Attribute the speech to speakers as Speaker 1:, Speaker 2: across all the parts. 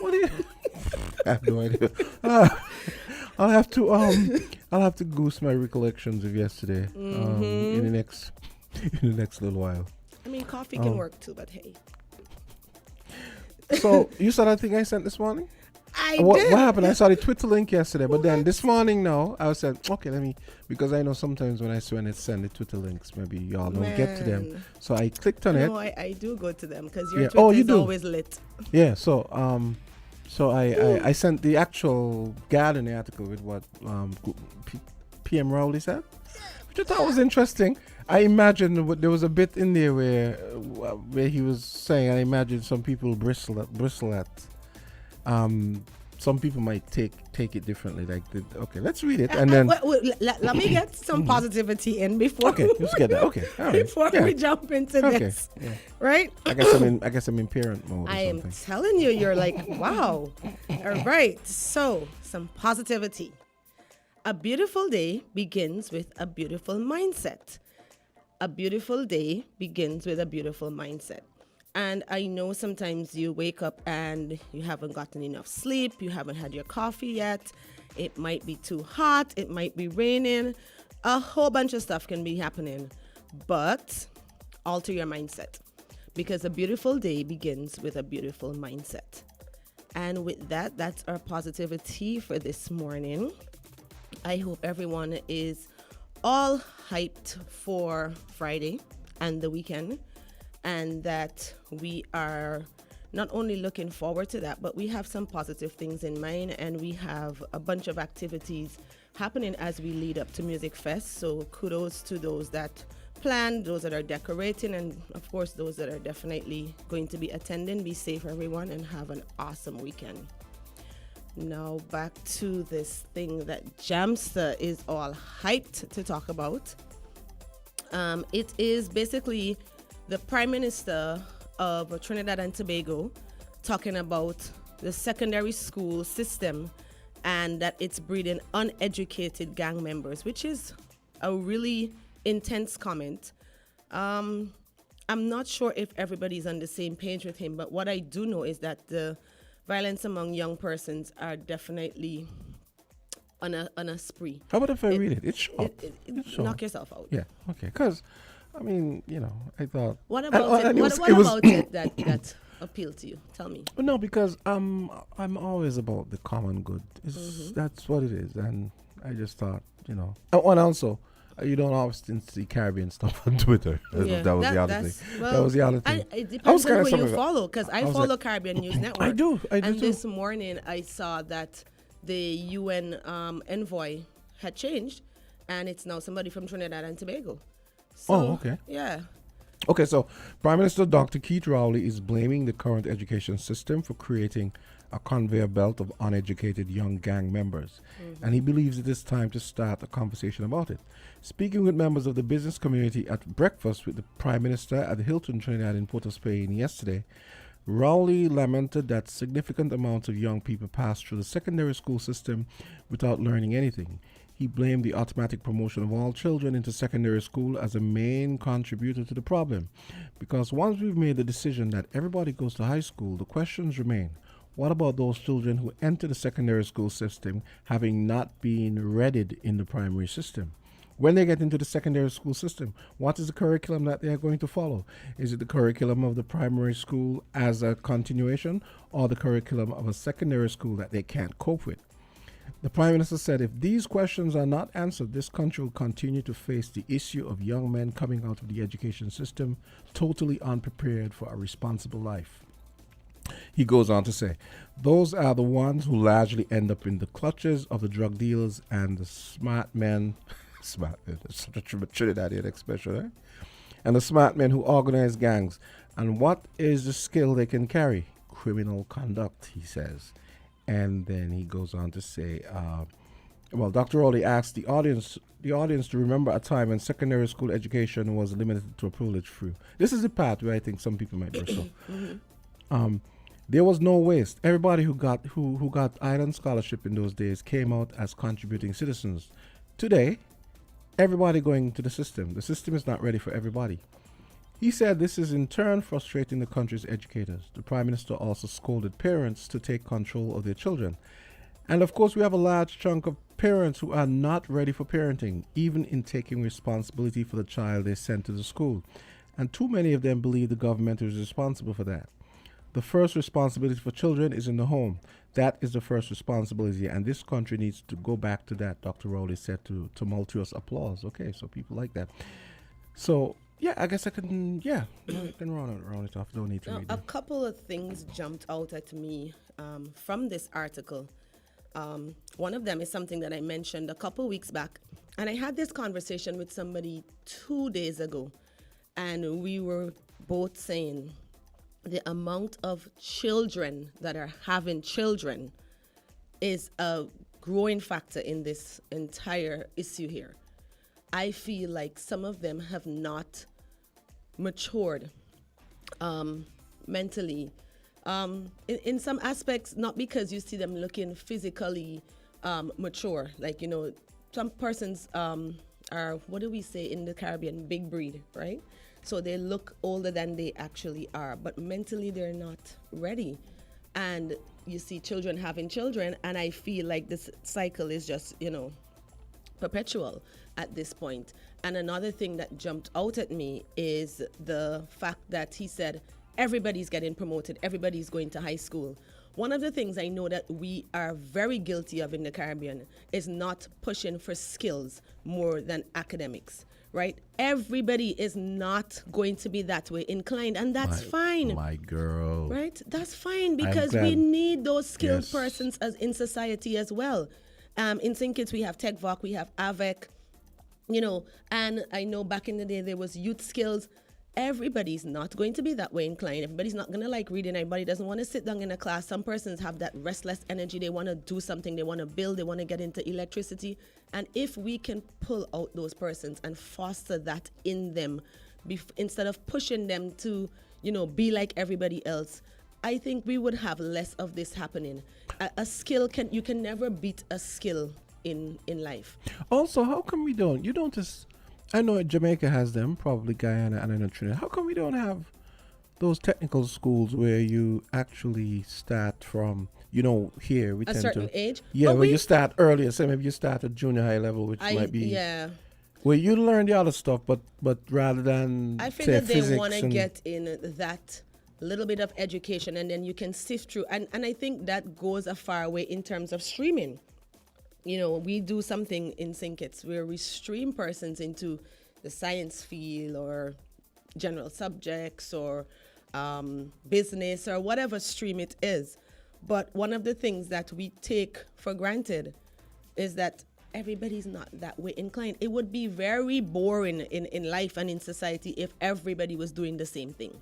Speaker 1: What do you? I have no idea. I'll have to goose my recollections of yesterday. In the next little while.
Speaker 2: I mean, coffee can work too, but hey.
Speaker 1: So you saw that thing I sent this morning?
Speaker 2: I
Speaker 1: What
Speaker 2: did.
Speaker 1: happened? I saw the Twitter link yesterday, but then this morning now I said, okay, because I know sometimes when I send the Twitter links, maybe y'all don't get to them. So I clicked on it.
Speaker 2: No, I do go to them because your Twitter is always lit.
Speaker 1: Yeah. So I sent the actual Guardian article with what PM Rowley said, which I thought was interesting. I imagine there was a bit in there where he was saying, I imagine some people bristle at. Some people might take it differently. Like, okay, let's read it, and then
Speaker 2: let me get some positivity in before.
Speaker 1: Okay, let's get that. Okay, all right.
Speaker 2: Before we jump into this, right?
Speaker 1: I guess I'm in parent mode.
Speaker 2: I am telling you, you're like, wow. All right, so some positivity. A beautiful day begins with a beautiful mindset. A beautiful day begins with a beautiful mindset. And I know sometimes you wake up and you haven't gotten enough sleep, you haven't had your coffee yet, it might be too hot, it might be raining, a whole bunch of stuff can be happening. But alter your mindset, because a beautiful day begins with a beautiful mindset. And with that, that's our positivity for this morning. I hope everyone is all hyped for Friday and the weekend, and that we are not only looking forward to that, but we have some positive things in mind, and we have a bunch of activities happening as we lead up to Music Fest. So kudos to those that plan, those that are decorating, and of course those that are definitely going to be attending. Be safe, everyone, and have an awesome weekend. Now back to this thing that Jamster is all hyped to talk about. It is basically the Prime Minister of Trinidad and Tobago talking about the secondary school system and that it's breeding uneducated gang members, which is a really intense comment. I'm not sure if everybody's on the same page with him, but what I do know is that the violence among young persons are definitely on a spree.
Speaker 1: How about if I read it? It's short.
Speaker 2: Knock yourself out.
Speaker 1: Yeah, okay. Because, I mean, I thought...
Speaker 2: What about it that appealed to you? Tell me.
Speaker 1: No, because I'm always about the common good. That's what it is. And I just thought, Oh, and also, you don't often see Caribbean stuff on Twitter. That was the other thing. That was the other thing.
Speaker 2: It depends on who you follow, because I follow Caribbean News Network.
Speaker 1: I do
Speaker 2: and
Speaker 1: too.
Speaker 2: This morning I saw that the UN envoy had changed, and it's now somebody from Trinidad and Tobago. So,
Speaker 1: okay.
Speaker 2: Yeah.
Speaker 1: Okay, so Prime Minister Dr. Keith Rowley is blaming the current education system for creating a conveyor belt of uneducated young gang members. And he believes it is time to start a conversation about it. Speaking with members of the business community at breakfast with the Prime Minister at the Hilton Trinidad in Port of Spain yesterday, Rowley lamented that significant amounts of young people pass through the secondary school system without learning anything. He blamed the automatic promotion of all children into secondary school as a main contributor to the problem. Because once we've made the decision that everybody goes to high school, the questions remain. What about those children who enter the secondary school system having not been readied in the primary system? When they get into the secondary school system, what is the curriculum that they are going to follow? Is it the curriculum of the primary school as a continuation, or the curriculum of a secondary school that they can't cope with? The Prime Minister said if these questions are not answered, this country will continue to face the issue of young men coming out of the education system totally unprepared for a responsible life. He goes on to say, those are the ones who largely end up in the clutches of the drug dealers and the smart men, that's such a Trinidadian expression, eh? And the smart men who organize gangs. And what is the skill they can carry? Criminal conduct, he says. And then he goes on to say, Dr. Rowley asked the audience to remember a time when secondary school education was limited to a privileged few. This is the part where I think some people might bristle. There was no waste. Everybody who got island scholarship in those days came out as contributing citizens. Today, everybody going to the system. The system is not ready for everybody. He said this is in turn frustrating the country's educators. The Prime Minister also scolded parents to take control of their children. And of course, we have a large chunk of parents who are not ready for parenting, even in taking responsibility for the child they sent to the school. And too many of them believe the government is responsible for that. The first responsibility for children is in the home. That is the first responsibility, and this country needs to go back to that, Dr. Rowley said to tumultuous applause. Okay, so people like that. So, yeah, I guess I can round it off. Don't need to
Speaker 2: Now,
Speaker 1: read
Speaker 2: a
Speaker 1: it.
Speaker 2: couple of things jumped out at me from this article. One of them is something that I mentioned a couple weeks back, and I had this conversation with somebody 2 days ago, and we were both saying the amount of children that are having children is a growing factor in this entire issue here. I feel like some of them have not matured mentally. In some aspects, not because you see them looking physically mature. Like, some persons are, what do we say in the Caribbean, big breed, right? So they look older than they actually are, but mentally they're not ready. And you see children having children, and I feel like this cycle is just, perpetual at this point. And another thing that jumped out at me is the fact that he said, everybody's getting promoted, everybody's going to high school. One of the things I know that we are very guilty of in the Caribbean is not pushing for skills more than academics, right? Everybody is not going to be that way inclined, and that's fine.
Speaker 1: My girl.
Speaker 2: Right? That's fine, because we need those skilled persons as in society as well. In St. Kitts, we have TechVoc, we have AVEC, and I know back in the day there was youth skills. Everybody's not going to be that way inclined. Everybody's not going to like reading. Everybody doesn't want to sit down in a class. Some persons have that restless energy. They want to do something. They want to build. They want to get into electricity. And if we can pull out those persons and foster that in them, instead of pushing them to, be like everybody else, I think we would have less of this happening. A skill you can never beat a skill in life.
Speaker 1: Also, how come we don't? You don't just. I know Jamaica has them, probably Guyana, and I know Trinidad. How come we don't have those technical schools where you actually start from, here we
Speaker 2: A
Speaker 1: tend
Speaker 2: certain
Speaker 1: to
Speaker 2: age?
Speaker 1: Yeah,
Speaker 2: But
Speaker 1: where you start earlier. Say maybe you start at junior high level, which might be where you learn the other stuff, but rather than
Speaker 2: I feel
Speaker 1: say
Speaker 2: that they
Speaker 1: physics
Speaker 2: want to
Speaker 1: and
Speaker 2: get in that little bit of education, and then you can sift through. And I think that goes a far way in terms of streaming. We do something in St. Kitts where we stream persons into the science field or general subjects or business or whatever stream it is. But one of the things that we take for granted is that everybody's not that way inclined. It would be very boring in life and in society if everybody was doing the same thing.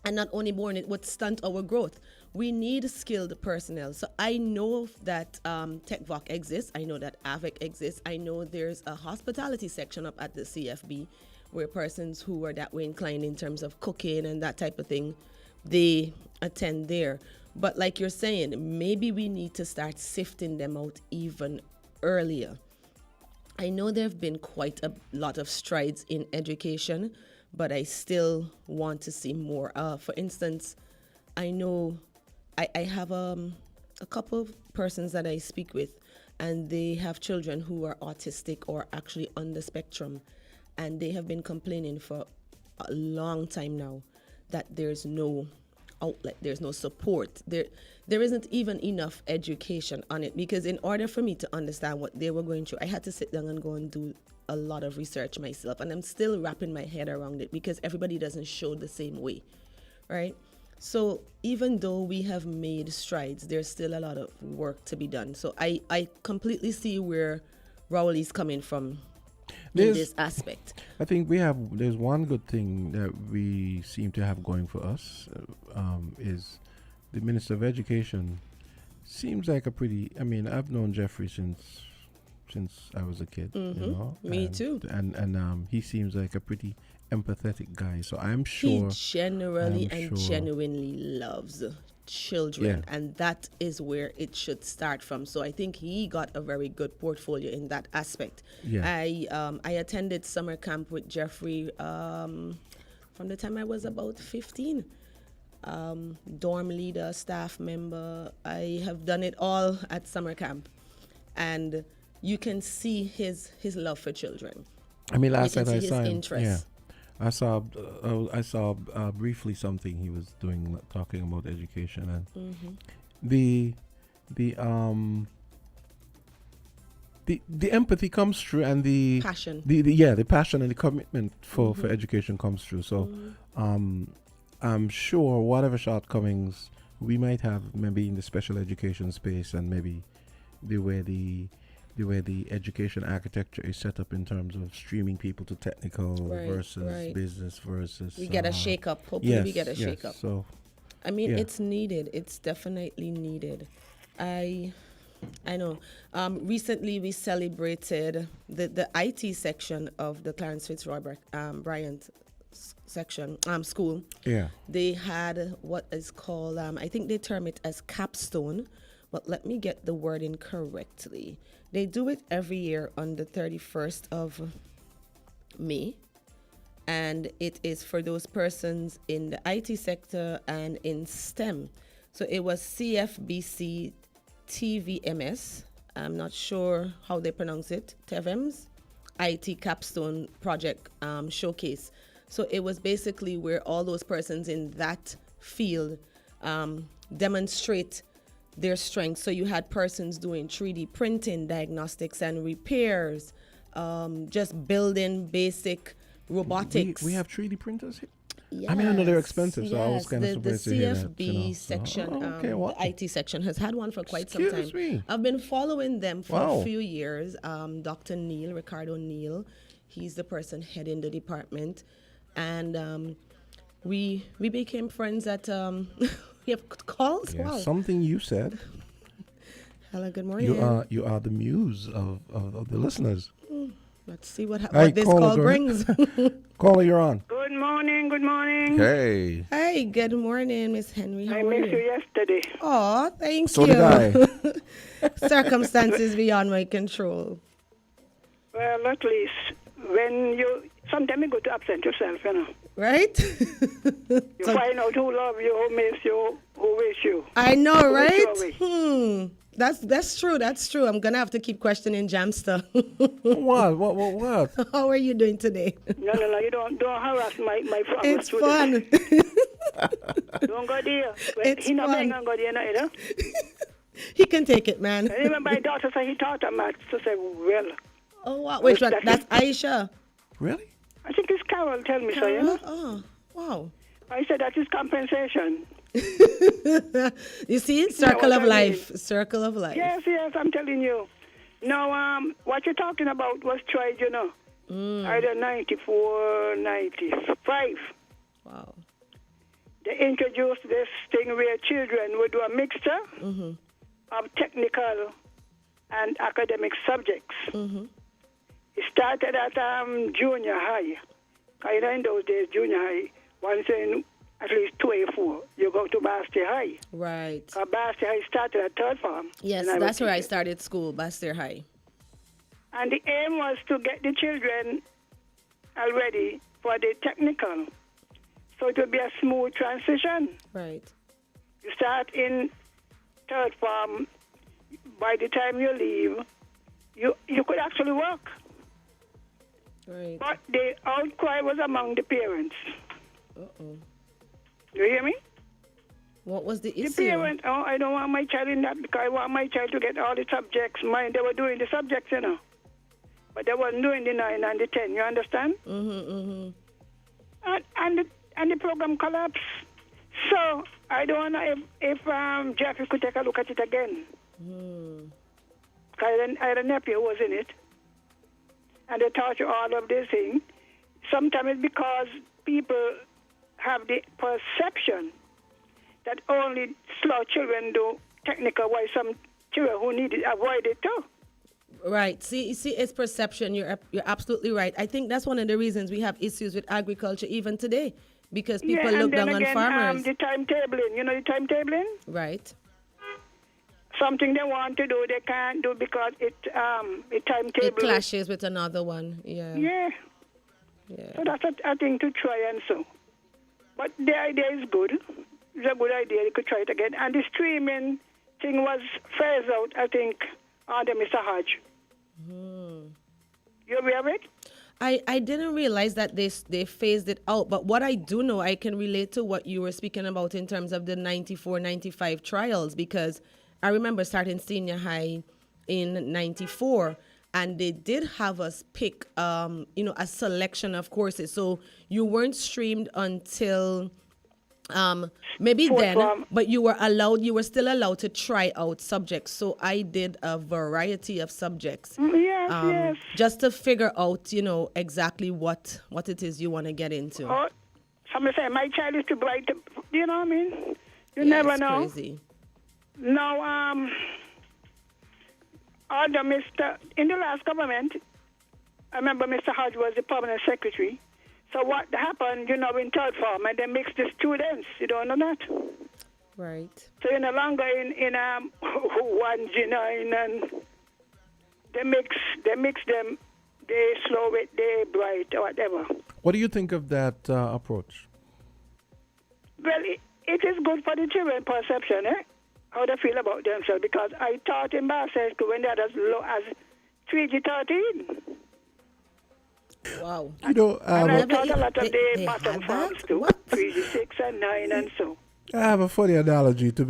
Speaker 2: And not only boring, it would stunt our growth. We need skilled personnel. So I know that TechVoc exists. I know that AVEC exists. I know there's a hospitality section up at the CFB where persons who are that way inclined in terms of cooking and that type of thing, they attend there. But like you're saying, maybe we need to start sifting them out even earlier. I know there have been quite a lot of strides in education, but I still want to see more. For instance, I know I have a couple of persons that I speak with, and they have children who are autistic or actually on the spectrum, and they have been complaining for a long time now that there's no outlet, there's no support. There isn't even enough education on it, because in order for me to understand what they were going through, I had to sit down and go and do a lot of research myself, and I'm still wrapping my head around it because everybody doesn't show the same way, right? So even though we have made strides, there's still a lot of work to be done. So I completely see where Rowley's coming from in this aspect.
Speaker 1: I think there's one good thing that we seem to have going for us, is the Minister of Education seems like I've known Jeffrey since I was a kid.
Speaker 2: Me too.
Speaker 1: And he seems like a pretty empathetic guy. So I'm sure
Speaker 2: he genuinely loves children, and that is where it should start from. So I think he got a very good portfolio in that aspect. I attended summer camp with Jeffrey from the time I was about 15. Dorm leader, staff member. I have done it all at summer camp. And you can see his love for children.
Speaker 1: I mean, last
Speaker 2: You can
Speaker 1: night I
Speaker 2: see
Speaker 1: saw
Speaker 2: his
Speaker 1: him.
Speaker 2: interest.
Speaker 1: Yeah, I saw briefly something he was doing, talking about education and the empathy comes through, and the
Speaker 2: Passion.
Speaker 1: the passion and the commitment for education comes through. So I'm sure whatever shortcomings we might have, maybe in the special education space, and maybe the way the education architecture is set up in terms of streaming people to technical versus business versus
Speaker 2: We get a shake up. Hopefully we get a shake up.
Speaker 1: So
Speaker 2: I mean, it's needed. It's definitely needed. I know. Recently, we celebrated the IT section of the Clarence Fitzroy Bryant section school.
Speaker 1: Yeah.
Speaker 2: They had what is called, I think they term it as capstone, but let me get the wording correctly. They do it every year on the 31st of May. And it is for those persons in the IT sector and in STEM. So it was CFBC TVMS. I'm not sure how they pronounce it. TVMS IT Capstone Project Showcase. So it was basically where all those persons in that field demonstrate their strengths. So you had persons doing 3D printing, diagnostics and repairs, just building basic robotics.
Speaker 1: We have 3D printers here?
Speaker 2: Yes.
Speaker 1: I mean, I know they're expensive, so I was kind of
Speaker 2: the
Speaker 1: surprised to hear that.
Speaker 2: CFB section,
Speaker 1: what?
Speaker 2: the IT section, has had one for quite some time.
Speaker 1: Excuse me.
Speaker 2: I've been following them for
Speaker 1: Wow.
Speaker 2: a few years. Dr. Neil, Ricardo Neil, he's the person heading the department. And we became friends at, we have calls?
Speaker 1: Yeah,
Speaker 2: Wow.
Speaker 1: something you said.
Speaker 2: Hello, good morning.
Speaker 1: You are the muse of the listeners.
Speaker 2: Let's see what
Speaker 1: Hey,
Speaker 2: this
Speaker 1: caller,
Speaker 2: call
Speaker 1: go
Speaker 2: brings.
Speaker 1: Caller, you're on.
Speaker 3: Good morning, good morning.
Speaker 1: Hey.
Speaker 2: Hey, good morning, Miss Henry. How
Speaker 3: I
Speaker 2: are
Speaker 3: missed you
Speaker 2: you?
Speaker 3: yesterday.
Speaker 2: Oh, thank
Speaker 1: So
Speaker 2: you.
Speaker 1: did I.
Speaker 2: Circumstances beyond my control.
Speaker 3: Well, at least when sometimes you go to absent yourself, you know.
Speaker 2: Right?
Speaker 3: You find out who love you, who miss you, who wish you.
Speaker 2: I know,
Speaker 3: Who wish you
Speaker 2: right?
Speaker 3: away.
Speaker 2: That's true. That's true. I'm gonna have to keep questioning Jamster.
Speaker 1: What?
Speaker 2: How are you doing today?
Speaker 3: No, you don't harass my
Speaker 2: It's
Speaker 3: student.
Speaker 2: fun.
Speaker 3: Don't go there.
Speaker 2: It's
Speaker 3: he not
Speaker 2: fun.
Speaker 3: going to go there either.
Speaker 2: He can take it, man.
Speaker 3: And even my daughter said he taught her maths. So say, well,
Speaker 2: Oh, wow. Which one?
Speaker 3: That's-
Speaker 2: That's Aisha.
Speaker 1: Really?
Speaker 3: I think it's Carol tell me so, you know.
Speaker 2: Oh, wow.
Speaker 3: I said that is compensation.
Speaker 2: You see, circle
Speaker 3: what
Speaker 2: of
Speaker 3: I
Speaker 2: life. Circle of life.
Speaker 3: Yes, I'm telling you. Now, what you're talking about was tried, you know. Either 94, 95.
Speaker 2: Wow.
Speaker 3: They introduced this thing where children would do a mixture of technical and academic subjects. It started at junior high. Kind of in those days, junior high, once in at least 2A4, you go to Basti High.
Speaker 2: Right.
Speaker 3: Basti High started at third form.
Speaker 2: Yes,
Speaker 3: and
Speaker 2: that's where I
Speaker 3: was
Speaker 2: started school, Bastier High.
Speaker 3: And the aim was to get the children already for the technical. So it would be a smooth transition.
Speaker 2: Right.
Speaker 3: You start in third form. By the time you leave, you could actually work.
Speaker 2: Right.
Speaker 3: But the outcry was among the parents.
Speaker 2: Uh-oh.
Speaker 3: You hear me?
Speaker 2: What was the
Speaker 3: The
Speaker 2: issue?
Speaker 3: parents, I don't want my child in that because I want my child to get all the subjects. Mine, they were doing the subjects, you know. But they weren't doing the 9 and the 10, you understand? And the program collapsed. So I don't know if Jeffrey could take a look at it again. I had a nephew who was in it. And they taught you all of this thing. Sometimes it's because people have the perception that only slow children do technical, while some children who need it avoid it too.
Speaker 2: Right. See, it's perception. You're absolutely right. I think that's one of the reasons we have issues with agriculture even today, because people look down on farmers.
Speaker 3: The timetabling, you know the timetabling?
Speaker 2: Right.
Speaker 3: Something they want to do, they can't do because it timetable.
Speaker 2: It clashes with another one. Yeah.
Speaker 3: Yeah.
Speaker 2: Yeah.
Speaker 3: So that's a thing to try and so. But the idea is good. It's a good idea. You could try it again. And the streaming thing was phased out, I think, under Mr. Hodge. You aware of it?
Speaker 2: I didn't realize that they phased it out, but what I do know, I can relate to what you were speaking about in terms of the 94, 95 trials, because I remember starting senior high in 94, and they did have us pick, a selection of courses. So you weren't streamed until maybe
Speaker 3: Fourth
Speaker 2: then,
Speaker 3: form.
Speaker 2: but you were still allowed to try out subjects. So I did a variety of subjects.
Speaker 3: Yes.
Speaker 2: Just to figure out, exactly what it is you want to get into.
Speaker 3: Oh, somebody say, my child is too bright. You know what I mean? You
Speaker 2: Yeah,
Speaker 3: never
Speaker 2: it's
Speaker 3: know.
Speaker 2: Crazy.
Speaker 3: Now, under in the last government, I remember Mr. Hodge was the permanent secretary. So what happened, in third form, and they mixed the students. You don't know that?
Speaker 2: Right.
Speaker 3: So you're no longer in 1G9, and they mix them, they slow it, they bright, or whatever.
Speaker 1: What do you think of that approach?
Speaker 3: Well, it is good for the children perception, how they feel about themselves, because I taught in Barcelona School when they had as low as 3G13.
Speaker 2: Wow.
Speaker 3: And I taught a lot of
Speaker 2: they
Speaker 3: the bottom
Speaker 2: had
Speaker 3: farms
Speaker 2: that?
Speaker 3: too,
Speaker 2: What?
Speaker 3: 3G6 and 9 and so.
Speaker 1: I have a funny analogy to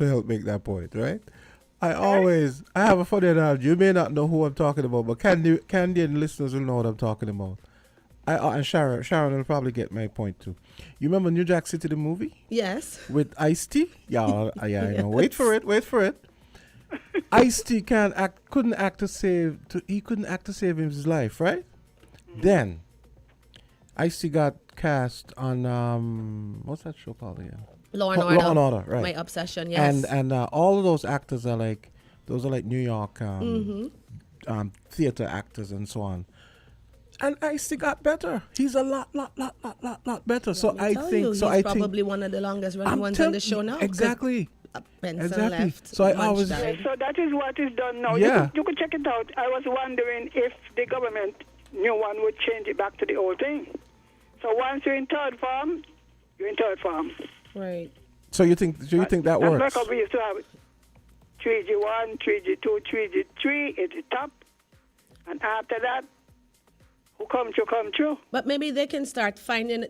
Speaker 1: help make that point, right? I have a funny analogy. You may not know who I'm talking about, but Candy and listeners will know what I'm talking about. And Sharon will probably get my point too. You remember New Jack City, the movie?
Speaker 2: Yes.
Speaker 1: With Ice-T? Yeah, I know. Wait for it. Ice-T couldn't act to save his life, right? Then Ice-T got cast on what's that show called again?
Speaker 2: Law and
Speaker 1: Law and Order, right?
Speaker 2: My obsession, yes.
Speaker 1: And all of those actors are like New York theater actors and so on. And Ice-T got better. He's a lot better. So I think
Speaker 2: he's probably one of the longest running ones on the show now.
Speaker 1: Exactly.
Speaker 2: Benson left.
Speaker 1: So I
Speaker 2: Munch
Speaker 1: always
Speaker 2: died.
Speaker 3: So that is what is done now.
Speaker 1: Yeah.
Speaker 3: You could check it out. I was wondering if the government, new one, would change it back to the old thing. So once you're in third form, you're in third form.
Speaker 2: Right.
Speaker 1: So you think that works?
Speaker 3: That's like we used to have 3G1, 3G2, 3G3 at the top. And after that, who come through.
Speaker 2: But maybe they can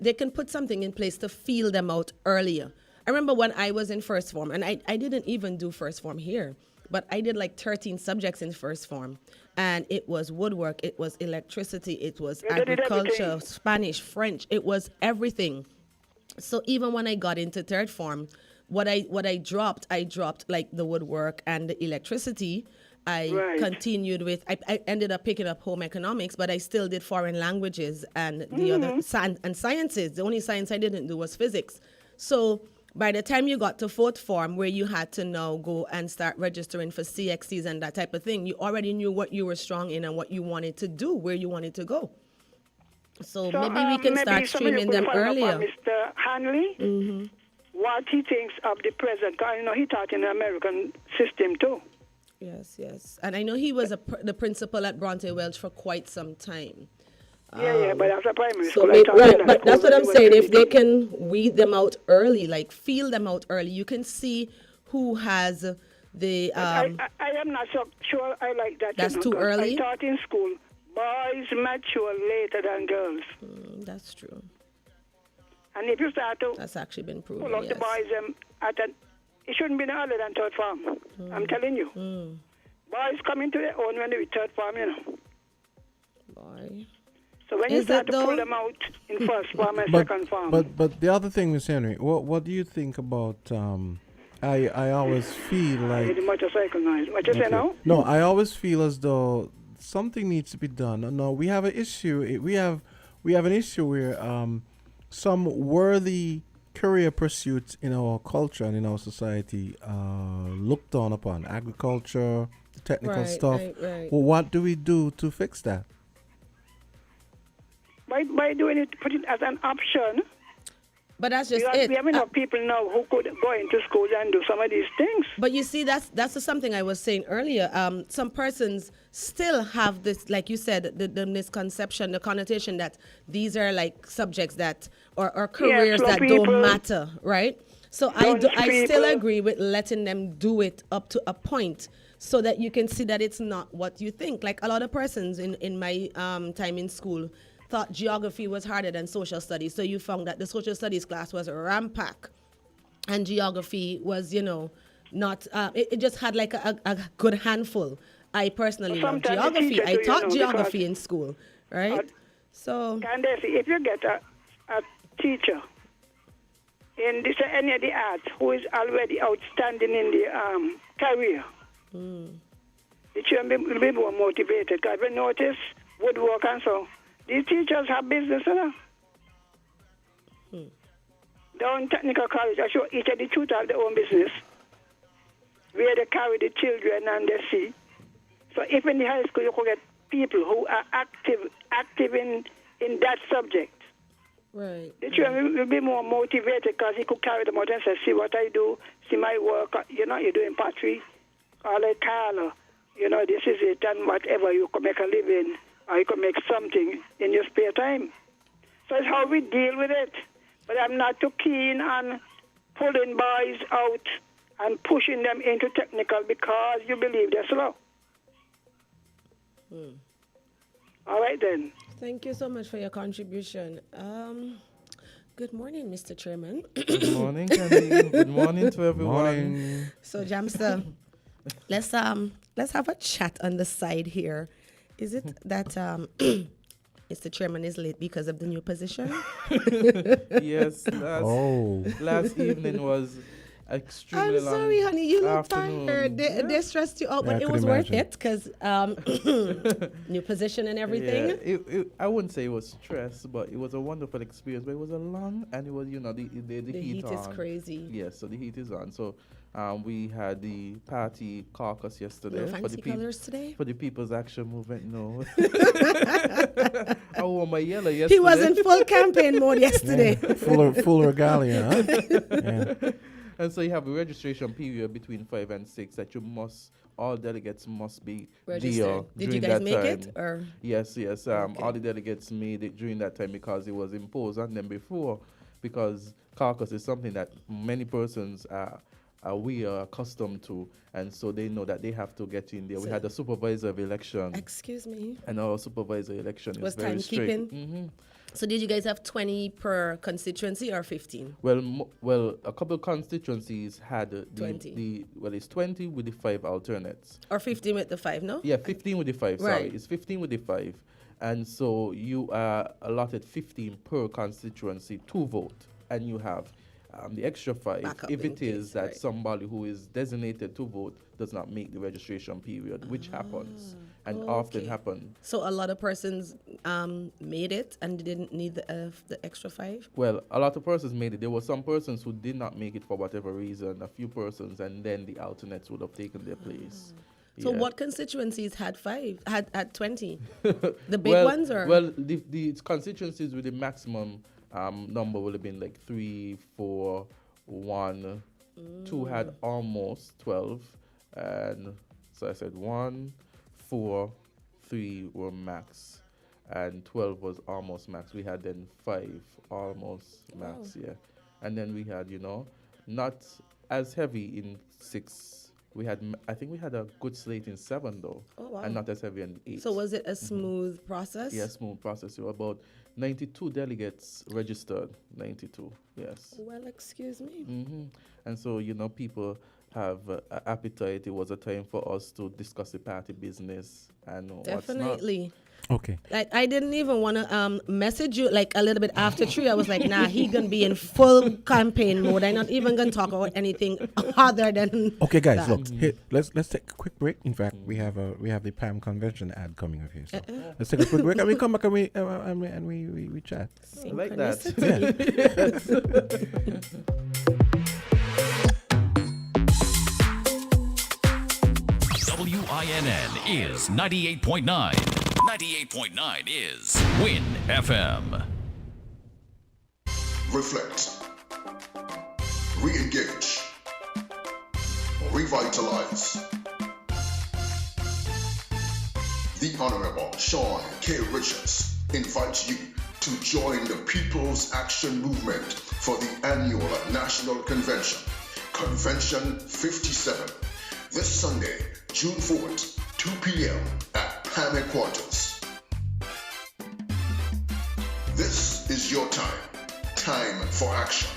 Speaker 2: they can put something in place to feel them out earlier. I remember when I was in first form, and I didn't even do first form here, but I did like 13 subjects in first form. And it was woodwork, it was electricity, it was agriculture, Spanish, French, it was everything. So even when I got into third form, what I dropped like the woodwork and the electricity. I continued with, I ended up picking up home economics, but I still did foreign languages and the other sciences. The only science I didn't do was physics. So by the time you got to fourth form, where you had to now go and start registering for CXCs and that type of thing, you already knew what you were strong in and what you wanted to do, where you wanted to go. So maybe we can start streaming them earlier.
Speaker 3: Mr. Hanley, what he thinks of the present. I know he taught in the American system too.
Speaker 2: Yes. And I know he was the principal at Bronte Welch for quite some time.
Speaker 3: Yeah, but after primary
Speaker 2: So
Speaker 3: school,
Speaker 2: but that's what I'm saying. If they can weed them out early, like feel them out early, you can see who has the...
Speaker 3: I am not so sure I like that.
Speaker 2: That's too early?
Speaker 3: I taught in school, boys mature later than girls.
Speaker 2: That's true.
Speaker 3: And if you start to
Speaker 2: That's actually been proven,
Speaker 3: pull up the boys it shouldn't be no earlier than third form. I'm telling you. Boys come into their own when they're third form,
Speaker 2: Boy.
Speaker 3: So when you start to pull them out in first form and second form.
Speaker 1: But the other thing, Miss Henry, what do you think about? I always feel like
Speaker 3: the motorcycle noise. What you say now?
Speaker 1: No, I always feel as though something needs to be done. No, we have an issue. We have an issue where some worthy career pursuits in our culture and in our society looked down upon. Agriculture, technical stuff.
Speaker 2: Right.
Speaker 1: Well, what do we do to fix that?
Speaker 3: By doing it, put it as an option.
Speaker 2: But that's just
Speaker 3: Because
Speaker 2: it.
Speaker 3: we have enough people now who could go into schools and do some of these things.
Speaker 2: But you see, that's something I was saying earlier. Some persons still have this, like you said, the misconception, the connotation that these are like subjects that or careers
Speaker 3: slow
Speaker 2: that
Speaker 3: people.
Speaker 2: don't matter, right? So I still
Speaker 3: people.
Speaker 2: agree with letting them do it up to a point, so that you can see that it's not what you think. Like a lot of persons in my time in school thought geography was harder than social studies. So you found that the social studies class was rampack, and geography was, not. It just had like a good handful. I personally love
Speaker 3: Sometimes the
Speaker 2: geography.
Speaker 3: teacher
Speaker 2: I
Speaker 3: do,
Speaker 2: taught
Speaker 3: because,
Speaker 2: geography in school, right? So
Speaker 3: Candisie, if you get a teacher in any of the arts who is already outstanding in the career, the children will be more motivated. Because if you notice woodwork and so, these teachers have business, Down technical college, I show each of the tutors have their own business, where they carry the children and they see. So if in the high school you could get people who are active in that subject,
Speaker 2: right.
Speaker 3: the children will be more motivated because he could carry them out and say, see what I do, see my work, you're doing pottery, or like Carla, this is it, and whatever, you can make a living, or you can make something in your spare time. So it's how we deal with it. But I'm not too keen on pulling boys out and pushing them into technical because you believe they're slow. All right, then.
Speaker 2: Thank you so much for your contribution. Good morning, Mr. Chairman.
Speaker 4: Good morning, Candisie. Good morning to everyone.
Speaker 1: Morning.
Speaker 2: So, Jamster, let's have a chat on the side here. Is it that Mr. Chairman is late because of the new position?
Speaker 4: Yes, last evening was extremely
Speaker 2: I'm
Speaker 4: long.
Speaker 2: sorry, honey. You look
Speaker 4: afternoon.
Speaker 2: tired. They stressed you out,
Speaker 1: Yeah,
Speaker 2: but
Speaker 1: I
Speaker 2: it
Speaker 1: could
Speaker 2: was worth
Speaker 1: imagine.
Speaker 2: it because new position and everything.
Speaker 4: Yeah, I wouldn't say it was stress, but it was a wonderful experience. But it was a long, and it was, the
Speaker 2: heat
Speaker 4: on.
Speaker 2: is crazy.
Speaker 4: Yes, so the heat is on. So we had the party caucus yesterday.
Speaker 2: No
Speaker 4: for
Speaker 2: fancy
Speaker 4: the
Speaker 2: colors today?
Speaker 4: For the People's Action Movement, no. I wore my yellow yesterday.
Speaker 2: He was in full campaign mode yesterday.
Speaker 1: Full regalia, huh? Yeah.
Speaker 4: And so you have a registration period between 5 and 6 that all delegates must be
Speaker 2: Registered.
Speaker 4: there
Speaker 2: Did you
Speaker 4: during
Speaker 2: guys
Speaker 4: that
Speaker 2: make
Speaker 4: time.
Speaker 2: it? Or
Speaker 4: Yes.
Speaker 2: Okay.
Speaker 4: All the delegates made it during that time because it was imposed on them before, because caucus is something that many persons we are accustomed to, and so they know that they have to get in there. We had a supervisor of election,
Speaker 2: excuse me.
Speaker 4: and our supervisor election
Speaker 2: Was
Speaker 4: is very strict.
Speaker 2: timekeeping? So did you guys have 20 per constituency or 15?
Speaker 4: Well, a couple of constituencies had
Speaker 2: 20.
Speaker 4: It's 20 with the 5 alternates.
Speaker 2: Or 15 with the 5, no?
Speaker 4: Yeah, 15 with the 5. Sorry,
Speaker 2: Right.
Speaker 4: it's 15 with the 5, and so you are allotted 15 per constituency to vote, and you have the extra 5
Speaker 2: Backup
Speaker 4: if
Speaker 2: in
Speaker 4: it is
Speaker 2: case,
Speaker 4: that
Speaker 2: right.
Speaker 4: somebody who is designated to vote does not make the registration period, which happens and often
Speaker 2: okay.
Speaker 4: happen.
Speaker 2: So a lot of persons made it and didn't need the extra 5?
Speaker 4: Well, a lot of persons made it. There were some persons who did not make it for whatever reason, a few persons, and then the alternates would have taken their place.
Speaker 2: So
Speaker 4: Yeah.
Speaker 2: what constituencies had 20? The big ones or?
Speaker 4: Well, the constituencies with the maximum number would have been like 3, 4, 1. 2 had almost 12. And so I said 1, 4, 3 were max. And 12 was almost max. We had then 5 almost max, yeah. And then we had, not as heavy in 6. I think we had a good slate in 7 though.
Speaker 2: Oh, wow.
Speaker 4: And not as heavy in 8.
Speaker 2: So was it a smooth process?
Speaker 4: Yes, smooth process. There were about 92 delegates registered. 92, yes.
Speaker 2: Well, excuse me.
Speaker 4: And so, people have appetite. It was a time for us to discuss the party business and what's not.
Speaker 2: Definitely.
Speaker 1: Okay.
Speaker 2: Like I didn't even want to message you like a little bit after 3. I was like, nah, he gonna be in full campaign mode. I'm not even gonna talk about anything other than.
Speaker 1: Okay, guys,
Speaker 2: that.
Speaker 1: look. Here, let's take a quick break. In fact, we have the PAM convention ad coming up here. So let's take a quick break and we come back and we chat.
Speaker 4: I like that.
Speaker 5: WINN is 98.9. 98.9 is WIN FM.
Speaker 6: Reflect. Re-engage. Revitalize. The Honorable Sean K. Richards invites you to join the People's Action Movement for the annual National Convention, Convention 57, this Sunday, June 4th, 2 p.m. at PAM Headquarters. This is your time for action,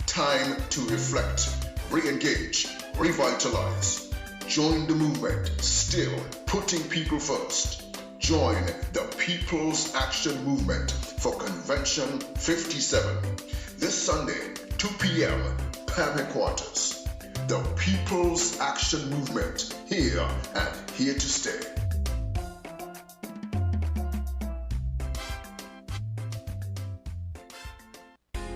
Speaker 6: time to reflect, re-engage, revitalize. Join the movement, still putting people first. Join the People's Action Movement for Convention 57, this Sunday, 2 p.m., PAM Headquarters. The People's Action Movement, here and here to stay.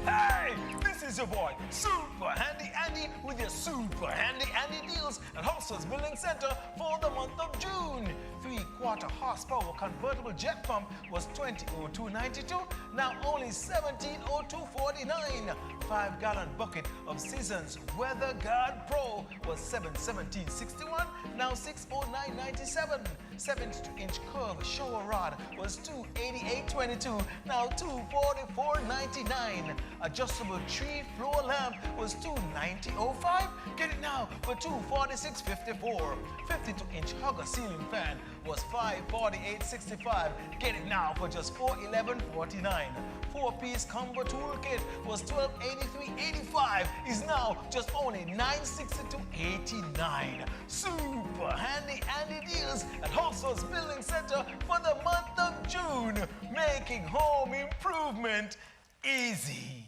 Speaker 7: Hey, this is your boy, Super Handy Andy, with your Super Handy Andy deals at Hostels Building Center for the month of June. 3/4 horsepower convertible jet pump was $20,0292, now only $17,0249. 5-gallon bucket of Seasons Weather Guard Pro was $717.61, now $609.97. 72-inch curved shower rod was $288.22, now $244.99. Adjustable tree floor lamp was $290.05. Get it now for $246.54. 52-inch hugger ceiling fan was $548.65. Get it now for just $411.49. 4-piece combo toolkit was $1283.85. Is now just only $962.89. Super handy Andy deals at Hostels Building Center for the month of June, making home improvement easy.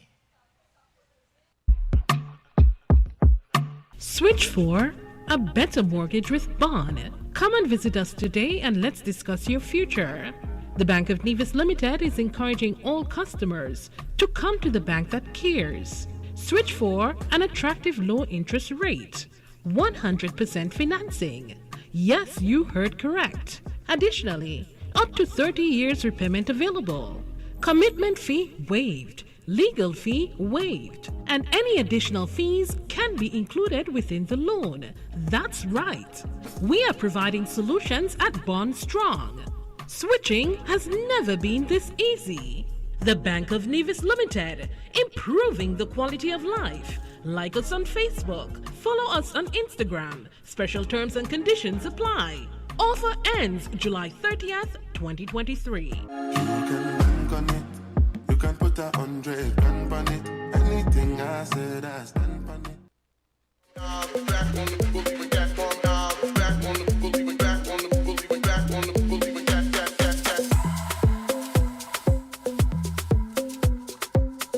Speaker 8: Switch for a better mortgage with Bond. Come and visit us today and let's discuss your future. The Bank of Nevis Limited is encouraging all customers to come to the bank that cares. Switch for an attractive low interest rate, 100% financing. Yes, you heard correct. Additionally, up to 30 years repayment available. Commitment fee waived. Legal fee waived. And any additional fees can be included within the loan. That's right. We are providing solutions at Bond Strong. Switching has never been this easy. The Bank of Nevis Limited, improving the quality of life. Like us on Facebook. Follow us on Instagram. Special terms and conditions apply. Offer ends July 30th, 2023.
Speaker 9: You can bank on it. You can put 100 grand on it. Anything I said, I stand on it. Back on the boogie with that bomb. Back on the boogie with back on the boogie with back on the boogie with that.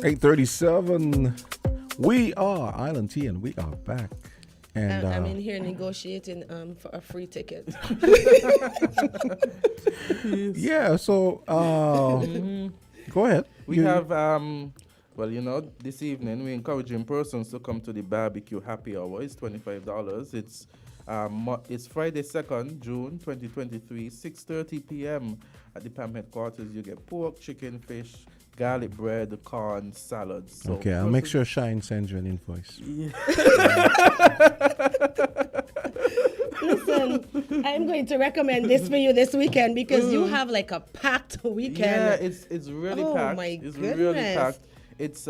Speaker 1: 8:37. We are Island Tea and we are back. And
Speaker 2: I'm in here negotiating for a free ticket.
Speaker 1: yeah, so go ahead.
Speaker 4: We have, well, you know, this evening we're encouraging persons to come to the barbecue happy hour. It's $25. It's Friday 2nd, June 2023, 6:30 p.m. at the PAM headquarters. You get pork, chicken, fish, garlic bread, corn, salads. So
Speaker 1: okay, I'll make sure Shine sends you an invoice.
Speaker 4: Yeah.
Speaker 2: Listen, I'm going to recommend this for you this weekend because you have like a packed weekend.
Speaker 4: Yeah, it's really packed.
Speaker 2: Oh my
Speaker 4: It's
Speaker 2: goodness.
Speaker 4: really packed. It's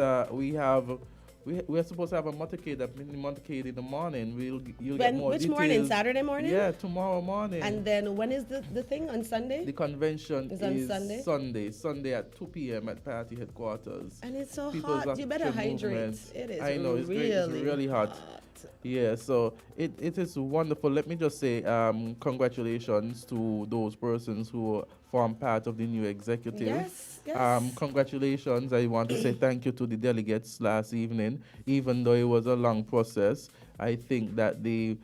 Speaker 4: we're supposed to have a motorcade, a mini motorcade in the morning. You'll get more
Speaker 2: Which
Speaker 4: details.
Speaker 2: morning? Saturday morning?
Speaker 4: Yeah, tomorrow morning.
Speaker 2: And then when is the thing on Sunday?
Speaker 4: The convention
Speaker 2: Is on Sunday?
Speaker 4: Sunday at 2 p.m. at party headquarters.
Speaker 2: And it's so
Speaker 4: People's
Speaker 2: hot. You better
Speaker 4: Action
Speaker 2: hydrate.
Speaker 4: Movement.
Speaker 2: It is
Speaker 4: I know, it's
Speaker 2: really,
Speaker 4: great. It's really hot. Yeah, so it is wonderful. Let me just say congratulations to those persons who form part of the new executive.
Speaker 2: Yes, yes.
Speaker 4: Congratulations. I want to say thank you to the delegates last evening. Even though it was a long process, I think that they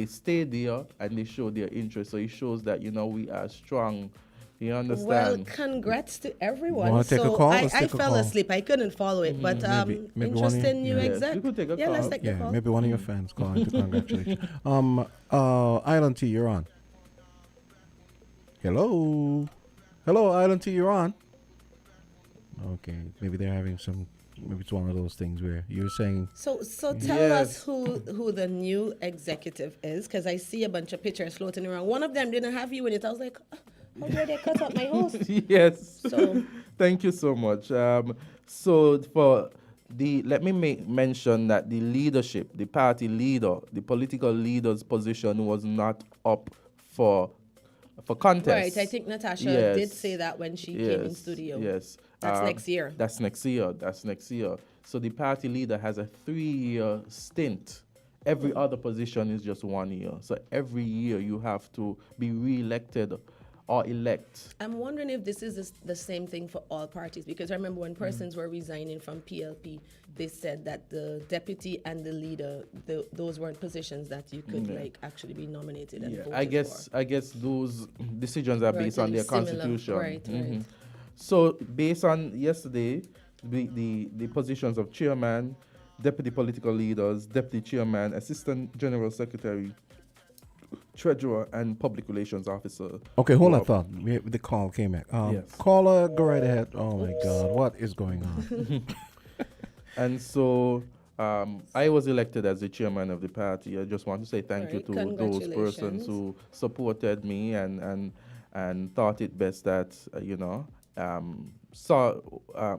Speaker 4: stayed there and they showed their interest. So it shows that, you know, we are strong. You understand?
Speaker 2: Well, congrats to everyone.
Speaker 1: Wanna take a
Speaker 2: so
Speaker 1: call?
Speaker 2: I
Speaker 1: Let's take a
Speaker 2: fell
Speaker 1: call.
Speaker 2: asleep. I couldn't follow it, but
Speaker 1: Maybe one of
Speaker 2: interesting
Speaker 1: you-
Speaker 2: new
Speaker 1: yeah.
Speaker 2: exec.
Speaker 4: You could take a
Speaker 2: yeah, let's
Speaker 4: call.
Speaker 2: take the
Speaker 1: Yeah,
Speaker 2: call.
Speaker 1: maybe one of your fans calling to congratulations. Island Tea, you're on. Hello, Island Tea, you're on. Okay, maybe they're having some maybe it's one of those things where you're saying
Speaker 2: So tell us
Speaker 4: Yes.
Speaker 2: who the new executive is, because I see a bunch of pictures floating around. One of them didn't have you in it. I was like, how dare they cut up my host?
Speaker 4: Yes.
Speaker 2: So-
Speaker 4: Thank you so much. So for let me mention that the leadership, the party leader, the political leader's position was not up for contest.
Speaker 2: Right, I think Natasha
Speaker 4: Yes.
Speaker 2: did say that when she came in
Speaker 4: Yes,
Speaker 2: studio.
Speaker 4: Yes.
Speaker 2: That's next year.
Speaker 4: That's next year. That's next year. So the party leader has a 3-year stint. Every other position is just 1 year. So every year you have to be re-elected or elect.
Speaker 2: I'm wondering if this is the same thing for all parties, because I remember when persons were resigning from PLP, they said that the deputy and the leader, those weren't positions that you could like actually be nominated and voted
Speaker 4: I guess those decisions are based on their
Speaker 2: Relatively similar.
Speaker 4: constitution.
Speaker 2: Right, right.
Speaker 4: So based on yesterday, the positions of chairman, deputy political leaders, deputy chairman, assistant general secretary, treasurer, and public relations officer.
Speaker 1: okay, hold on,
Speaker 4: Well,
Speaker 1: thought. The call came back.
Speaker 4: Yes.
Speaker 1: Caller, go right ahead. Oh my God, what is going on?
Speaker 4: And so I was elected as the chairman of the party. I just want to say thank you
Speaker 2: Right,
Speaker 4: to those persons
Speaker 2: congratulations.
Speaker 4: who supported me and thought it best that,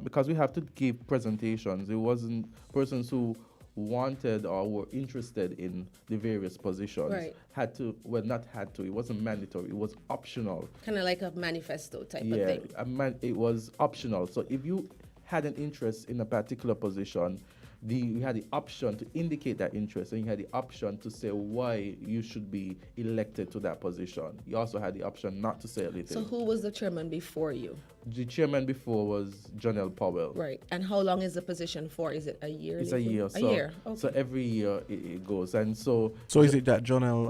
Speaker 4: because we have to give presentations. It wasn't persons who wanted or were interested in the various positions
Speaker 2: Right.
Speaker 4: it wasn't mandatory, it was optional.
Speaker 2: kind of like a manifesto type of
Speaker 4: Yeah,
Speaker 2: thing.
Speaker 4: it was optional. So if you had an interest in a particular position, you had the option to indicate that interest, and you had the option to say why you should be elected to that position. You also had the option not to say anything.
Speaker 2: So who was the chairman before you?
Speaker 4: The chairman before was John L. Powell.
Speaker 2: Right. And how long is the position for? Is it a year?
Speaker 4: It's a year.
Speaker 2: A year. Okay.
Speaker 4: So every year it goes. And so,
Speaker 1: So is it that John L.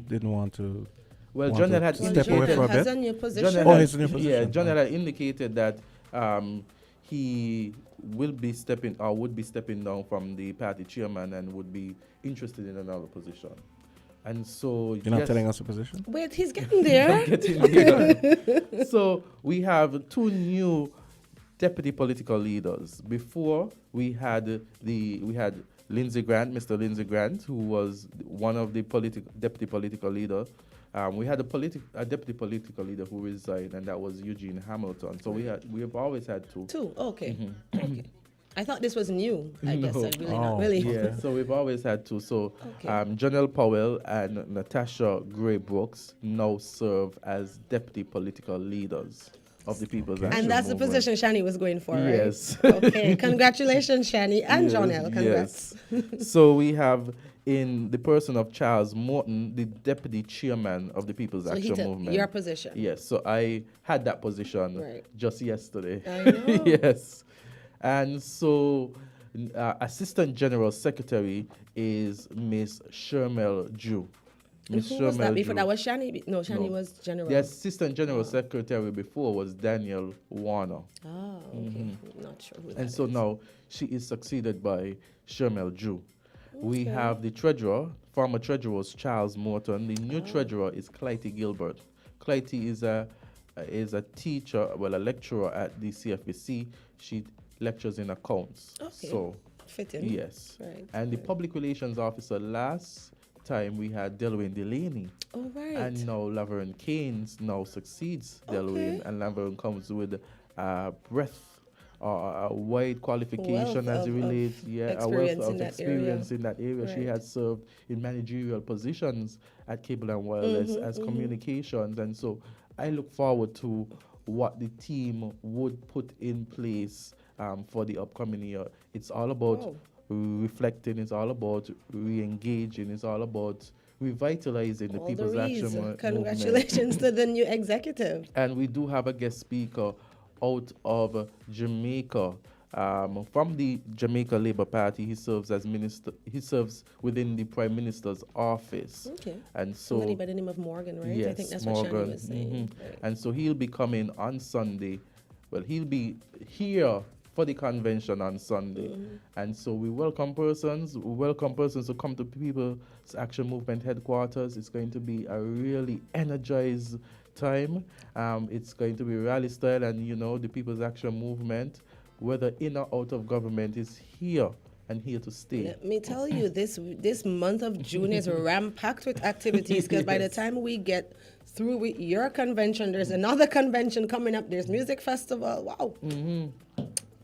Speaker 1: Didn't want to?
Speaker 4: well,
Speaker 1: want
Speaker 4: John
Speaker 1: to
Speaker 4: L. had
Speaker 1: step
Speaker 2: John
Speaker 1: away
Speaker 4: indicated,
Speaker 1: for a
Speaker 2: has
Speaker 1: bit?
Speaker 2: a new
Speaker 4: John
Speaker 2: position.
Speaker 4: L.
Speaker 1: Oh,
Speaker 4: had-
Speaker 1: he's in a position.
Speaker 4: Yeah, John L. had indicated that he would be stepping down from the party chairman and would be interested in another position. And so
Speaker 1: You're not
Speaker 4: yes,
Speaker 1: telling us a position?
Speaker 2: Wait, he's getting there.
Speaker 4: getting there. So we have two new deputy political leaders. Before we had Lindsey Grant, Mr. Lindsey Grant, who was one of the deputy political leader. We had a deputy political leader who resigned, and that was Eugene Hamilton. So we have always had two.
Speaker 2: Two. Okay. Okay. I thought this was new. I guess
Speaker 4: No.
Speaker 2: I really not really.
Speaker 4: Yeah, so we've always had two. So
Speaker 2: Okay.
Speaker 4: John L. Powell and Natasha Gray Brooks now serve as deputy political leaders of the People's Action
Speaker 2: And that's the
Speaker 4: Movement.
Speaker 2: position Shani was going for, right?
Speaker 4: Yes.
Speaker 2: Okay. Congratulations, Shani and John L. Congrats.
Speaker 4: Yes. So we have in the person of Charles Morton, the deputy chairman of the People's
Speaker 2: So he
Speaker 4: Action
Speaker 2: took
Speaker 4: Movement.
Speaker 2: your position.
Speaker 4: Yes. So I had that position
Speaker 2: Right.
Speaker 4: just yesterday.
Speaker 2: I know.
Speaker 4: Yes. And so Assistant General Secretary is Miss Shermel Jew. Miss
Speaker 2: Who was that
Speaker 4: Shermel
Speaker 2: before?
Speaker 4: Jew.
Speaker 2: That was Shani. No, Shani
Speaker 4: No.
Speaker 2: was general.
Speaker 4: The Assistant General Secretary before was Daniel Warner.
Speaker 2: Oh, okay. Not sure who that
Speaker 4: And so
Speaker 2: is.
Speaker 4: now she is succeeded by Shermel Jew. We have the treasurer, former treasurer was Charles Morton. The new treasurer is Clytie Gilbert. Clytie is a teacher, well, a lecturer at the CFBC. She lectures in accounts.
Speaker 2: Okay.
Speaker 4: So,
Speaker 2: Fitting.
Speaker 4: yes.
Speaker 2: Right.
Speaker 4: And the public relations officer last time we had Delwyn Delaney.
Speaker 2: Oh, right.
Speaker 4: And now Laverne Keynes now succeeds Delwyn, and Laverne comes with breadth or a wide qualification
Speaker 2: Wealth
Speaker 4: as it
Speaker 2: of
Speaker 4: relates, a wealth
Speaker 2: experience
Speaker 4: of
Speaker 2: in that
Speaker 4: experience in that area. She
Speaker 2: Right.
Speaker 4: has served in managerial positions at Cable and Wireless as communications, and so I look forward to what the team would put in place for the upcoming year. It's all about reflecting. It's all about re-engaging. It's all about revitalizing the
Speaker 2: All
Speaker 4: People's
Speaker 2: the
Speaker 4: Action
Speaker 2: reason.
Speaker 4: Movement.
Speaker 2: Congratulations to the new executive.
Speaker 4: And we do have a guest speaker out of Jamaica. From the Jamaica Labour Party, he serves as minister. He serves within the Prime Minister's office.
Speaker 2: Okay.
Speaker 4: And so,
Speaker 2: Somebody by the name of Morgan, right?
Speaker 4: yes,
Speaker 2: I think that's
Speaker 4: Morgan.
Speaker 2: what Shani was saying. Right.
Speaker 4: And so he'll be coming on Sunday. Well, he'll be here for the convention on Sunday. And so we welcome persons. We welcome persons to come to People's Action Movement headquarters. It's going to be a really energized time. It's going to be rally style, and the People's Action Movement whether in or out of government, is here and here to stay.
Speaker 2: Let me tell you, this month of June is ram-packed with activities because by the time we get through with your convention, there's another convention coming up. There's music festival. Wow.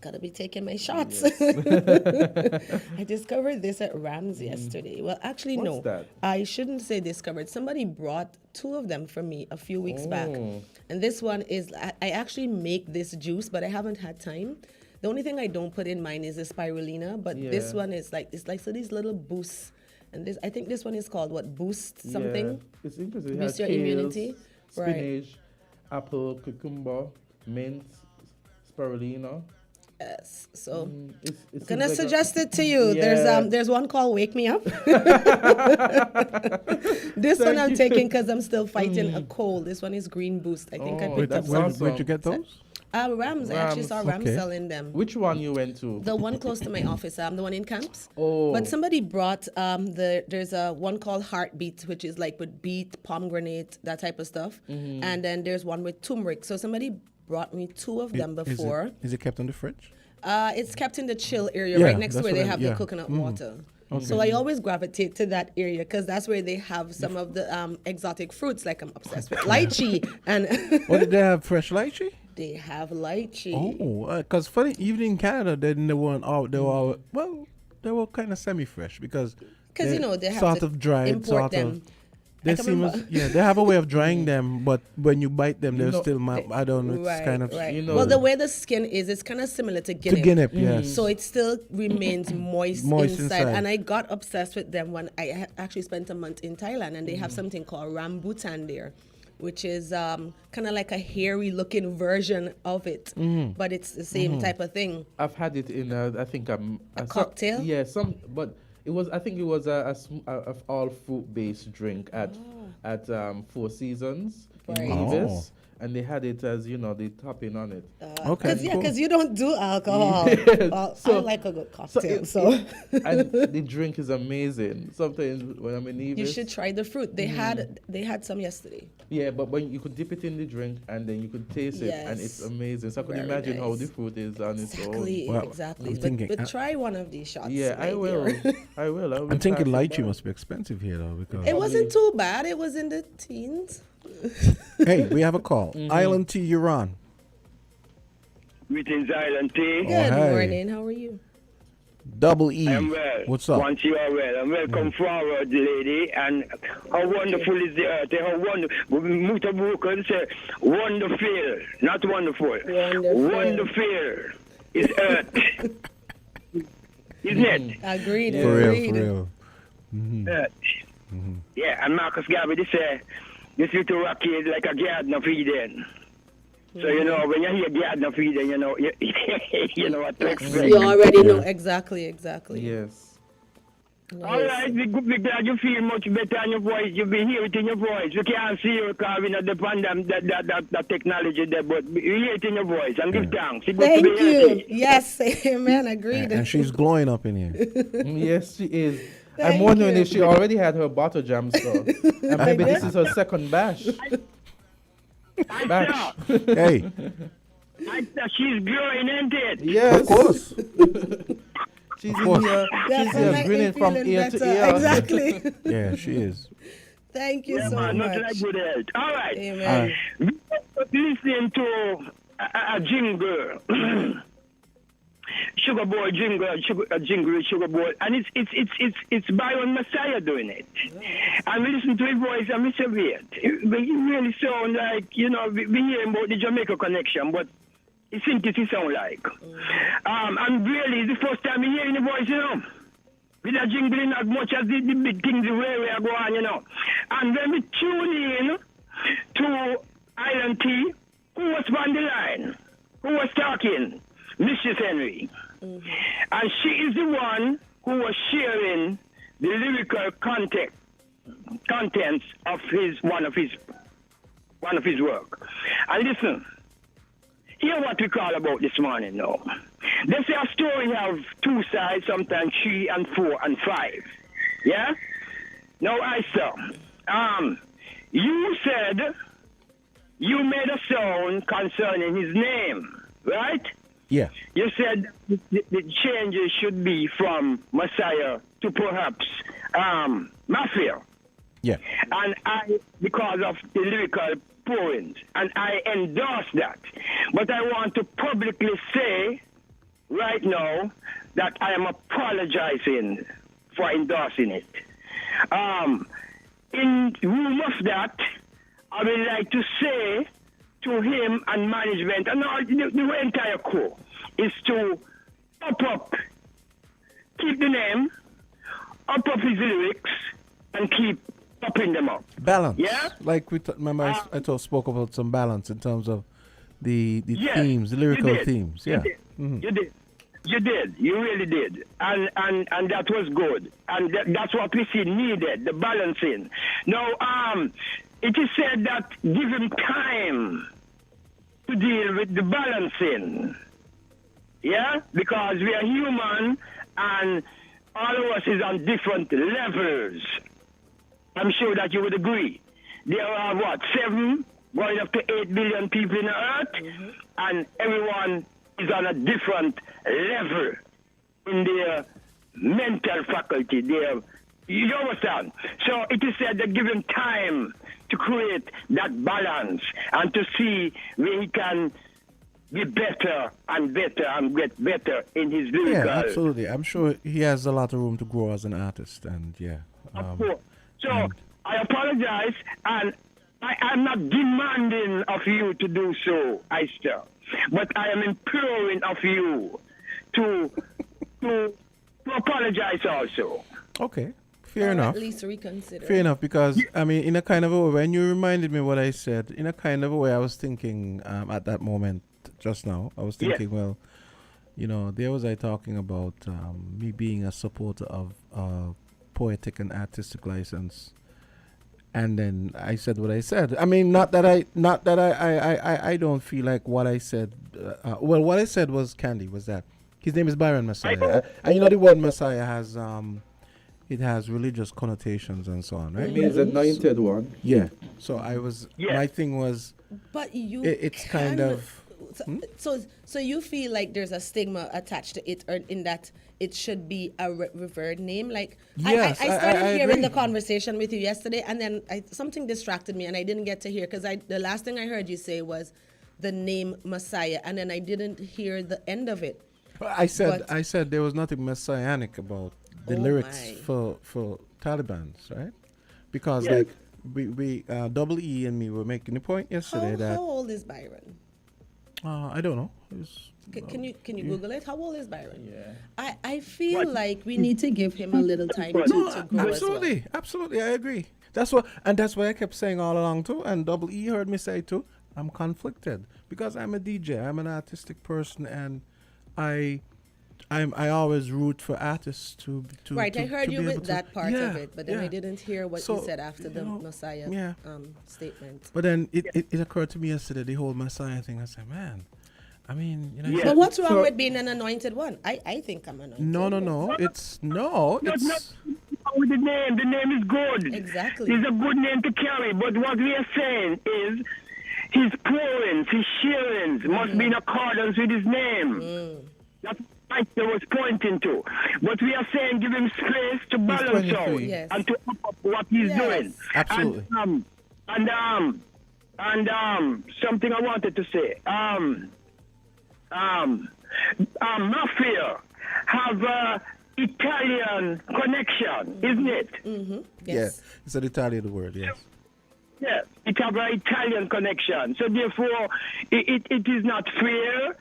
Speaker 2: Gotta be taking my shots. I discovered this at Rams yesterday. Well, actually,
Speaker 4: What's
Speaker 2: no.
Speaker 4: that?
Speaker 2: I shouldn't say discovered. Somebody brought 2 of them for me a few weeks back. And this one is, I actually make this juice, but I haven't had time. The only thing I don't put in mine is the spirulina, but this one is like, it's like, so these little boosts. And this, I think this one is called what? Boost something?
Speaker 4: Yeah, it's interesting. It
Speaker 2: Boost
Speaker 4: has
Speaker 2: your
Speaker 4: kales,
Speaker 2: immunity. Right.
Speaker 4: spinach, apple, cucumber, mint, spirulina.
Speaker 2: Yes. So
Speaker 4: It's
Speaker 2: I'm gonna
Speaker 4: like
Speaker 2: suggest it to you.
Speaker 4: Yeah.
Speaker 2: There's one called Wake Me Up. This one I'm taking because I'm still fighting a cold. This one is Green Boost. I think I picked up some.
Speaker 1: Where'd you get those?
Speaker 2: Rams. I actually saw Rams
Speaker 1: Okay.
Speaker 2: selling them.
Speaker 4: Which one you went to?
Speaker 2: The one close to my office, the one in Camps.
Speaker 4: Oh.
Speaker 2: But somebody brought there's a one called Heartbeat, which is like with beet, pomegranate, that type of stuff. And then there's one with turmeric. So somebody brought me 2 of them before.
Speaker 1: Is it kept in the fridge?
Speaker 2: It's kept in the chill area
Speaker 1: Yeah,
Speaker 2: right next to
Speaker 1: that's
Speaker 2: where
Speaker 1: what
Speaker 2: they
Speaker 1: I-
Speaker 2: have
Speaker 1: yeah.
Speaker 2: the coconut water. So I always gravitate to that area because that's where they have some of the exotic fruits. Like I'm obsessed with lychee, and
Speaker 1: What did they have? Fresh lychee?
Speaker 2: they have lychee.
Speaker 1: Oh, because funny, even in Canada, they weren't all. They were they were kind of semi-fresh because
Speaker 2: Because they have
Speaker 1: sort
Speaker 2: to
Speaker 1: of dried,
Speaker 2: import
Speaker 1: sort
Speaker 2: them.
Speaker 1: of. They
Speaker 2: I can
Speaker 1: seem
Speaker 2: remember-
Speaker 1: they have a way of drying them, but when you bite them, they're
Speaker 4: know,
Speaker 1: still. I don't know. It's
Speaker 2: Right,
Speaker 1: kind of.
Speaker 2: right.
Speaker 4: you know-
Speaker 2: Well, the way the skin is, it's kind of similar to
Speaker 1: To
Speaker 2: guinea.
Speaker 1: guinea, yes.
Speaker 2: So it still remains moist,
Speaker 1: Moist
Speaker 2: inside.
Speaker 1: inside.
Speaker 2: And I got obsessed with them when I actually spent a month in Thailand, and they have something called rambutan there, which is kind of like a hairy looking version of it, but it's the same type of thing.
Speaker 4: I've had it in I think a
Speaker 2: cocktail?
Speaker 4: Yeah, but it was I think it was a all fruit based drink at Four Seasons in
Speaker 2: Right.
Speaker 4: Nevis, and they had it as the topping on it.
Speaker 1: Okay.
Speaker 2: Because you don't do alcohol. Well, I like a good cocktail, so.
Speaker 4: And the drink is amazing. Sometimes when I'm in Nevis,
Speaker 2: You should try the fruit. They had some yesterday.
Speaker 4: yeah, but when you could dip it in the drink and then you could taste it, and it's
Speaker 2: Yes.
Speaker 4: amazing. So I can
Speaker 2: Very
Speaker 4: imagine how
Speaker 2: nice.
Speaker 4: the fruit is on its
Speaker 2: Exactly,
Speaker 1: Well,
Speaker 2: exactly.
Speaker 1: I'm
Speaker 2: But,
Speaker 1: thinking,
Speaker 2: but try one of these shots.
Speaker 4: Yeah, I
Speaker 2: right
Speaker 4: will.
Speaker 2: here.
Speaker 4: I will.
Speaker 1: I'm thinking lychee must be expensive here though, because.
Speaker 2: It wasn't too bad. It was in the teens.
Speaker 1: Hey, we have a call. Island T, you're on.
Speaker 10: Greetings, Island T.
Speaker 2: Good
Speaker 1: hey.
Speaker 2: morning. How are you?
Speaker 1: Double E.
Speaker 10: I'm well.
Speaker 1: What's up?
Speaker 10: Once you are well, and welcome forward, lady. And how wonderful is the earth? How wonderful. Mutabuka say wonderful, not wonderful.
Speaker 2: Wonderful.
Speaker 10: Wonderful is earth. Isn't it?
Speaker 2: Agreed.
Speaker 1: For real,
Speaker 2: agreed.
Speaker 1: for real.
Speaker 10: Earth. Yeah, and Marcus Garvey, they say this little rocky is like a garden of Eden. So, when you hear garden of Eden, you know what to expect.
Speaker 2: You already know exactly.
Speaker 4: Yes.
Speaker 10: All right, we glad you feel much better in your voice. You be hear it in your voice. We can't see you because we not depend on that technology there, but we hear it in your voice and give thanks. It
Speaker 2: Thank
Speaker 10: must be
Speaker 2: you.
Speaker 10: healthy.
Speaker 2: Yes, amen. Agreed.
Speaker 1: And she's glowing up in here.
Speaker 4: Yes, she is.
Speaker 2: Thank
Speaker 4: I'm wondering
Speaker 2: you.
Speaker 4: if she already had her bottle jam store. And maybe this is her second bash. Bash.
Speaker 1: Hey,
Speaker 10: She's growing, ain't it?
Speaker 4: Yes.
Speaker 1: of course.
Speaker 4: She's
Speaker 1: course.
Speaker 4: in here. She's
Speaker 2: Definitely
Speaker 4: here grinning from
Speaker 2: feeling
Speaker 4: ear to
Speaker 2: better.
Speaker 4: ear.
Speaker 2: Exactly.
Speaker 1: Yeah, she is.
Speaker 2: Thank you
Speaker 10: Yeah,
Speaker 2: so
Speaker 10: man, not like
Speaker 2: much.
Speaker 10: good health. All right.
Speaker 2: Amen.
Speaker 10: Listening to a jingle. Sugar Boy jingle, Sugar Boy, and it's Byron Messiah doing it. And we listen to his voice and we say, wait, he really sound like, we hear about the Jamaica connection, but it seems to sound like. And really, it's the first time we hear the voice, with a jingling as much as the big things the way we are going, And when we tune in to Island T, who was on the line? Who was talking? Mrs. Henry. And she is the one who was sharing the lyrical contents of one of his work. And listen, hear what we call about this morning now. They say a story have 2 sides, sometimes 3 and 4 and 5. Yeah? Now I saw. You said you made a sound concerning his name, right?
Speaker 1: Yeah.
Speaker 10: You said the changes should be from Messiah to perhaps Mafia.
Speaker 1: Yeah.
Speaker 10: And I, because of the lyrical poems, and I endorse that. But I want to publicly say right now that I am apologizing for endorsing it. In room of that, I would like to say to him and management and all the entire crew is to up, keep the name, up his lyrics, and keep upping them up.
Speaker 1: Balance.
Speaker 10: Yeah?
Speaker 1: Like remember I spoke about some balance in terms of the
Speaker 10: yes,
Speaker 1: themes, the lyrical
Speaker 10: you did.
Speaker 1: themes.
Speaker 10: You
Speaker 1: Yeah.
Speaker 10: did.
Speaker 1: Mhm.
Speaker 10: You did. You did. You really did. And that was good. And that's what we see needed, the balancing. Now, it is said that give him time to deal with the balancing. Yeah? Because we are human and all of us is on different levels. I'm sure that you would agree. There are, 7 going up to 8 billion people in the earth, and everyone is on a different level in their mental faculty. You understand? So it is said that give him time to create that balance and to see where he can be better and better and get better in his lyrical.
Speaker 1: Yeah, absolutely. I'm sure he has a lot of room to grow as an artist, and yeah.
Speaker 10: Of course. So I apologize, and I'm not demanding of you to do so, Esther, but I am imploring of you to apologize also.
Speaker 1: Okay, fair
Speaker 2: Or
Speaker 1: enough.
Speaker 2: at least reconsider.
Speaker 1: Fair enough, because I mean, in a kind of a way, when you reminded me what I said, in a kind of a way, I was thinking at that moment just now, I was thinking, well, you know, there was I talking about me being a supporter of poetic and artistic license, and then I said what I said. I mean, not that I don't feel like what I said. Well, what I said was Candy was that his name is Byron Messiah, and you know the word Messiah has it has religious connotations and so on, right?
Speaker 4: It means anointed one.
Speaker 1: Yeah. So I was my thing was,
Speaker 2: but you
Speaker 1: it's kind of.
Speaker 2: So you feel like there's a stigma attached to it, or in that it should be a revered name? Like,
Speaker 1: yes,
Speaker 2: I started hearing
Speaker 1: agree.
Speaker 2: the conversation with you yesterday, and then something distracted me, and I didn't get to hear, because the last thing I heard you say was the name Messiah, and then I didn't hear the end of it.
Speaker 1: I said there was nothing messianic about the lyrics for Taliban's, right? Because like we Double E and me were making the point yesterday that
Speaker 2: how old is Byron?
Speaker 1: I don't know.
Speaker 2: Can you Google it? How old is Byron?
Speaker 4: Yeah.
Speaker 2: I feel like we need to give him a little time to grow
Speaker 1: absolutely,
Speaker 2: as well.
Speaker 1: absolutely, I agree. That's what I kept saying all along too. And Double E heard me say too. I'm conflicted because I'm a DJ. I'm an artistic person, and I always root for artists to
Speaker 2: right. I heard
Speaker 1: to
Speaker 2: you
Speaker 1: be able
Speaker 2: with
Speaker 1: to-
Speaker 2: that part of it, but then I
Speaker 1: yeah.
Speaker 2: didn't hear what
Speaker 1: So,
Speaker 2: you said after the Messiah statement.
Speaker 1: But then it occurred to me yesterday, the whole Messiah thing. I said, man, I mean, you know.
Speaker 2: But what's wrong with being an anointed one? I think I'm anointed.
Speaker 1: No. It's
Speaker 10: with the name. The name is good.
Speaker 2: Exactly.
Speaker 10: It's a good name to carry. But what we are saying is his poems, his sharings must be in accordance with his name. That's what I was pointing to. But we are saying give him space to balance out and to up what he's doing.
Speaker 1: Absolutely.
Speaker 10: And something I wanted to say. Mafia have a Italian connection, isn't it?
Speaker 2: Mm-hmm.
Speaker 1: Yes. Yeah, it's an Italian word, yes.
Speaker 10: Yes, it have an Italian connection. So therefore, it is not fair.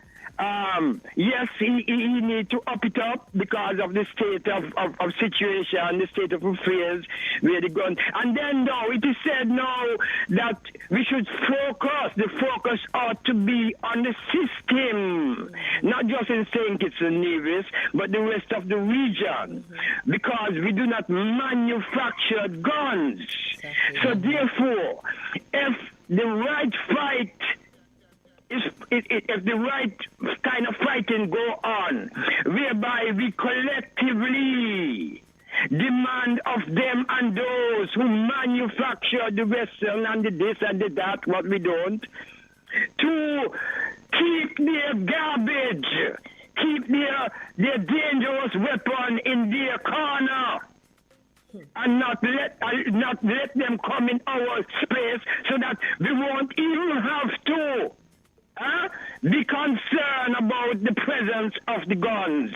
Speaker 10: Yes, he need to up it up because of the state of situation, the state of affairs where the gun. And then now it is said now that we should focus. The focus ought to be on the system, not just in St. Kitts and Nevis, but the rest of the region, because we do not manufacture guns. Exactly. So therefore, if the right fight if the right kind of fighting go on, whereby we collectively demand of them and those who manufacture the Western and the this and the that, what we don't, to keep their garbage, keep their dangerous weapon in their corner, and not let them come in our space so that we won't even have to be concerned about the presence of the guns.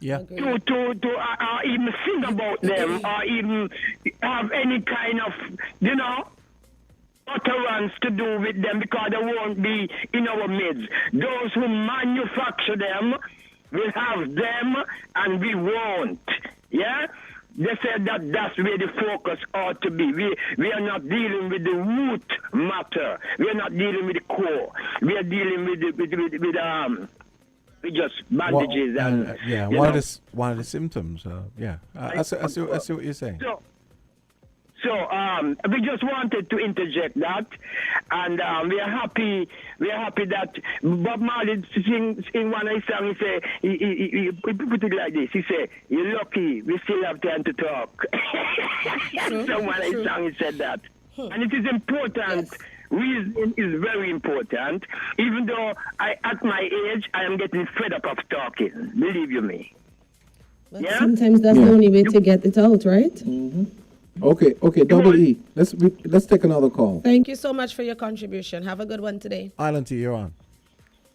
Speaker 1: Yeah.
Speaker 10: To even think about them or even have any kind of, utterance to do with them, because they won't be in our midst. Those who manufacture them will have them and we won't. Yeah? They said that that's where the focus ought to be. We are not dealing with the root matter. We are not dealing with the core. We are dealing with just bandages
Speaker 1: one of the symptoms. I see what you're saying.
Speaker 10: So we just wanted to interject that, and we are happy that Bob Marley sings in one of his songs. He put it like this. He said, "You're lucky, we still have time to talk." So one of his songs he said that, and it is important. Yes. Reason is very important. Even though at my age, I am getting fed up of talking. Believe you me.
Speaker 2: But sometimes that's the only way to get it out, right?
Speaker 1: Mm-hmm. Okay, Double E. Let's take another call.
Speaker 2: Thank you so much for your contribution. Have a good one today.
Speaker 1: Island T, you're on.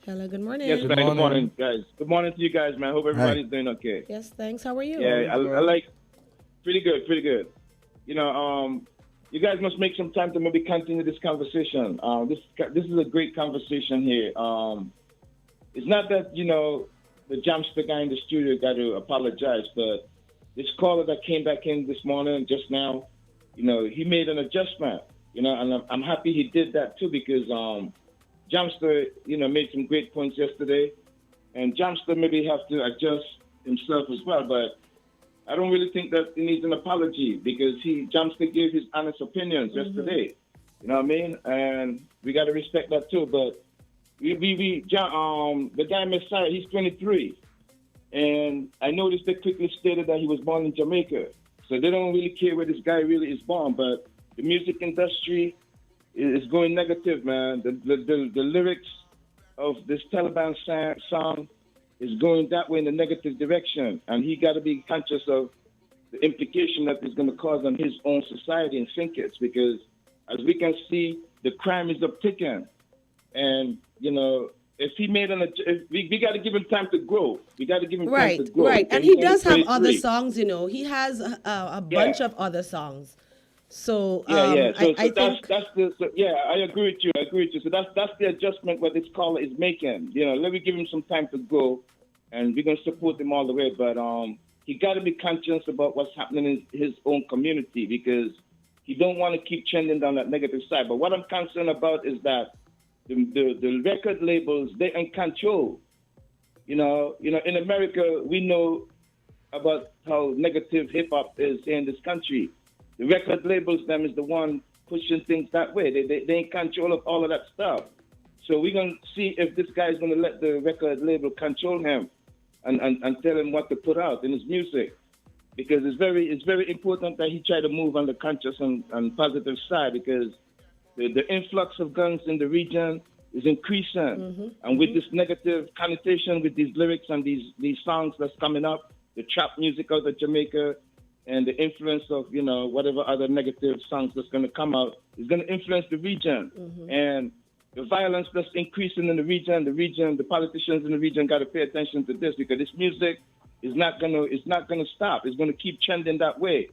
Speaker 2: Hello, good morning.
Speaker 11: Yes, man. Good morning, guys. Good morning to you guys, man. Hope everybody's doing okay.
Speaker 2: Yes, thanks. How are you?
Speaker 11: Yeah, I like pretty good. You guys must make some time to maybe continue this conversation. This is a great conversation here. It's not that the Jamster guy in the studio got to apologize, but this caller that came back in this morning, just now, he made an adjustment, and I'm happy he did that too, because Jamster, made some great points yesterday, and Jamster maybe have to adjust himself as well, but I don't really think that he needs an apology, because Jamster gave his honest opinions yesterday, you know what I mean? And we got to respect that too, but the guy Messiah, he's 23. And I noticed they quickly stated that he was born in Jamaica. So they don't really care where this guy really is born. But the music industry is going negative, man. The lyrics of this Taliban song is going that way in the negative direction. And he got to be conscious of the implication that it's going to cause on his own society and thinkers. Because as we can see, the crime is upticking. And, if he made we got to give him time to grow. We got to give him time to grow.
Speaker 2: Right. And he does have other songs, He has a bunch of other songs. So
Speaker 11: I
Speaker 2: think
Speaker 11: that's I agree with you. So that's the adjustment what this caller is making. Let me give him some time to grow, and we're gonna support him all the way. But he got to be conscious about what's happening in his own community, because he don't want to keep trending down that negative side. But what I'm concerned about is that the record labels, they're in control. In America, we know about how negative hip-hop is in this country. The record labels, them is the one pushing things that way. They in control of all of that stuff. So we're going to see if this guy is going to let the record label control him and tell him what to put out in his music. Because it's very important that he try to move on the conscious and positive side, because the influx of guns in the region is increasing. And with this negative connotation, with these lyrics and these songs that's coming up, the trap music out of Jamaica, and the influence of, whatever other negative songs that's going to come out, is going to influence the region. And the violence that's increasing in the region, the politicians in the region got to pay attention to this, because this music is not going to stop. It's going to keep trending that way.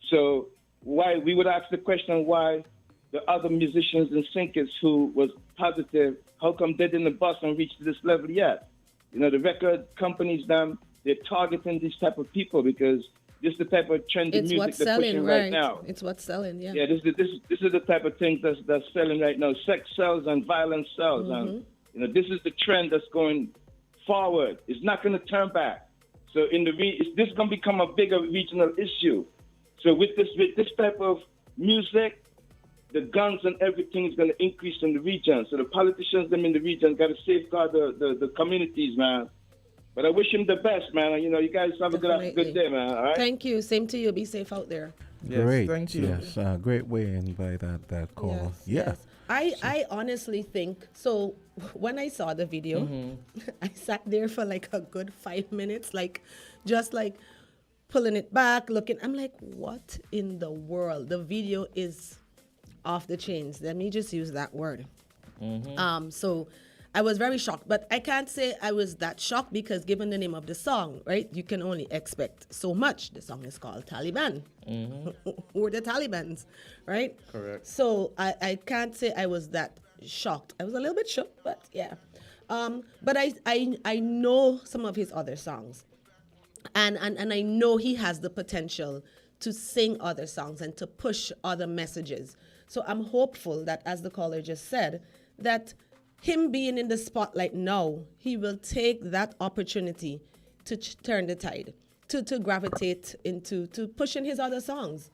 Speaker 11: So we would ask the question, why the other musicians and singers who was positive, how come they didn't bust and reach to this level yet? The record companies, they're targeting these type of people, because this is the type of trendy music they're pushing right now.
Speaker 2: It's what's selling, yeah.
Speaker 11: Yeah, this is the type of thing that's selling right now. Sex sells and violence sells. And, this is the trend that's going forward. It's not going to turn back. So this is going to become a bigger regional issue. So with this type of music, the guns and everything is going to increase in the region. So the politicians them in the region got to safeguard the communities, man. But I wish him the best, man. You guys have a good day, man. All right?
Speaker 2: Thank you. Same to you. Be safe out there.
Speaker 4: Yes,
Speaker 1: Great.
Speaker 4: thank you.
Speaker 1: Yes, great way in by that caller. Yeah.
Speaker 2: I honestly think so. When I saw the video, I sat there for like a good 5 minutes, like just like pulling it back, looking. I'm like, what in the world? The video is off the chains. Let me just use that word. So I was very shocked, but I can't say I was that shocked because given the name of the song, right, you can only expect so much. The song is called Taliban. Who are the Talibans, right?
Speaker 4: Correct.
Speaker 2: So I can't say I was that shocked. I was a little bit shocked, but yeah. But I know some of his other songs. And I know he has the potential to sing other songs and to push other messages. So I'm hopeful that, as the caller just said, that him being in the spotlight now, he will take that opportunity to turn the tide, to gravitate into to pushing his other songs.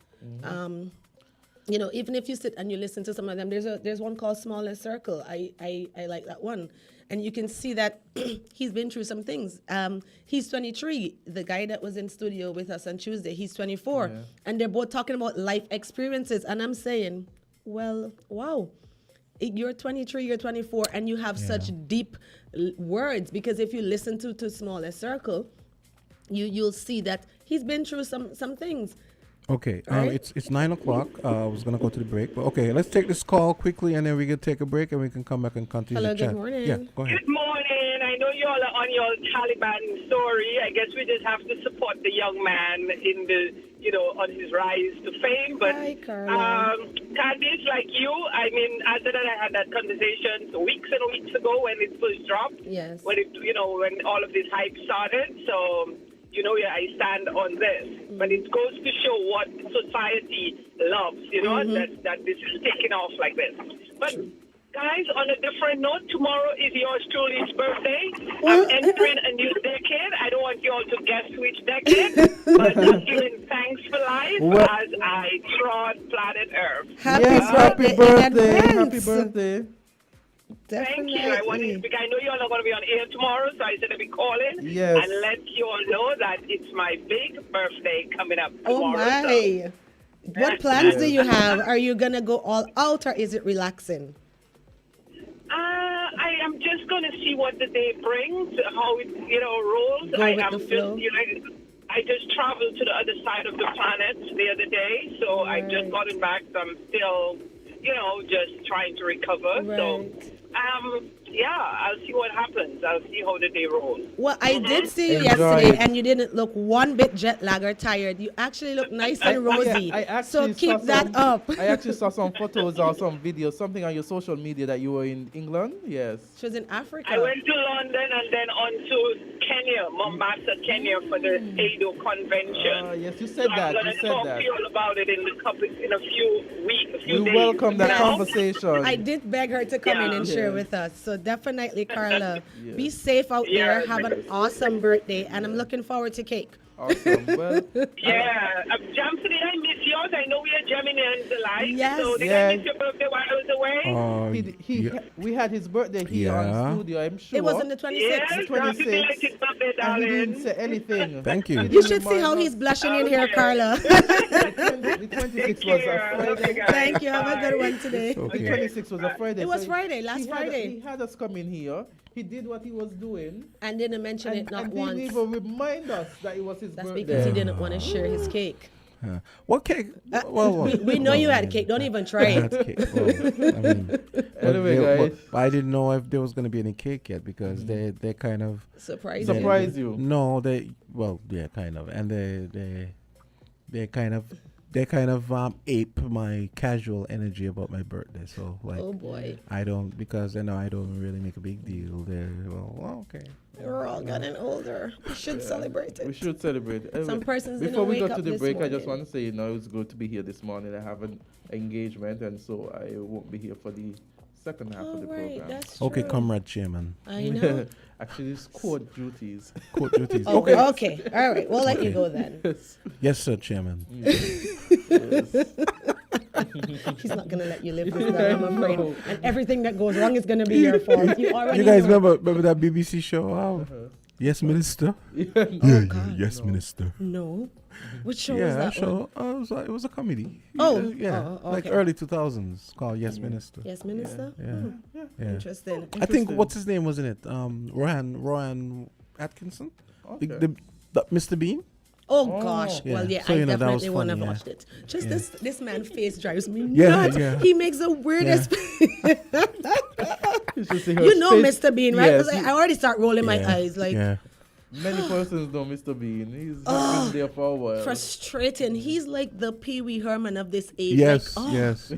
Speaker 2: You know, even if you sit and you listen to some of them, there's one called Smaller Circle. I like that one. And you can see that he's been through some things. He's 23. The guy that was in studio with us on Tuesday, he's 24. Yeah. And they're both talking about life experiences. And I'm saying, well, wow. You're 23, you're 24, and you have such deep words. Because if you listen to Smaller Circle, you'll see that he's been through some things.
Speaker 1: Okay,
Speaker 2: Right?
Speaker 1: it's 9 o'clock. I was gonna go to the break, but okay, let's take this call quickly, and then we can take a break, and we can come back and continue
Speaker 2: Hello,
Speaker 1: the chat.
Speaker 2: good morning.
Speaker 1: Yeah, go ahead.
Speaker 12: Good morning. I know you all are on your Taliban story. I guess we just have to support the young man in the, on his rise to fame. But
Speaker 2: Hi, Carla.
Speaker 12: Candice, like you, I mean, Azard and I had that conversation weeks and weeks ago when it first dropped.
Speaker 2: Yes.
Speaker 12: When when all of this hype started. So, I stand on this. But it goes to show what society loves, that this is taking off like this. But guys, on a different note, tomorrow is yours truly's birthday. I'm entering a new decade. I don't want you all to guess which decade, but I'm giving thanks for life as I trod planet Earth.
Speaker 4: Happy birthday. Happy birthday.
Speaker 2: Definitely.
Speaker 12: Thank you. I know you all are going to be on air tomorrow, so I said I'd be calling and let you all know that it's my big birthday coming up tomorrow.
Speaker 2: Oh, my. What plans do you have? Are you going to go all out, or is it relaxing?
Speaker 12: I am just going to see what the day brings, how it, rolls. I just traveled to the other side of the planet the other day, so I've just gotten back. So I'm still, just trying to recover.
Speaker 2: Right.
Speaker 12: So, I'll see what happens. I'll see how the day rolls.
Speaker 2: Well, I did see you yesterday, and you didn't look one bit jet lag or tired. You actually look nice and rosy. So keep that up.
Speaker 4: I actually saw some photos or some videos, something on your social media that you were in England. Yes.
Speaker 2: She was in Africa.
Speaker 12: I went to London and then on to Kenya, Mombasa, Kenya, for the ADO convention.
Speaker 4: Yes, you said that.
Speaker 12: I'm going to talk to you all about it in a few weeks,
Speaker 4: We welcome that conversation.
Speaker 2: I did beg her to come in and share with us. So definitely, Carla, be safe out there. Have an awesome birthday. And I'm looking forward to cake.
Speaker 4: Awesome. Well,
Speaker 12: Jamson, I miss yours. I know we are jamming in the live.
Speaker 2: Yes.
Speaker 12: So did I miss your birthday while I was away?
Speaker 4: We had his birthday here on studio, I'm sure.
Speaker 2: It was on the 26th.
Speaker 12: Yes,
Speaker 4: the 26th.
Speaker 12: Birthday,
Speaker 4: And he
Speaker 12: darling.
Speaker 4: didn't say anything.
Speaker 1: Thank you.
Speaker 2: You should see how he's blushing in here, Carla.
Speaker 4: The 26th was a Friday.
Speaker 2: Thank you. Have a good one today.
Speaker 4: The 26th was a Friday.
Speaker 2: It was
Speaker 4: so
Speaker 2: Friday, last Friday.
Speaker 4: He had us come in here. He did what he was doing.
Speaker 2: And didn't mention it not
Speaker 4: and
Speaker 2: once.
Speaker 4: didn't even remind us that it was his
Speaker 2: That's
Speaker 4: birthday.
Speaker 2: because he didn't want to share his cake.
Speaker 1: What cake?
Speaker 2: We know you had cake. Don't even try it.
Speaker 4: Anyway, guys.
Speaker 1: I didn't know if there was going to be any cake yet because they kind of
Speaker 2: surprise
Speaker 4: you.
Speaker 1: No, kind of, and they kind of ape my casual energy about my birthday. So
Speaker 2: oh boy,
Speaker 1: I don't really make a big deal. Okay.
Speaker 2: We're all getting older. We should celebrate it.
Speaker 4: We should celebrate. Anyway,
Speaker 2: some persons
Speaker 4: before we
Speaker 2: wake
Speaker 4: go
Speaker 2: up
Speaker 4: to the
Speaker 2: this
Speaker 4: break,
Speaker 2: morning.
Speaker 4: I just want to say, it's good to be here this morning. I have an engagement, and so I won't be here for the second half of the program.
Speaker 2: That's
Speaker 1: okay,
Speaker 2: true.
Speaker 1: Comrade Chairman.
Speaker 2: I know.
Speaker 4: Actually, it's court duties.
Speaker 1: Court duties.
Speaker 2: Okay. All right. We'll let you go then.
Speaker 1: Yes, sir, Chairman.
Speaker 2: He's not going to let you live this down, I'm afraid. And everything that goes wrong is going to be your fault. You
Speaker 1: guys remember that BBC show? Yes, Minister. Yes, Minister.
Speaker 2: No. Which show was
Speaker 1: Yeah,
Speaker 2: that?
Speaker 1: show. It was a comedy.
Speaker 2: Oh,
Speaker 1: yeah,
Speaker 2: oh,
Speaker 1: like
Speaker 2: okay.
Speaker 1: early 2000s, called Yes, Minister.
Speaker 2: Yes, Minister?
Speaker 1: Yeah.
Speaker 2: Interesting.
Speaker 1: I think what's his name was in it? Rowan Atkinson,
Speaker 4: Okay.
Speaker 1: the Mr. Bean.
Speaker 2: Oh gosh.
Speaker 1: Yeah.
Speaker 2: Well, yeah,
Speaker 1: So,
Speaker 2: I
Speaker 1: you know, that
Speaker 2: definitely
Speaker 1: was
Speaker 2: won't have
Speaker 1: funny, yeah.
Speaker 2: watched it. Just
Speaker 1: Yeah.
Speaker 2: this man's face drives me
Speaker 1: Yeah,
Speaker 2: nuts.
Speaker 1: yeah.
Speaker 2: He makes the weirdest.
Speaker 4: You should see her
Speaker 2: You know
Speaker 4: face.
Speaker 2: Mr. Bean, right?
Speaker 4: Yes,
Speaker 2: 'Cause I already start rolling my
Speaker 1: Yeah,
Speaker 2: eyes like
Speaker 1: yeah.
Speaker 4: Many persons know Mr. Bean. He's been there for a while.
Speaker 2: frustrating. He's like the Pee Wee Herman of this age.
Speaker 1: Yes,
Speaker 2: like,
Speaker 1: yes.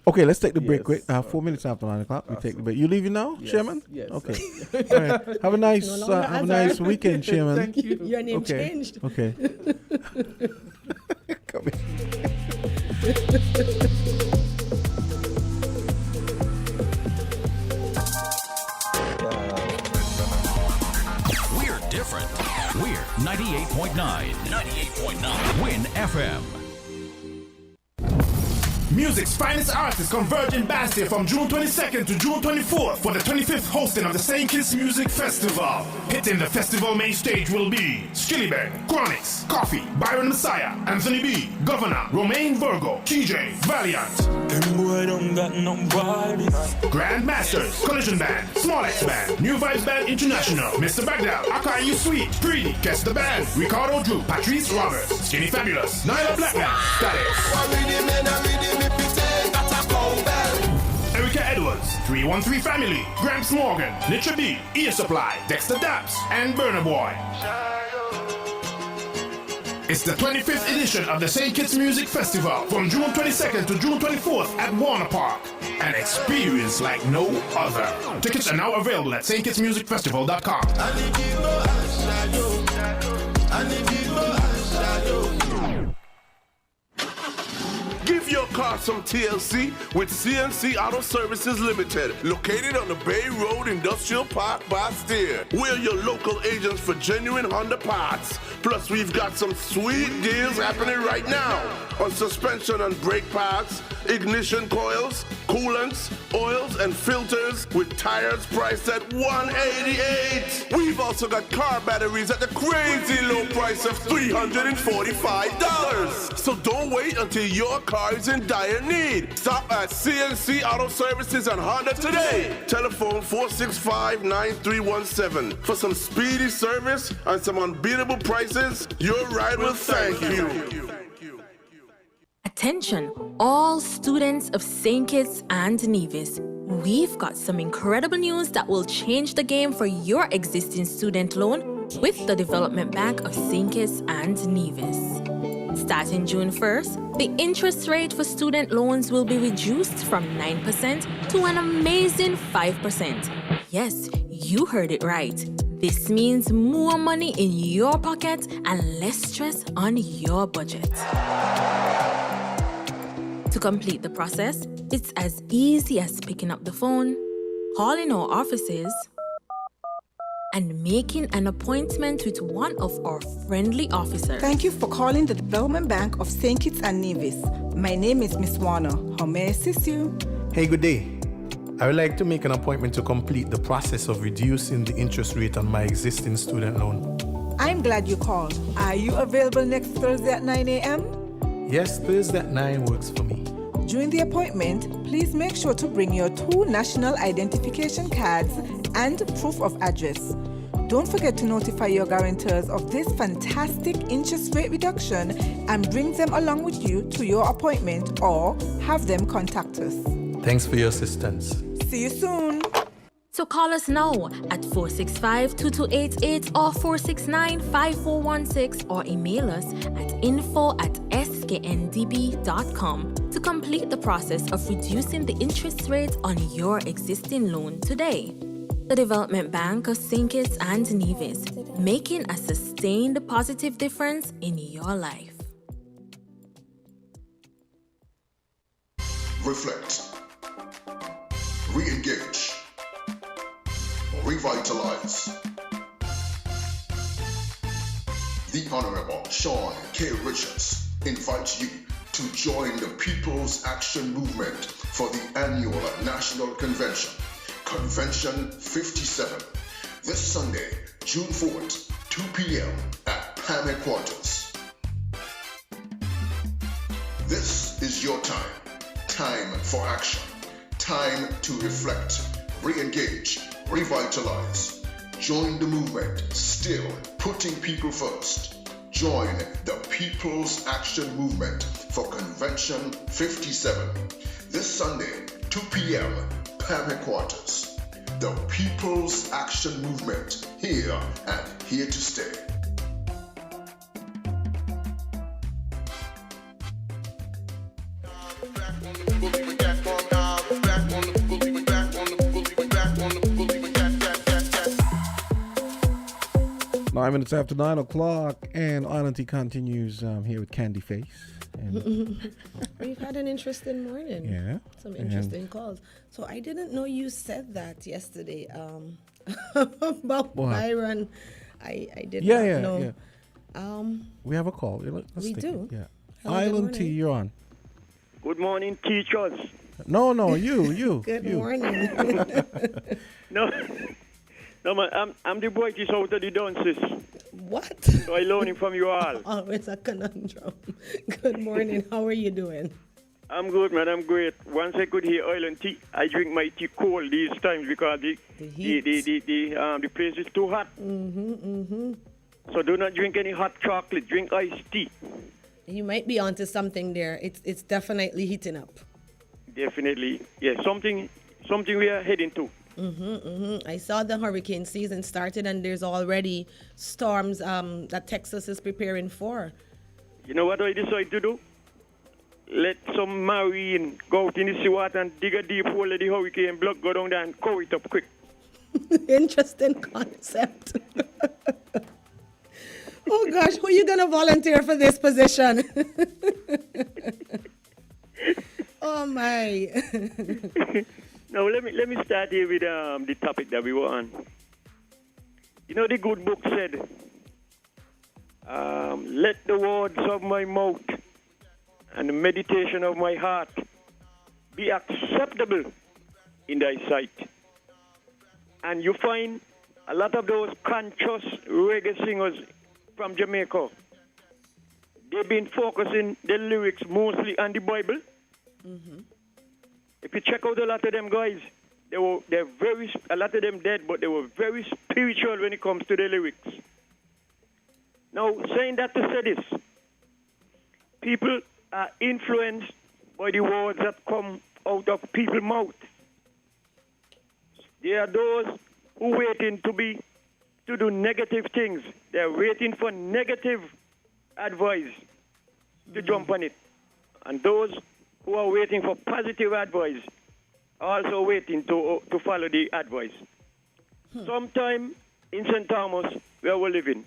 Speaker 1: Okay, let's take the break.
Speaker 4: Yes.
Speaker 1: Quick. 4 minutes after 9 o'clock, we take the break. You leaving now,
Speaker 4: Yes,
Speaker 1: Chairman?
Speaker 4: yes.
Speaker 1: Okay. All right. Have a nice,
Speaker 2: No longer
Speaker 1: have a nice
Speaker 2: Azard.
Speaker 1: weekend, Chairman.
Speaker 4: Thank you.
Speaker 2: Your name
Speaker 1: Okay.
Speaker 2: changed.
Speaker 1: Okay. Come here.
Speaker 5: We're different. We're 98.9. 98.9. Win FM.
Speaker 13: Music's finest artists converge in Bastia from June 22nd to June 24th for the 25th hosting of the St. Kitts Music Festival. Hitting the festival main stage will be Skillibeng, Chronix, Coffee, Byron Messiah, Anthony B, Governor, Romaine Virgo, TJ, Valiant. Them boy don't got no bodies. Grandmasters, Collision Band, Small X Band, New Vibes Band International, Mr. Bagdal, Akayu Sweet, Preedy, Guess the Band, Ricardo Drew, Patrice Roberts, Skinny Fabulous, Nyla Blackman, Status. Erica Edwards, 313 Family, Gramps Morgan, Nitra B, Ear Supply, Dexter Daps, and Burner Boy. It's the 25th edition of the St. Kitts Music Festival from June 22nd to June 24th at Warner Park. An experience like no other. Tickets are now available at stkittsmusicfestival.com.
Speaker 14: Give your car some TLC with CNC Auto Services Limited, located on the Bay Road Industrial Park, Bastia. We're your local agents for genuine Honda parts. Plus, we've got some sweet deals happening right now on suspension and brake parts, ignition coils, coolants, oils, and filters with tires priced at $188. We've also got car batteries at the crazy low price of $345. So don't wait until your car is in dire need. Stop at CNC Auto Services and Honda today. Telephone 465-9317. For some speedy service and some unbeatable prices, your ride will thank you.
Speaker 15: Attention, all students of St. Kitts and Nevis. We've got some incredible news that will change the game for your existing student loan with the Development Bank of St. Kitts and Nevis. Starting June 1st, the interest rate for student loans will be reduced from 9% to an amazing 5%. Yes, you heard it right. This means more money in your pocket and less stress on your budget. To complete the process, it's as easy as picking up the phone, calling our offices, and making an appointment with one of our friendly officers.
Speaker 16: Thank you for calling the Development Bank of St. Kitts and Nevis. My name is Miss Warner. How may I assist you?
Speaker 17: Hey, good day. I would like to make an appointment to complete the process of reducing the interest rate on my existing student loan.
Speaker 16: I'm glad you called. Are you available next Thursday at 9 a.m.?
Speaker 17: Yes, Thursday at 9 works for me.
Speaker 16: During the appointment, please make sure to bring your 2 national identification cards and proof of address. Don't forget to notify your guarantors of this fantastic interest rate reduction and bring them along with you to your appointment or have them contact us.
Speaker 17: Thanks for your assistance.
Speaker 16: See you soon.
Speaker 15: So call us now at 465-2288 or 469-5416 or email us at info@skndb.com to complete the process of reducing the interest rate on your existing loan today. The Development Bank of St. Kitts and Nevis, making a sustained positive difference in your life.
Speaker 6: Reflect. Re-engage. Revitalize. The Honorable Sean K. Richards invites you to join the People's Action Movement for the annual National Convention, Convention 57. This Sunday, June 4th, 2 p.m. at PAM headquarters. This is your time. Time for action. Time to reflect, re-engage, revitalize. Join the movement, still putting people first. Join the People's Action Movement for Convention 57. This Sunday, 2 p.m., PAM headquarters. The People's Action Movement, here and here to stay.
Speaker 1: Nine minutes after 9 o'clock, and Island Tea continues here with Candy Face. And
Speaker 2: We've had an interesting morning.
Speaker 1: Yeah.
Speaker 2: Some interesting calls. So I didn't know you said that yesterday about
Speaker 1: What?
Speaker 2: Byron. I did not know.
Speaker 1: Yeah. We have a call. Let's
Speaker 2: We
Speaker 1: take
Speaker 2: do?
Speaker 1: it. Yeah.
Speaker 2: Hello, good
Speaker 1: Island Tea,
Speaker 2: morning.
Speaker 1: you're on.
Speaker 18: Good morning, teachers.
Speaker 1: No, you.
Speaker 2: Good
Speaker 1: you.
Speaker 2: morning.
Speaker 18: No, man, I'm the brightest out of the dunces.
Speaker 2: What?
Speaker 18: So I learn it from you all.
Speaker 2: Always a conundrum. Good morning. How are you doing?
Speaker 18: I'm good, man. I'm great. Once I could hear Island tea, I drink my tea cold these times because the place is too hot. So do not drink any hot chocolate. Drink iced tea.
Speaker 2: You might be onto something there. It's definitely heating up.
Speaker 18: Definitely. Yeah, something we are heading to.
Speaker 2: I saw the hurricane season started, and there's already storms that Texas is preparing for.
Speaker 18: You know what I decided to do? Let some marine go out in the seawater and dig a deep hole in the hurricane block, go down there and cover it up quick.
Speaker 2: Interesting concept. Oh gosh, who are you gonna volunteer for this position? Oh my.
Speaker 18: Now let me start here with the topic that we were on. You know the good book said, let the words of my mouth and the meditation of my heart be acceptable in thy sight. And you find a lot of those conscious reggae singers from Jamaica, they've been focusing their lyrics mostly on the Bible. If you check out a lot of them guys, they're very, a lot of them dead, but they were very spiritual when it comes to the lyrics. Now, saying that to say this, people are influenced by the words that come out of people's mouth. There are those who waiting to do negative things. They're waiting for negative advice to jump on it. And those who are waiting for positive advice are also waiting to follow the advice. Sometime in St. Thomas, where we're living,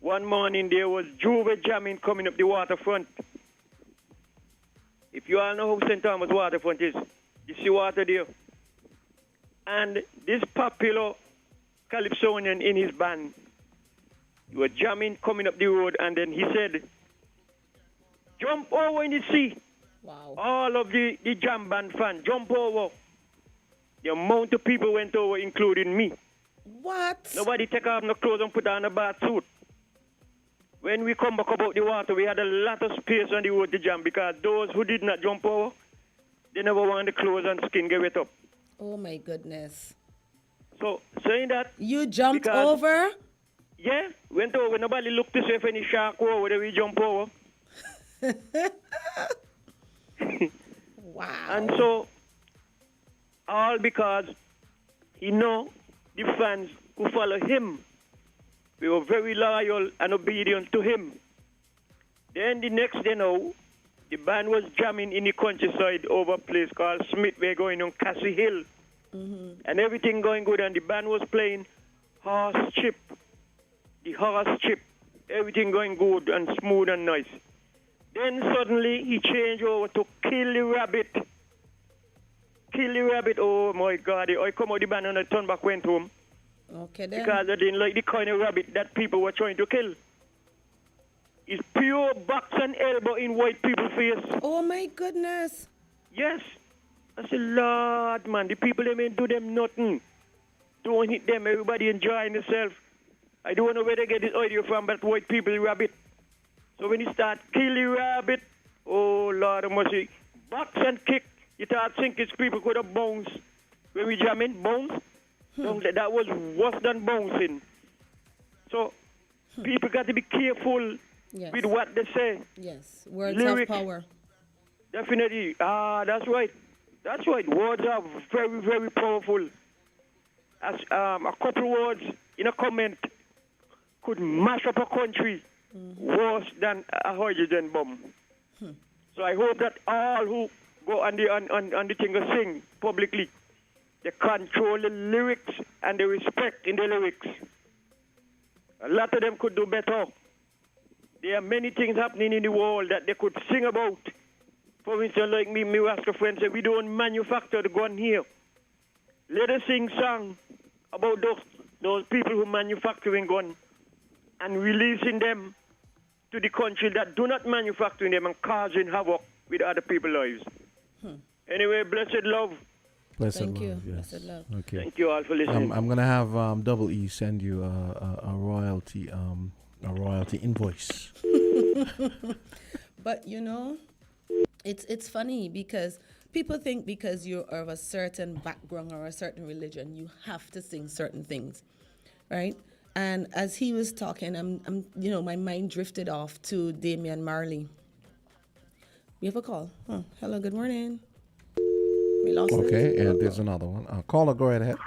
Speaker 18: one morning there was Juve jamming coming up the waterfront. If you all know how St. Thomas waterfront is, you see water there. And this popular Calypsonian in his band, he was jamming coming up the road, and then he said, jump over in the sea.
Speaker 2: Wow.
Speaker 18: All of the jam band fans, jump over. The amount of people went over, including me.
Speaker 2: What?
Speaker 18: Nobody take off no clothes and put on a bath suit. When we come back about the water, we had a lot of space on the road to jam because those who did not jump over, they never want the clothes and skin get wet up.
Speaker 2: Oh my goodness.
Speaker 18: So, saying that...
Speaker 2: You jumped over?
Speaker 18: Yeah, went over. Nobody looked to see if any shark or whether we jump over.
Speaker 2: Wow.
Speaker 18: And so, all because he know the fans who follow him. We were very loyal and obedient to him. Then the next day now, the band was jamming in the countryside over a place called Smith. We're going on Cassie Hill. And everything going good, and the band was playing Horse Chip. The Horse Chip. Everything going good and smooth and nice. Then suddenly he changed over to Kill the Rabbit. Kill the Rabbit, oh my God. I come out the band and I turned back, went home.
Speaker 2: Okay then.
Speaker 18: Because I didn't like the kind of rabbit that people were trying to kill. It's pure box and elbow in white people's face.
Speaker 2: Oh my goodness.
Speaker 18: Yes. I said, Lord, man, the people, they ain't do them nothing. Don't hit them. Everybody enjoying themselves. I don't know where they get this audio from, but white people rabbit. So when you start killing rabbit, oh Lord of mercy, box and kick. You start thinking people could have bounced. When we jam in, bounce. That was worse than bouncing. So people got to be careful with what they say.
Speaker 2: Yes, words
Speaker 18: Lyrics,
Speaker 2: have power.
Speaker 18: Definitely. That's right. That's right. Words are very, very powerful. As a couple words in a comment could mash up a country worse than a hydrogen bomb. So I hope that all who go on the thing and sing publicly, they control the lyrics and the respect in the lyrics. A lot of them could do better. There are many things happening in the world that they could sing about. For instance, like me ask a friend, say, we don't manufacture the gun here. Let us sing song about those people who manufacturing gun and releasing them to the country that do not manufacture them and causing havoc with other people's lives. Anyway, blessed love.
Speaker 1: Blessed
Speaker 2: Thank
Speaker 1: love,
Speaker 2: you.
Speaker 1: yes.
Speaker 2: Blessed love.
Speaker 1: Okay.
Speaker 18: Thank you all for listening.
Speaker 1: I'm gonna have Double E send you a royalty invoice.
Speaker 2: But you know, it's funny because people think because you're of a certain background or a certain religion, you have to sing certain things, right? And as he was talking, I'm my mind drifted off to Damian Marley. We have a call. Hello, good morning. We lost it.
Speaker 1: Okay, and there's another one. Caller, go right ahead.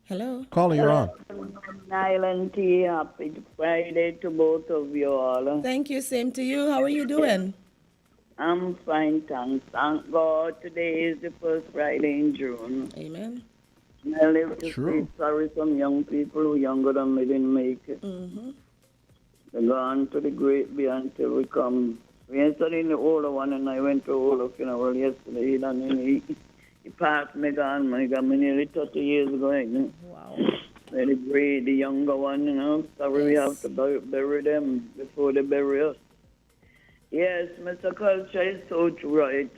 Speaker 2: Hello.
Speaker 1: Caller, you're on.
Speaker 19: Island Tea, happy Friday to both of you all.
Speaker 2: Thank you, same to you. How are you doing?
Speaker 19: I'm fine, thanks. Thank God today is the first Friday in June.
Speaker 2: Amen.
Speaker 19: I live to see sorry some young people who younger than me didn't make it. They gone to the great beyond till we come. We studying the older one and I went to older funeral yesterday. He passed me gone. I got me nearly 30 years ago.
Speaker 2: Wow.
Speaker 19: The younger one, sorry we have to bury them before they bury us. Yes, Mr. Culture is so right.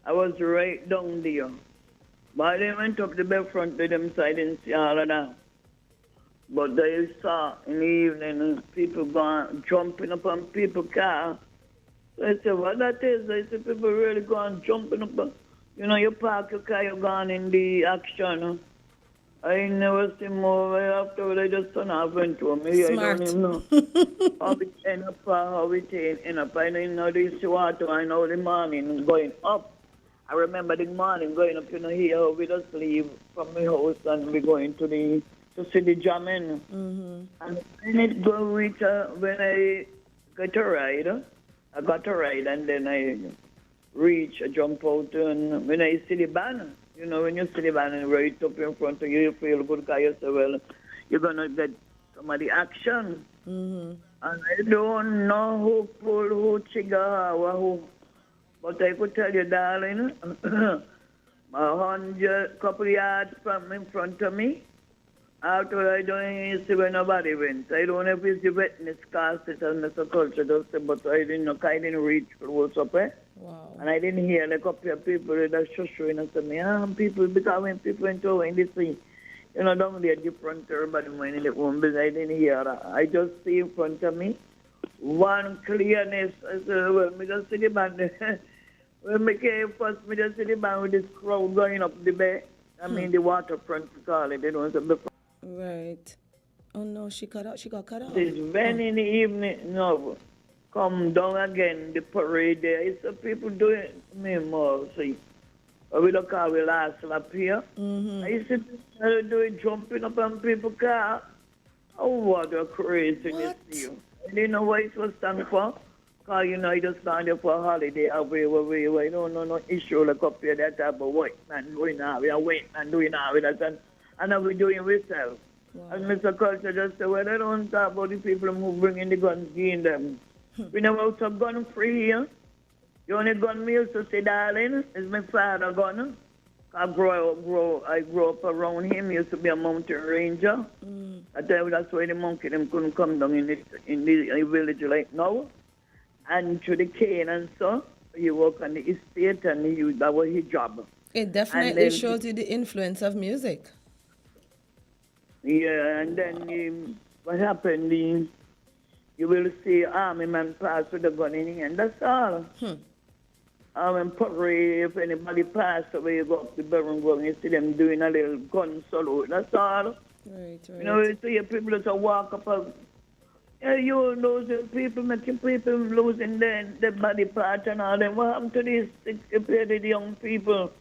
Speaker 19: I was right down there. But they went up the bed front to them, so I didn't see all of that. But they saw in the evening people going, jumping up on people's car. So I said, what that is? I said, people really going jumping up. You park your car, you're gone in the action. I never see more after they just turn off and to me.
Speaker 2: Smart.
Speaker 19: I don't even know how we end up, how we end up. I didn't know this water. I know the morning going up. I remember the morning going up, here we just leave from my house and we going to see the jamming. And when it go reach, when I got a ride, and then I jump out, and when I see the banner, when you see the banner right up in front of you, you feel good because you say, well, you're going to get some of the action. And I don't know who pulled, who trigger, or who. But I could tell you, darling, 100 couple yards from in front of me, after I don't see where nobody went. I don't know if it's the wetness caused it and Mr. Culture just say, but I didn't know, I didn't reach close up,
Speaker 2: Wow.
Speaker 19: And I didn't hear a couple of people that are shushing and saying, people, because when people went over in the sea, down there different everybody went in the home, but I didn't hear that. I just see in front of me one clearness. I said, well, me just see the band. When we came first, me just see the band with this crowd going up the bay. I mean, the waterfront, to call it. They don't say before.
Speaker 2: Right. Oh no, she got cut off.
Speaker 19: It's when in the evening, come down again, the parade there. It's the people doing me more, see. We look how we last lap here. I see people doing jumping up on people's car. Oh, what a craziness. I didn't know what it was stand for. Because, I just stand there for a holiday away. I don't know no issue like up here that type of white man doing now. We are white man doing now with us. And now we're doing ourselves. Wow. And Mr. Culture just said, well, I don't talk about the people who bring in the guns, giving them. We never out of gun free here. The only gun me used to say, darling, is my father gun. I grew up around him. He used to be a mountain ranger. I tell you, that's why the monkey them couldn't come down in the village like now. And to the cane and so, he worked on the estate and that was his job.
Speaker 2: It definitely shows you the influence of music.
Speaker 19: Yeah, and then what happened? You will see army man pass with the gun in hand. That's all. When parade, if anybody pass away, you go up the barrel and you see them doing a little gun salute. That's all.
Speaker 2: Right.
Speaker 19: You know, you see people just walk up and you losing people, making people losing their body part and all. Then what happened to these educated young people?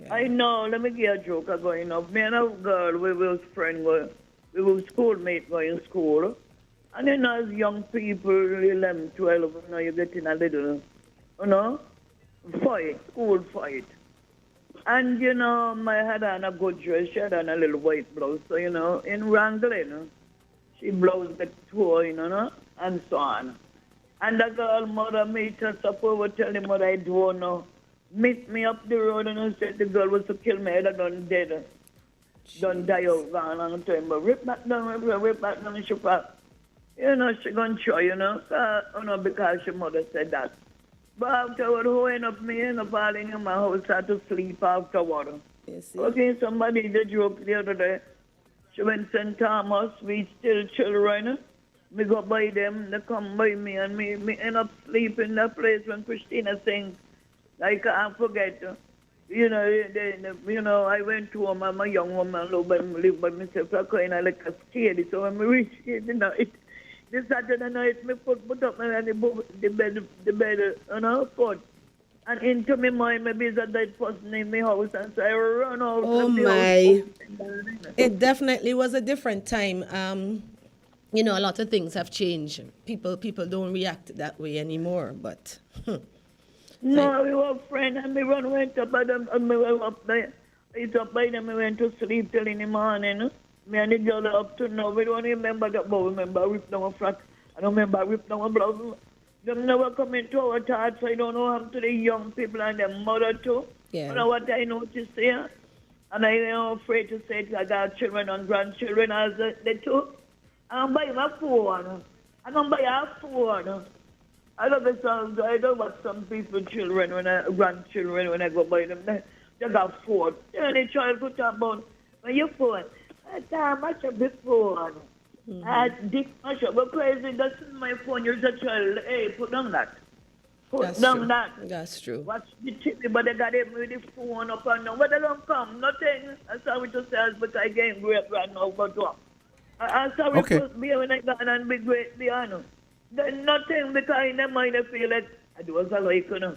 Speaker 19: Yeah. I know, let me get a joke going up. Me and a girl, we was friends, we were schoolmates going to school. And then as young people, 11, 12, you know, you're getting a little, you know, fight, school fight. And, you know, I had on a good dress, she had on a little white blouse. So, you know, in Wrangling, she bloused the toe, you know, and so on. And the girl mother meet us up over, tell him what I don't know. Meet me up the road and I said the girl was to kill me, I'd have done dead. Done die out gone long time. But rip back down, and she back. You know, she gonna try, you know, because her mother said that. But afterward, who end up me and falling in my house, had to sleep afterward. Okay, somebody did joke the other day. She went St. Thomas, we still children. Me go by them, they come by me, and me end up sleeping in that place when Christina sings. I can't forget. You know, I went to home, I'm a young woman, live by myself, I kind of like a scared. So when we reach here tonight, this Saturday night, me put up my the bed, you know, foot. And into my mind, maybe it's a dead person in my house, and so I run out of the house.
Speaker 2: It definitely was a different time. You know, a lot of things have changed. People don't react that way anymore, but...
Speaker 19: No, we were friends, and we went up by them, and we were up there. It's up by them, we went to sleep till in the morning. Me and the girl up to now, we don't remember that, but we remember I ripped down a frock. I don't remember I ripped down a blouse. Them never come into our thoughts, so I don't know what happened to the young people and their mother too.
Speaker 2: Yeah.
Speaker 19: You know what I noticed here? And I am afraid to say it, I got children and grandchildren as they too. I'm buying a phone. I'm going to buy a phone. I love the songs. I don't watch some people, grandchildren, when I go by them. They got phone. Any child could talk about, when you phone, I can't match up the phone. I dick match up. But crazy, that's in my phone. You're a child. Hey, put down that. Put down that.
Speaker 2: That's true.
Speaker 19: Watch the TV, but they got him with the phone up and down. But they don't come. Nothing. That's how we just say, but I get great right now, but what? I saw we supposed to be when I got and be great beyond. Then nothing, because in their mind I feel like I do as I like, you know.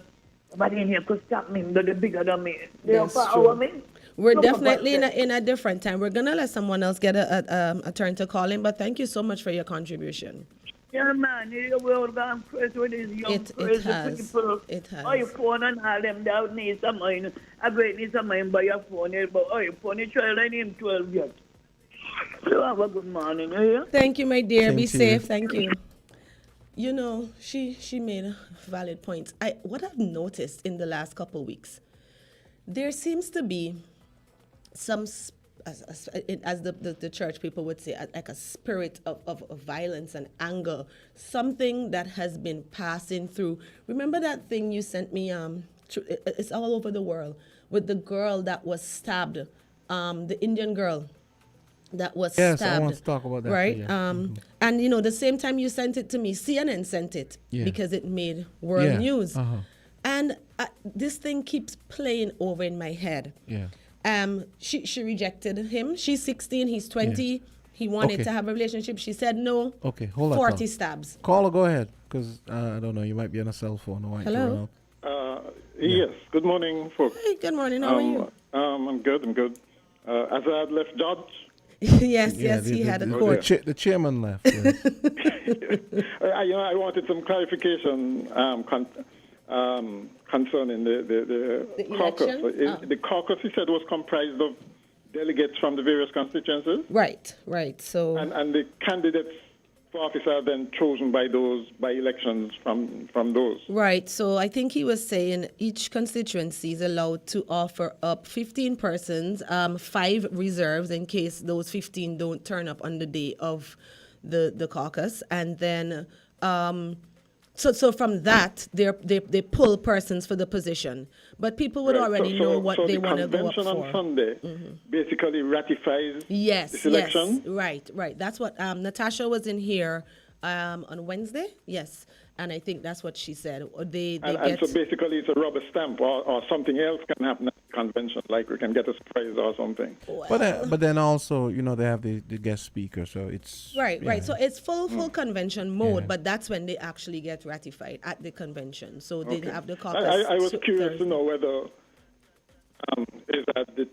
Speaker 19: Nobody in here could stop me, they're bigger than me. They overpower me.
Speaker 2: We're definitely in a different time. We're going to let someone else get a turn to call in, but thank you so much for your contribution.
Speaker 19: Yeah, man, the world gone crazy with these young crazy people.
Speaker 2: It has.
Speaker 19: Oh, your phone and all them, they need some mine. I great need some mine by your phone, but oh, your phone, your child, I need him 12 yet. So have a good morning, yeah?
Speaker 2: Thank you, my dear.
Speaker 19: Same
Speaker 2: Be
Speaker 19: to
Speaker 2: safe.
Speaker 19: you.
Speaker 2: Thank you. You know, she made a valid point. What I've noticed in the last couple of weeks, there seems to be some, as the church people would say, like a spirit of violence and anger, something that has been passing through. Remember that thing you sent me? It's all over the world, with the girl that was stabbed, the Indian girl that was stabbed.
Speaker 1: Yes, I want to talk about that.
Speaker 2: Right?
Speaker 1: Yeah.
Speaker 2: And, you know, the same time you sent it to me, CNN sent it because it made world news. And this thing keeps playing over in my head. She rejected him. She's 16, he's 20. Yeah. He wanted to have a relationship. She said no.
Speaker 1: Okay, hold on.
Speaker 2: 40 stabs.
Speaker 1: Caller, go ahead, because I don't know, you might be on a cell phone.
Speaker 2: Hello?
Speaker 20: Yes, good morning, folks.
Speaker 2: Hey, good morning. How are you?
Speaker 20: I'm good. Azard left judge.
Speaker 2: yes, he had a court.
Speaker 1: The chairman left. Yes.
Speaker 20: I wanted some clarification concerning the caucus. The caucus, he said, was comprised of delegates from the various constituencies.
Speaker 2: Right. So
Speaker 20: and the candidates for office are then chosen by elections from those.
Speaker 2: Right. So I think he was saying each constituency is allowed to offer up 15 persons, 5 reserves in case those 15 don't turn up on the day of the caucus, and then So from that, they pull persons for the position. But people would already know what they want to go up for.
Speaker 20: So the convention on Sunday basically ratifies the selection?
Speaker 2: Yes, right. That's what Natasha was in here on Wednesday, yes. And I think that's what she said.
Speaker 20: And so basically it's a rubber stamp or something else can happen at the convention, like we can get a surprise or something.
Speaker 1: But then also, they have the guest speaker, so it's...
Speaker 2: Right. So it's full convention mode, but that's when they actually get ratified at the convention. So they have the caucus.
Speaker 20: I was curious to know whether is that the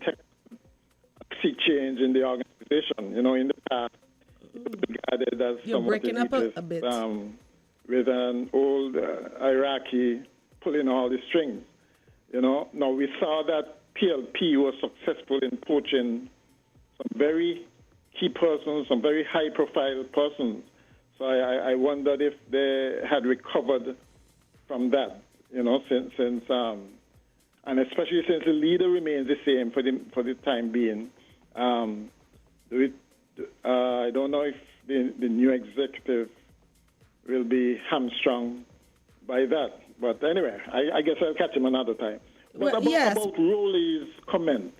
Speaker 20: see change in the organization. In the past, it was regarded as
Speaker 2: You're breaking up a bit.
Speaker 20: With an old Iraqi pulling all the strings. Now we saw that PLP was successful in poaching some very key persons, some very high-profile persons. So I wondered if they had recovered from that, since and especially since the leader remains the same for the time being. I don't know if the new executive will be hamstrung by that. But anyway, I guess I'll catch him another time. But about Rowley's comment,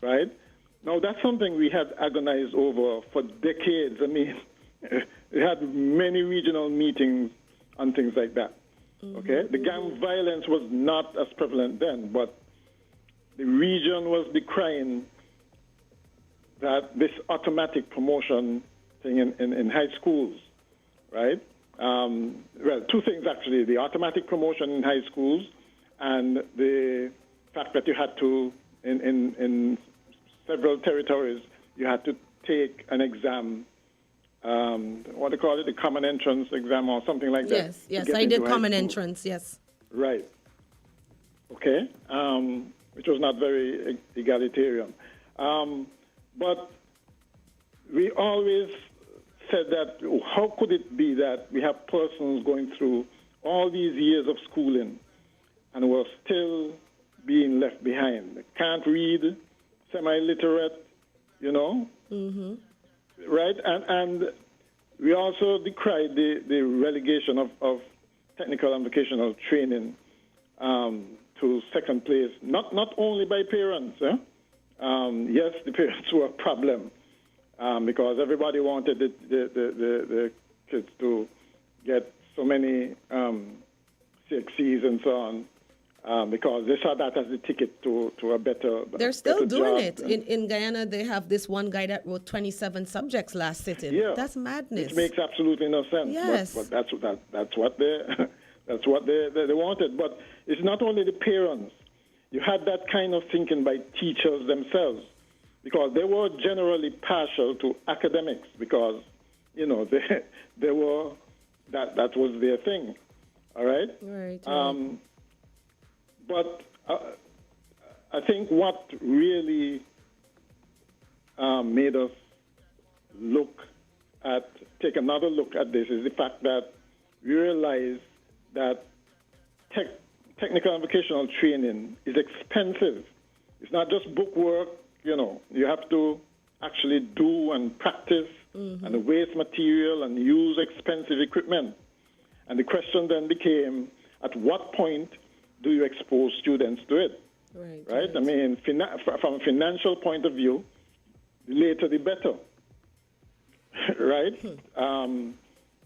Speaker 20: right? Now, that's something we had agonized over for decades. I mean, we had many regional meetings on things like that, okay? The gang violence was not as prevalent then, but the region was decrying that this automatic promotion thing in high schools, right? Well, two things actually, the automatic promotion in high schools and the fact that you had to, in several territories, you had to take an exam, what do you call it, the common entrance exam or something like that.
Speaker 2: Yes, I did common entrance, yes.
Speaker 20: Right. Okay, which was not very egalitarian. But we always said that how could it be that we have persons going through all these years of schooling and were still being left behind? They can't read, semi-literate, right? And we also decried the relegation of technical and vocational training to second place, not only by parents. Yes, the parents were a problem. Because everybody wanted the kids to get so many CXCs and so on, because they saw that as the ticket to a better
Speaker 2: They're still doing
Speaker 20: job.
Speaker 2: it. In Guyana, they have this one guy that wrote 27 subjects last sitting.
Speaker 20: Yeah,
Speaker 2: that's madness.
Speaker 20: Which makes absolutely no sense.
Speaker 2: Yes.
Speaker 20: But that's what they wanted. But it's not only the parents. You had that kind of thinking by teachers themselves, because they were generally partial to academics, because they were that was their thing. All right.
Speaker 2: Right.
Speaker 20: But I think what really made us take another look at this is the fact that we realized that technical and vocational training is expensive. It's not just book work. You have to actually do and practice and waste material and use expensive equipment. And the question then became, at what point do you expose students to it? Right? I mean, from a financial point of view, the later the better. Right?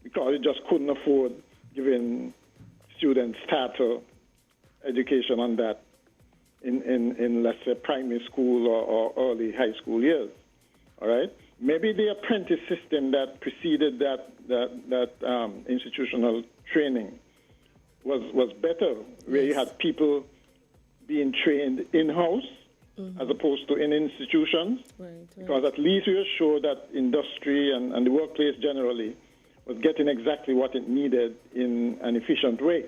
Speaker 20: Because you just couldn't afford giving students starter education on that in let's say, primary school or early high school years. All right? Maybe the apprentice system that preceded that institutional training was better, where you had people being trained in-house as opposed to in institutions, because at least we were sure that industry and the workplace generally was getting exactly what it needed in an efficient way.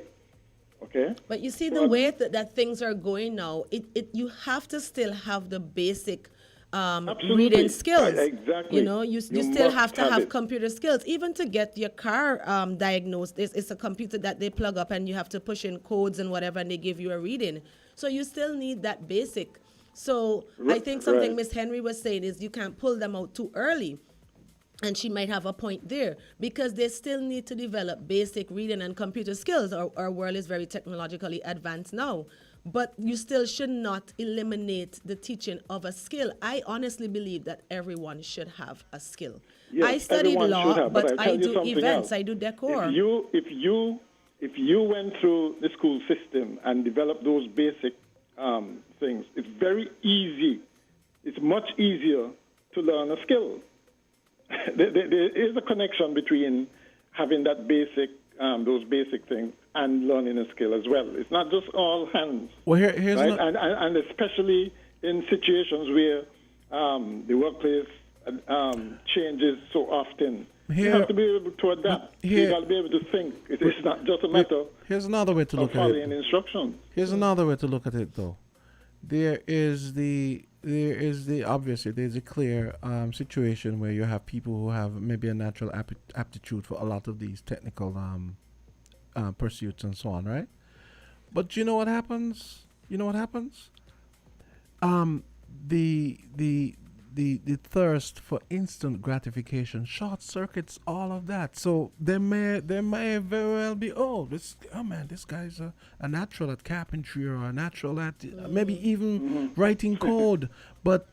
Speaker 20: Okay.
Speaker 2: But you see, the way that things are going now, you have to still have the basic reading skills.
Speaker 20: Exactly.
Speaker 2: You still have to have computer skills. Even to get your car diagnosed, it's a computer that they plug up and you have to push in codes and whatever, and they give you a reading. So you still need that basic. So I think something Miss Henry was saying is you can't pull them out too early. And she might have a point there because they still need to develop basic reading and computer skills. Our world is very technologically advanced now. But you still should not eliminate the teaching of a skill. I honestly believe that everyone should have a skill.
Speaker 20: Yes,
Speaker 2: I studied
Speaker 20: everyone should
Speaker 2: law,
Speaker 20: have,
Speaker 2: but
Speaker 20: I'll tell
Speaker 2: I
Speaker 20: you
Speaker 2: do
Speaker 20: something
Speaker 2: events,
Speaker 20: else.
Speaker 2: I do decor.
Speaker 20: If you went through the school system and developed those basic things, it's very easy. It's much easier to learn a skill. There is a connection between having that basic, those basic things, and learning a skill as well. It's not just all hands.
Speaker 1: Well, here's
Speaker 20: right? And especially in situations where the workplace changes so often. You have to be able to adapt. You got to be able to think. It's not just a matter
Speaker 1: here's another way to
Speaker 20: of
Speaker 1: look at
Speaker 20: following
Speaker 1: it.
Speaker 20: instructions.
Speaker 1: Here's another way to look at it, though. There's a clear situation where you have people who have maybe a natural aptitude for a lot of these technical pursuits and so on, right? But you know what happens? The thirst for instant gratification short circuits all of that. So there may very well be this guy's a natural at carpentry or a natural at maybe even writing code, but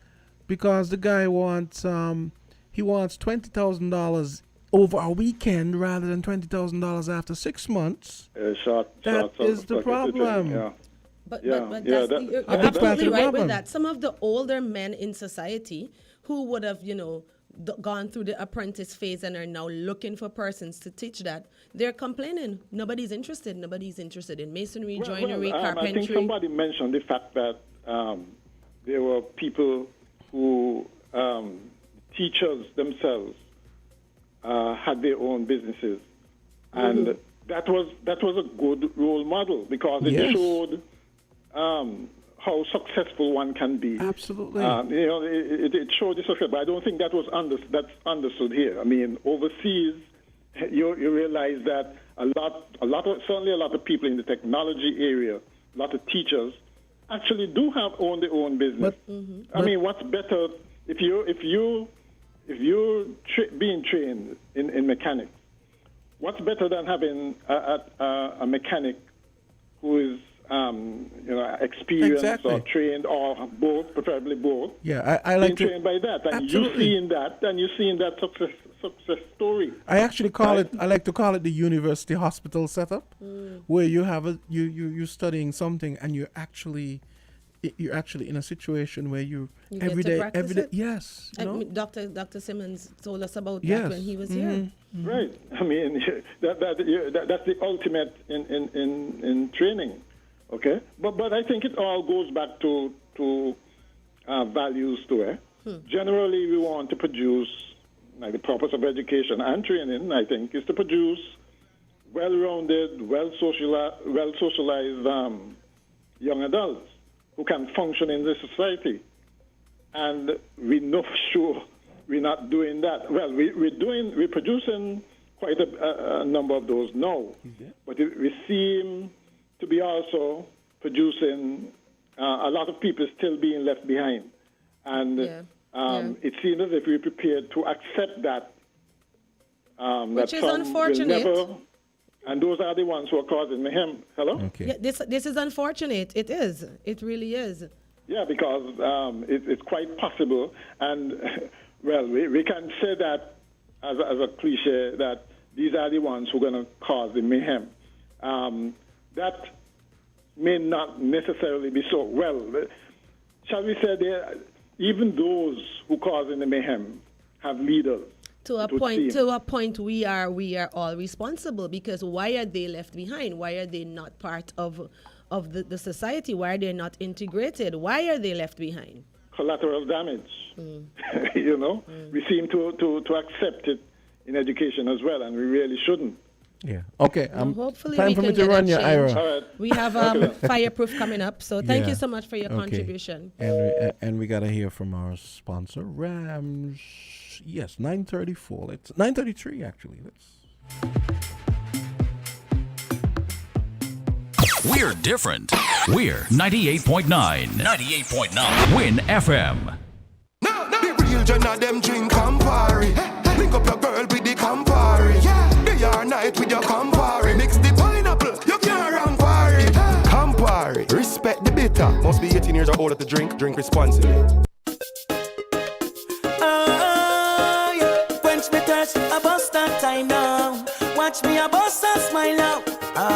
Speaker 1: because the guy wants $20,000 over a weekend rather than $20,000 after 6 months. That is the problem.
Speaker 2: But you're absolutely right with that. Some of the older men in society who would have, gone through the apprentice phase and are now looking for persons to teach that, they're complaining. Nobody's interested. Nobody's interested in masonry, joinery, carpentry.
Speaker 20: I think somebody mentioned the fact that there were people who, teachers themselves, had their own businesses. And that was a good role model because it showed how successful one can be.
Speaker 1: Absolutely.
Speaker 20: It showed the success, but I don't think that was understood here. I mean, overseas, you realize that certainly a lot of people in the technology area, a lot of teachers, actually do own their own business. I mean, what's better if you're being trained in mechanics? What's better than having a mechanic who is experienced or trained, or both, preferably both.
Speaker 1: Yeah, I like
Speaker 20: being trained by that, and you're seeing that success story.
Speaker 1: I like to call it the university hospital setup, where you have you're studying something and you're actually in a situation where you every day. Yes.
Speaker 2: Dr. Simmons told us about that when he was here.
Speaker 20: Right. I mean, that's the ultimate in training. Okay, but I think it all goes back to values too. Generally, we want to produce, like the purpose of education and training, I think, is to produce well-rounded, well-socialized young adults who can function in the society. And we know for sure we're not doing that. Well, we're producing quite a number of those now, but we seem to be also producing a lot of people still being left behind. And it seems as if we're prepared to accept that.
Speaker 2: Which is unfortunate.
Speaker 20: And those are the ones who are causing mayhem. Hello?
Speaker 1: Okay.
Speaker 2: Yeah, this is unfortunate. It is. It really is.
Speaker 20: Yeah, because it's quite possible. And, well, we can say that as a cliche, that these are the ones who are going to cause the mayhem. That may not necessarily be so. Well, shall we say even those who cause the mayhem have leaders.
Speaker 2: To a point, we are all responsible, because why are they left behind? Why are they not part of the society? Why are they not integrated? Why are they left behind?
Speaker 20: Collateral damage. We seem to accept it in education as well, and we really shouldn't.
Speaker 1: Yeah. Okay.
Speaker 2: Hopefully
Speaker 1: time
Speaker 2: we
Speaker 1: for
Speaker 2: can
Speaker 1: me to
Speaker 2: get
Speaker 1: run
Speaker 2: that
Speaker 1: your
Speaker 2: change.
Speaker 1: Ira.
Speaker 20: Right.
Speaker 2: We have Fireproof coming up, so thank you so much for your contribution.
Speaker 1: And we gotta hear from our sponsor, Rams. Yes, 9:34. It's 9:33 actually.
Speaker 5: We're different. We're 98.9. 98.9. Win FM.
Speaker 9: The real John of them drink Campari. Me Link up your girl with the Campari. Day or night with your Campari. Mix the pineapple, you can't run party. Campari, respect the bitter. Must be 18 years or older to drink. Drink responsibly.
Speaker 21: Quench me thirst, I bust that time now. Watch me, I bust that smile now.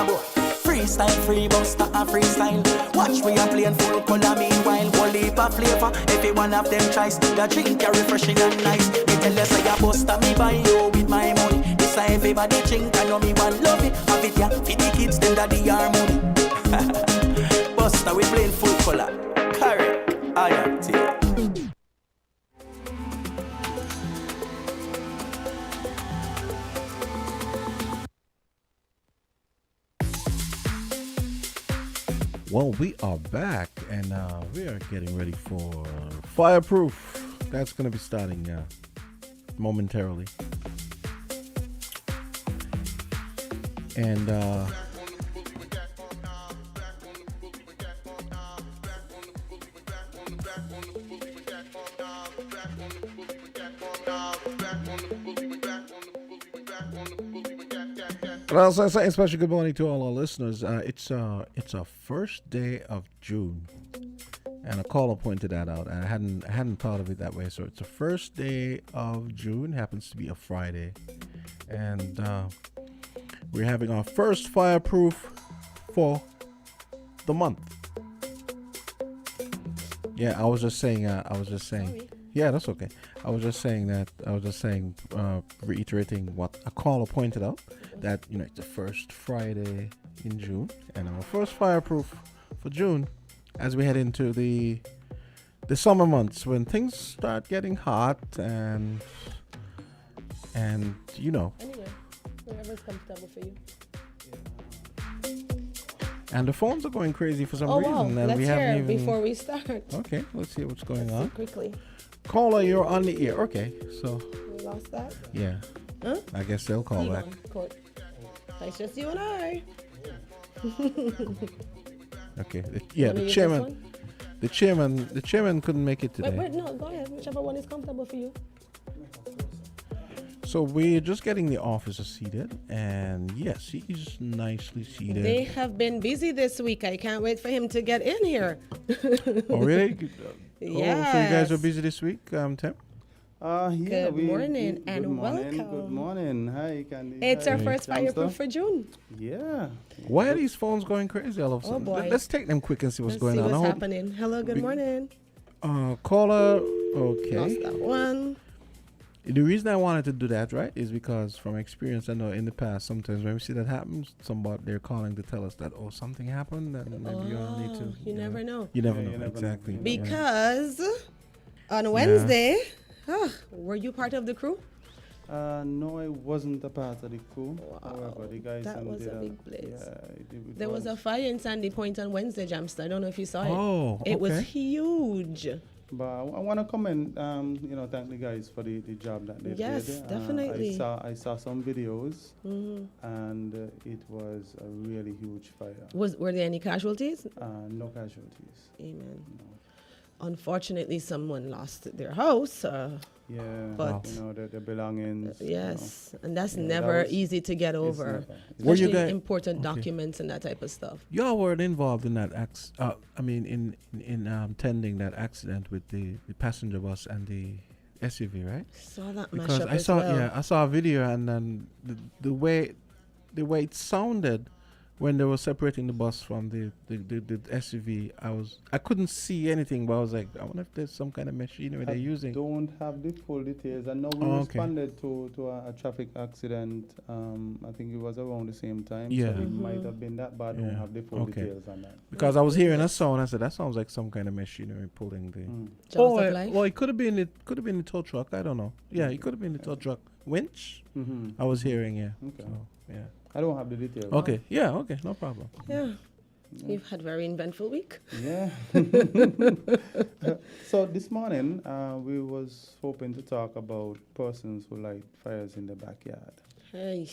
Speaker 21: Boy. Freestyle, free buster, a freestyle. Watch me, I play in full color. Meanwhile, one leap of flavor. Every one of them tries. The drink are refreshing and nice. Me tell you, say, I buster me buy you with my money. This a everybody drink, I know me one love it. Have it, yeah, for the kids, them daddy harmony. Buster, we play in full color. Correct, I am here.
Speaker 1: Well, we are back, and we are getting ready for Fireproof. That's going to be starting momentarily. And well, so a special good morning to all our listeners. It's our first day of June, and a caller pointed that out. I hadn't thought of it that way. So it's the first day of June. Happens to be a Friday, and we're having our first Fireproof for the month. Yeah, I was just saying. Yeah, that's okay. I was just saying, reiterating what a caller pointed out, that, it's the first Friday in June, and our first Fireproof for June, as we head into the summer months when things start getting hot and
Speaker 2: Anyway, wherever's comfortable for you.
Speaker 1: And the phones are going crazy for some
Speaker 2: Oh,
Speaker 1: reason.
Speaker 2: wow.
Speaker 1: And
Speaker 2: Let's
Speaker 1: we
Speaker 2: hear
Speaker 1: haven't
Speaker 2: it
Speaker 1: even...
Speaker 2: before we start.
Speaker 1: Okay, let's see what's going on.
Speaker 2: Quickly.
Speaker 1: Caller, you're on the air. Okay, so...
Speaker 2: We lost that?
Speaker 1: Yeah.
Speaker 2: Huh?
Speaker 1: I guess they'll call back.
Speaker 2: Cool. It's just you and I.
Speaker 1: Okay. The chairman couldn't make it today.
Speaker 2: Wait, no, go ahead. Whichever one is comfortable for you.
Speaker 1: So we're just getting the officer seated, and yes, he's nicely seated.
Speaker 2: They have been busy this week. I can't wait for him to get in here.
Speaker 1: Oh, really?
Speaker 2: Yes.
Speaker 1: Oh, so you guys are busy this week, Tim?
Speaker 22: Yeah,
Speaker 2: good morning and welcome.
Speaker 22: Good morning. Hi, Candisie.
Speaker 2: It's our
Speaker 22: Hi,
Speaker 2: first Fireproof for June.
Speaker 22: Yeah.
Speaker 1: Why are these phones going crazy all of a sudden?
Speaker 2: Oh, boy.
Speaker 1: Let's take them quick and see what's going on.
Speaker 2: Let's see what's happening. Hello, good morning.
Speaker 1: Caller, okay.
Speaker 2: Lost that one.
Speaker 1: The reason I wanted to do that, right, is because from experience, I know in the past, sometimes when we see that happens, they're calling to tell us that, something happened, and maybe you need to...
Speaker 2: You never know.
Speaker 1: You never know, exactly.
Speaker 2: Because on Wednesday, were you part of the crew?
Speaker 22: No, I wasn't a part of the crew. Wow. However, the guys...
Speaker 2: That was a big blaze.
Speaker 22: Yeah,
Speaker 2: there was a fire in Sandy Point on Wednesday, Jamster. I don't know if you saw it.
Speaker 1: Oh,
Speaker 2: It was huge.
Speaker 22: But I want to comment, thank the guys for the job that they did.
Speaker 2: Yes, definitely.
Speaker 22: I saw some videos, and it was a really huge fire.
Speaker 2: Were there any casualties?
Speaker 22: No casualties.
Speaker 2: Amen. No. Unfortunately, someone lost their house. But
Speaker 22: their belongings.
Speaker 2: Yes, and that's never easy to get over.
Speaker 1: Were you guys
Speaker 2: important documents and that type of stuff?
Speaker 1: Y'all weren't involved in that in tending that accident with the passenger bus and the SUV, right?
Speaker 2: Saw that
Speaker 1: because
Speaker 2: mashup
Speaker 1: I saw
Speaker 2: as well.
Speaker 1: I saw a video, and then the way it sounded when they were separating the bus from the SUV, I couldn't see anything, but I was like, I wonder if there's some kind of machinery they're using.
Speaker 22: I don't have the full details. I know we responded to a traffic accident. I think it was around the same time.
Speaker 1: Yeah.
Speaker 22: So it might have been that, but I don't have the full details on that.
Speaker 1: Because I was hearing a sound, I said that sounds like some kind of machinery pulling the. Well, it could have been the tow truck. I don't know. Yeah, it could have been the tow truck winch. I was hearing,
Speaker 22: Okay.
Speaker 1: So, yeah.
Speaker 22: I don't have the details.
Speaker 1: Okay. Yeah. Okay. No problem.
Speaker 2: Yeah. You've had a very eventful week.
Speaker 22: Yeah. So this morning, we was hoping to talk about persons who light fires in the backyard.
Speaker 2: Hey,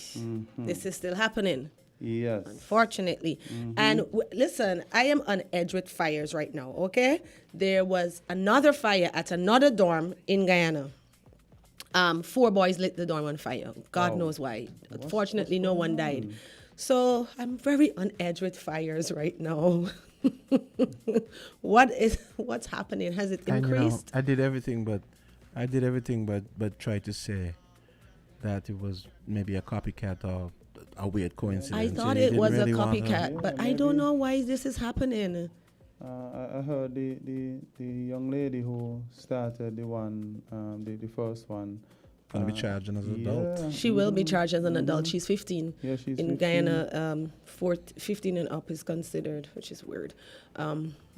Speaker 2: this is still happening.
Speaker 22: Yes.
Speaker 2: Unfortunately. And listen, I am on edge with fires right now, okay? There was another fire at another dorm in Guyana. 4 boys lit the dorm on fire. God knows why. Fortunately, no one died. So I'm very on edge with fires right now. What's happening? Has it increased?
Speaker 1: I did everything but try to say that it was maybe a copycat or a weird coincidence.
Speaker 2: I thought it was a copycat, but I don't know why this is happening.
Speaker 22: I heard the young lady who started the first one.
Speaker 1: Gonna be charged as an adult.
Speaker 2: She will be charged as an adult. She's 15.
Speaker 22: Yeah, she's
Speaker 2: in
Speaker 22: 15.
Speaker 2: Guyana, 15 and up is considered, which is weird,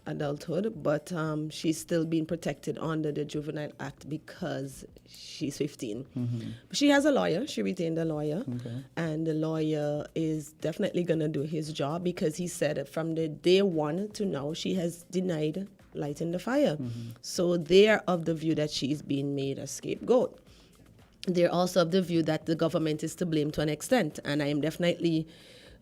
Speaker 2: adulthood. But she's still being protected under the Juvenile Act because she's 15. But she has a lawyer. She retained a lawyer, and the lawyer is definitely gonna do his job because he said that from the day one to now she has denied lighting the fire. So they are of the view that she's being made a scapegoat. They're also of the view that the government is to blame to an extent, and I am definitely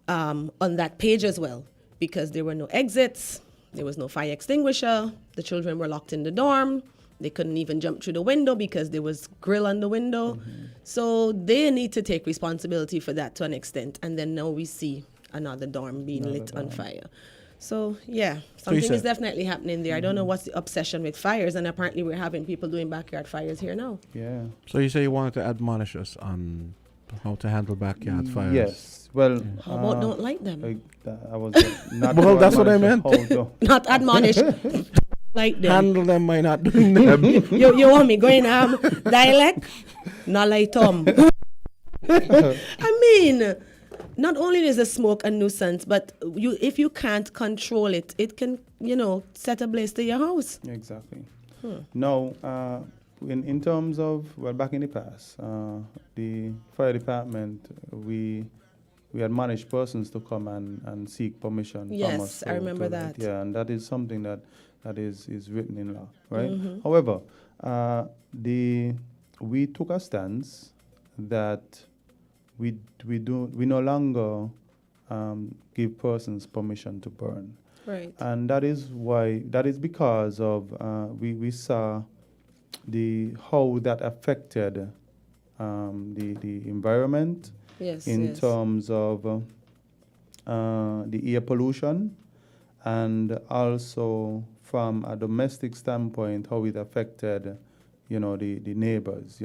Speaker 2: on that page as well, because there were no exits, there was no fire extinguisher, the children were locked in the dorm, they couldn't even jump through the window because there was grill on the window. So they need to take responsibility for that to an extent, and then now we see another dorm being lit on fire. So, yeah, something is definitely happening there. I don't know what's the obsession with fires, and apparently we're having people doing backyard fires here now.
Speaker 22: Yeah.
Speaker 1: So you say you wanted to admonish us on how to handle backyard fires?
Speaker 22: Yes. Well,
Speaker 2: how about don't light them?
Speaker 22: I was not.
Speaker 1: Well, that's what I meant.
Speaker 2: Not admonish. Like them.
Speaker 1: Handle them by not doing them.
Speaker 2: you want me going dialect? Not like Tom. I mean, not only is the smoke a nuisance, but if you can't control it, it can, set ablaze to your house.
Speaker 22: Exactly. Now, in terms of, back in the past, the fire department, we admonished persons to come and seek permission from us.
Speaker 2: Yes, I remember that.
Speaker 22: Yeah, and that is something that is written in law, right? However, we took a stance that we no longer give persons permission to burn.
Speaker 2: Right.
Speaker 22: And that is because of we saw how that affected the environment in terms of the air pollution, and also from a domestic standpoint how it affected your neighbors.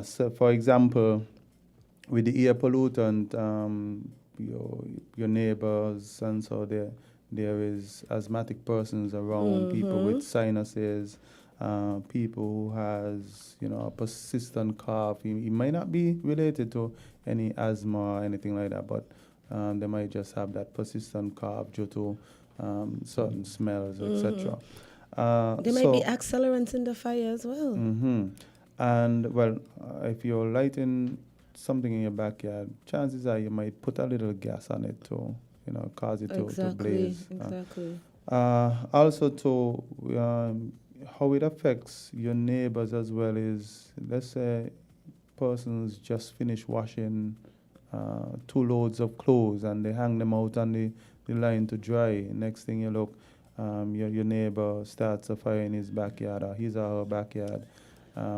Speaker 22: So for example, with the air pollutant, your neighbors, and so there is asthmatic persons around, people with sinuses, people who has a persistent cough. It might not be related to any asthma or anything like that, but they might just have that persistent cough due to certain smells, etc.
Speaker 2: There might be accelerants in the fire as well.
Speaker 22: And if you're lighting something in your backyard, chances are you might put a little gas on it to, cause it to blaze.
Speaker 2: Exactly.
Speaker 22: Also, how it affects your neighbors as well is, let's say, persons just finished washing 2 loads of clothes and they hang them out on the line to dry. Next thing you look, your neighbor starts a fire in his backyard or his or her backyard,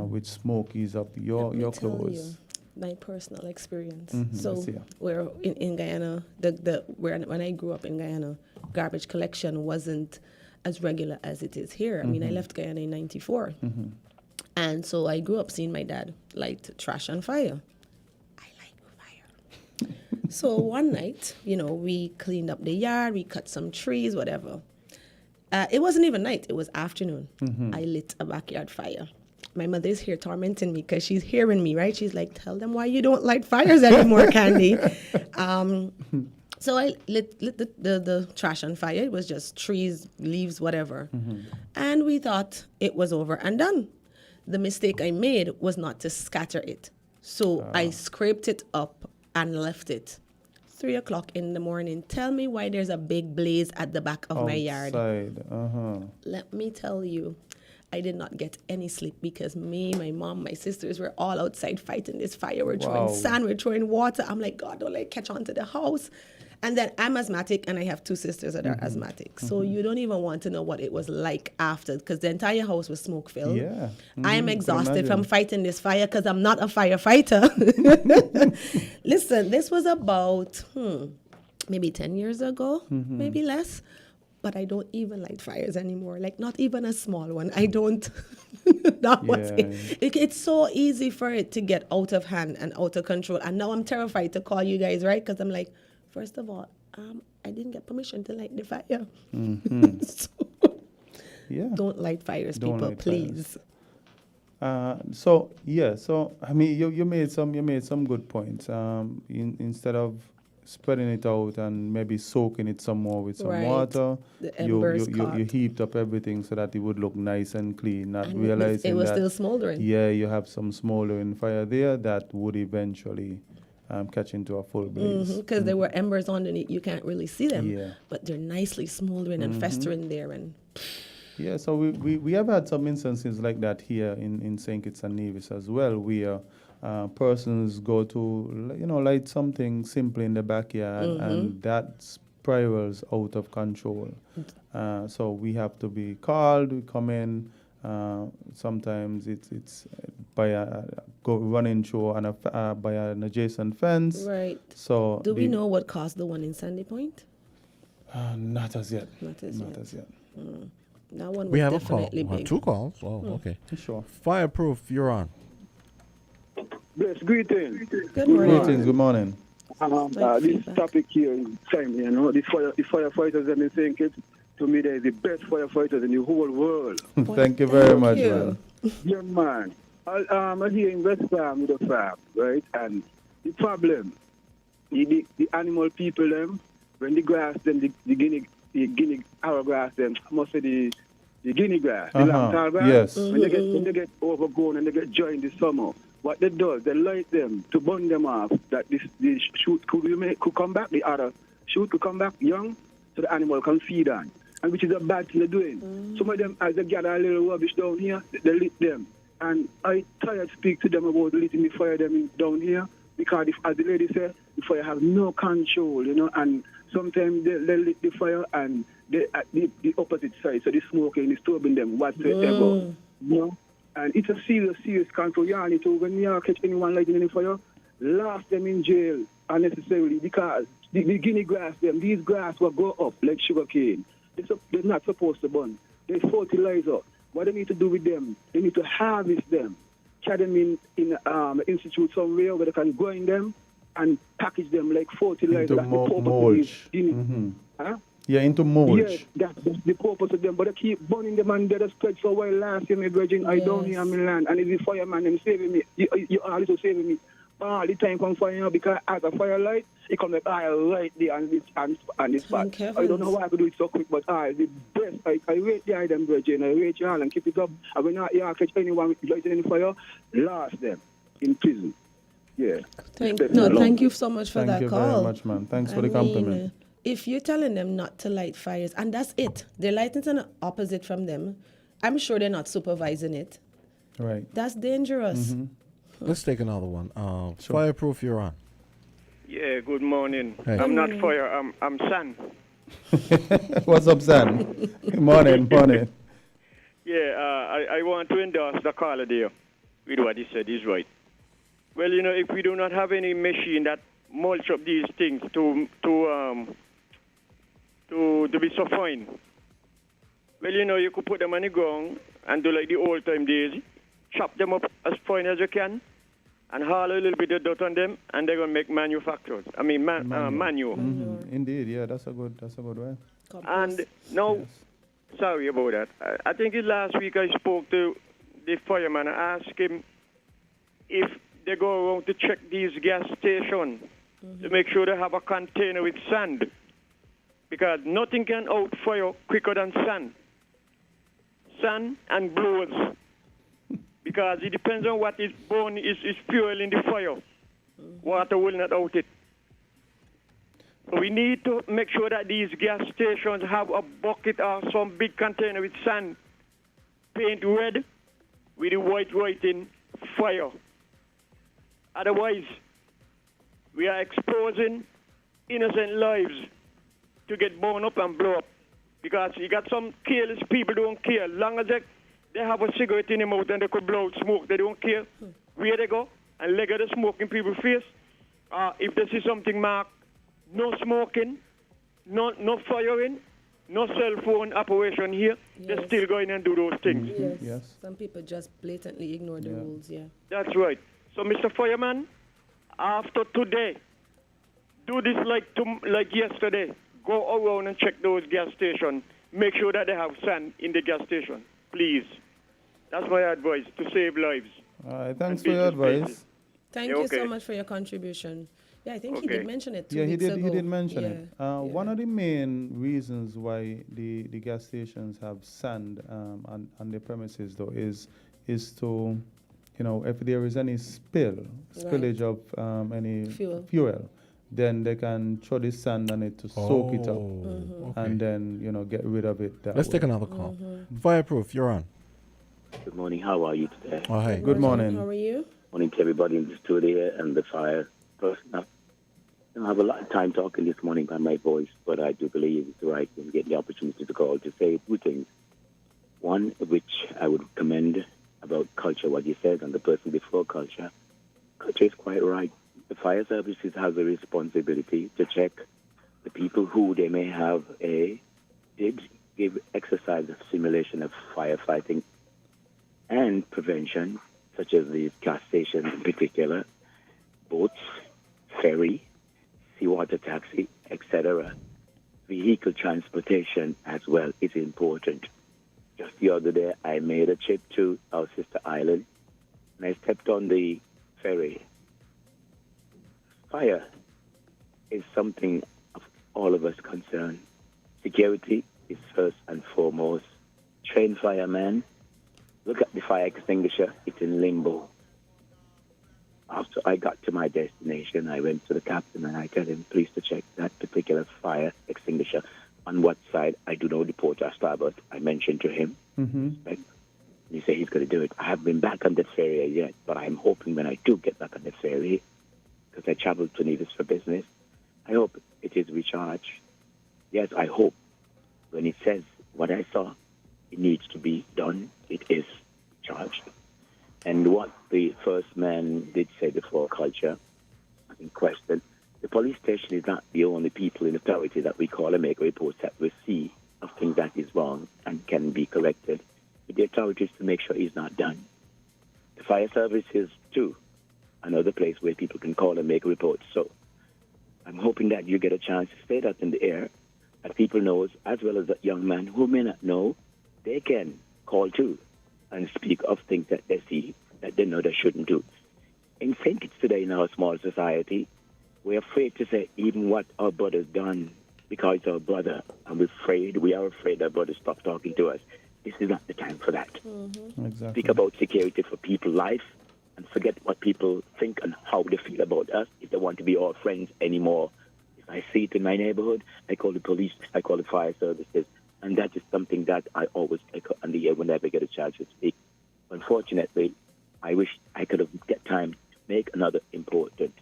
Speaker 22: with smoke is up your clothes.
Speaker 2: My personal experience.
Speaker 22: So
Speaker 2: we're in Guyana, when I grew up in Guyana, garbage collection wasn't as regular as it is here. I mean, I left Guyana in 94. And so I grew up seeing my dad light trash on fire. I like fire. So one night, we cleaned up the yard, we cut some trees, whatever. It wasn't even night, it was afternoon. I lit a backyard fire. My mother is here tormenting me because she's hearing me, right? She's like, tell them why you don't light fires anymore, Candy. So I lit the trash on fire. It was just trees, leaves, whatever. And we thought it was over and done. The mistake I made was not to scatter it. So I scraped it up and left it. 3 o'clock in the morning. Tell me why there's a big blaze at the back of my yard. Let me tell you, I did not get any sleep because me, my mom, my sisters were all outside fighting this fire. We're throwing sand, we're throwing water. I'm like, God, don't let it catch on to the house. And then I'm asthmatic, and I have 2 sisters that are asthmatic. So you don't even want to know what it was like after, because the entire house was smoke filled.
Speaker 22: Yeah.
Speaker 2: I am exhausted from
Speaker 22: imagine.
Speaker 2: fighting this fire because I'm not a firefighter. Listen, this was about maybe 10 years ago, maybe less. But I don't even light fires anymore. Like, not even a small one. I don't. That was it. It's so easy for it to get out of hand and out of control. And now I'm terrified to call you guys, right? Because I'm like, first of all, I didn't get permission to light the fire. So, don't light fires,
Speaker 22: Don't
Speaker 2: people,
Speaker 22: light
Speaker 2: please.
Speaker 22: So I mean, you made some good points. Instead of spreading it out and maybe soaking it some more with some
Speaker 2: Right.
Speaker 22: water,
Speaker 2: The
Speaker 22: you
Speaker 2: embers caught.
Speaker 22: heaped up everything so that it would look nice and clean, not
Speaker 2: And it
Speaker 22: realizing
Speaker 2: was
Speaker 22: that
Speaker 2: still smoldering.
Speaker 22: Yeah, you have some smoldering fire there that would eventually catch into a full blaze.
Speaker 2: Because there were embers underneath. You can't really see them.
Speaker 22: Yeah.
Speaker 2: But they're nicely smoldering and festering there. And
Speaker 22: Yeah, so we have had some instances like that here in St. Kitts and Nevis as well, where persons go to, light something simple in the backyard and that spirals out of control. So we have to be called, we come in. Sometimes it's by running through by an adjacent fence.
Speaker 2: right.
Speaker 22: So
Speaker 2: Do we know what caused the one in Sandy Point?
Speaker 22: Not as yet.
Speaker 2: Not as yet. That one was
Speaker 1: We have a call.
Speaker 2: definitely big.
Speaker 1: 2 calls. Oh, okay.
Speaker 22: Sure.
Speaker 1: Fireproof, you're on.
Speaker 3: Bless, greetings.
Speaker 2: Good morning.
Speaker 22: Greetings, good morning.
Speaker 3: This topic here is time, the firefighters that they think it, to me, they're the best firefighters in the whole world.
Speaker 22: Thank you very much, man.
Speaker 3: Yeah, man. I'm here in West Farm with a farm, right? And the problem, the animal people, them, when the grass, them, the guinea arrow grass, them, I must say the guinea grass, the long tall grass,
Speaker 22: yes.
Speaker 3: when they get overgrown and they get dry in the summer, what they do, they light them to burn them off, that the shoot could come back, the other shoot could come back young, so the animal can feed on. And which is a bad thing they're doing. Some of them, as they gather a little rubbish down here, they lit them. And I tired to speak to them about lighting the fire them down here, because as the lady said, the fire has no control, and sometimes they lit the fire and they at the opposite side, so the smoking is disturbing them whatsoever. And it's a serious control. When you catch anyone lighting any fire, last them in jail unnecessarily, because the guinea grass, these grass will go up like sugar cane. They're not supposed to burn. They fertilizer. What they need to do with them, they need to harvest them, carry them in an institute somewhere where they can grind them and package them like fertilizer.
Speaker 22: Into mulch. Yeah, into mulch.
Speaker 3: Yes, that's the purpose of them. But they keep burning them and they're spread for a while. Last year, my virgin, I down here in my land, and it's the fireman them saving me. You are also saving me. All the time come fire because as a firelight, it come like right there and this spot. I don't know why I could do it so quick, but the best. I rate the item, virgin. I rate you all and keep it up. I will not catch anyone with lighting any fire. Last them in prison. Yeah.
Speaker 2: Thank you so much for that call.
Speaker 22: Thank you very much, man. Thanks for the compliment.
Speaker 2: If you're telling them not to light fires, and that's it, they're lighting an opposite from them, I'm sure they're not supervising it.
Speaker 22: Right.
Speaker 2: That's dangerous.
Speaker 1: Let's take another one. Fireproof, you're on.
Speaker 18: Yeah, good morning.
Speaker 1: Hey.
Speaker 18: I'm not fire, I'm San.
Speaker 22: What's up, San? Good morning, morning.
Speaker 18: Yeah, I want to endorse the caller there with what he said. He's right. Well, if we do not have any machine that mulch up these things to be so fine, well, you could put them on the ground and do like the old time days, chop them up as fine as you can, and haul a little bit of dirt on them, and they're gonna make manufacturers. I mean, manure.
Speaker 22: Indeed, yeah, that's a good way.
Speaker 18: And now, sorry about that. I think last week I spoke to the fireman and asked him if they go around to check these gas stations to make sure they have a container with sand, because nothing can outfire quicker than sand. Sand and blows. Because it depends on what is born is fuel in the fire. Water will not out it. So we need to make sure that these gas stations have a bucket or some big container with sand, paint red with the white writing fire. Otherwise, we are exposing innocent lives to get blown up and blow up. Because you got some careless people don't care. Long as they have a cigarette in their mouth and they could blow out smoke, they don't care where they go and leg of the smoke in people's face. If they see something marked, no smoking, no firing, no cell phone operation here, they're still going and do those things.
Speaker 2: Yes. Some people just blatantly ignore the rules,
Speaker 18: That's right. So, Mr. Fireman, after today, do this like yesterday. Go around and check those gas stations. Make sure that they have sand in the gas station, please. That's my advice, to save lives.
Speaker 22: All right, thanks for your advice.
Speaker 2: Thank you so much for your contribution. Yeah, I think he did mention it 2 weeks ago.
Speaker 22: He did mention it. One of the main reasons why the gas stations have sand on the premises, though, is to, if there is any spillage of any fuel, then they can throw the sand on it to soak it up, and then get rid of it.
Speaker 1: Let's take another call. Fireproof, you're on.
Speaker 7: Good morning. How are you today?
Speaker 1: Oh, hey.
Speaker 22: Good morning.
Speaker 2: How are you?
Speaker 7: Morning to everybody in the studio and the fire person. I don't have a lot of time talking this morning by my voice, but I do believe it's right and get the opportunity to call to say 2 things. One, which I would commend about culture, what you said, and the person before culture. Culture is quite right. The fire services have a responsibility to check the people who they may have did give exercise of simulation of firefighting and prevention, such as these gas stations in particular, boats, ferry, seawater taxi, etc. Vehicle transportation as well is important. Just the other day, I made a trip to our sister island, and I stepped on the ferry. Fire is something of all of us concerned. Security is first and foremost. Trained firemen, look at the fire extinguisher, it's in limbo. After I got to my destination, I went to the captain and I told him, please to check that particular fire extinguisher. On what side? I do know the port or starboard. I mentioned to him. He said he's going to do it. I haven't been back on the ferry yet, but I'm hoping when I do get back on the ferry, because I traveled to Nevis for business, I hope it is recharged. Yes, I hope. When it says what I saw, it needs to be done, it is charged. And what the first man did say before culture, in question, the police station is not the only people in authority that we call and make reports that we see of things that is wrong and can be corrected. But the authorities to make sure it's not done. The fire services, too, another place where people can call and make reports. So I'm hoping that you get a chance to say that in the air, that people knows, as well as that young man who may not know, they can call too and speak of things that they see that they know they shouldn't do. In St. Kitts today, in our small society, we're afraid to say even what our brother's done because it's our brother, and we are afraid our brother stop talking to us. This is not the time for that.
Speaker 22: Exactly.
Speaker 7: Speak about security for people's life and forget what people think and how they feel about us if they want to be our friends anymore. If I see it in my neighborhood, I call the police, I call the fire services, and that is something that I always echo on the air whenever I get a chance to speak. Unfortunately, I wish I could have get time to make another important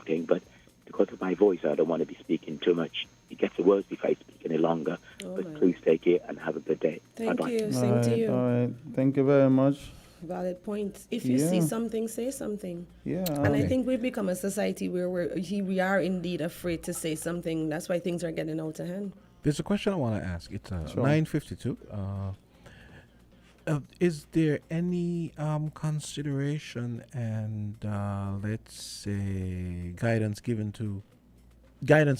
Speaker 7: thing, but because of my voice, I don't want to be speaking too much. It gets worse if I speak any longer. But please take care and have a good day.
Speaker 2: Thank
Speaker 7: Bye-bye.
Speaker 2: you. Same to you.
Speaker 22: All right. Thank you very much.
Speaker 2: Valid point. If you see something, say something.
Speaker 22: Yeah.
Speaker 2: And I think we've become a society where we are indeed afraid to say something. That's why things are getting out of hand.
Speaker 1: There's a question I want to ask. It's 9:52. Is there any consideration and let's say guidance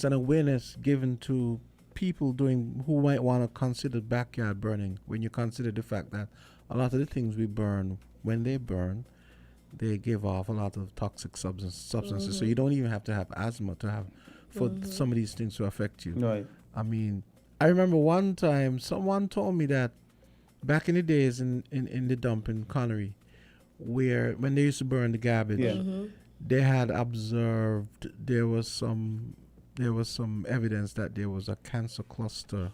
Speaker 1: and awareness given to people who might want to consider backyard burning, when you consider the fact that a lot of the things we burn, when they burn, they give off a lot of toxic substances. So you don't even have to have asthma to have for some of these things to affect you.
Speaker 22: Right.
Speaker 1: I mean, I remember one time someone told me that back in the days in the dump in Connery, where when they used to burn the garbage, they had observed there was some evidence that there was a cancer cluster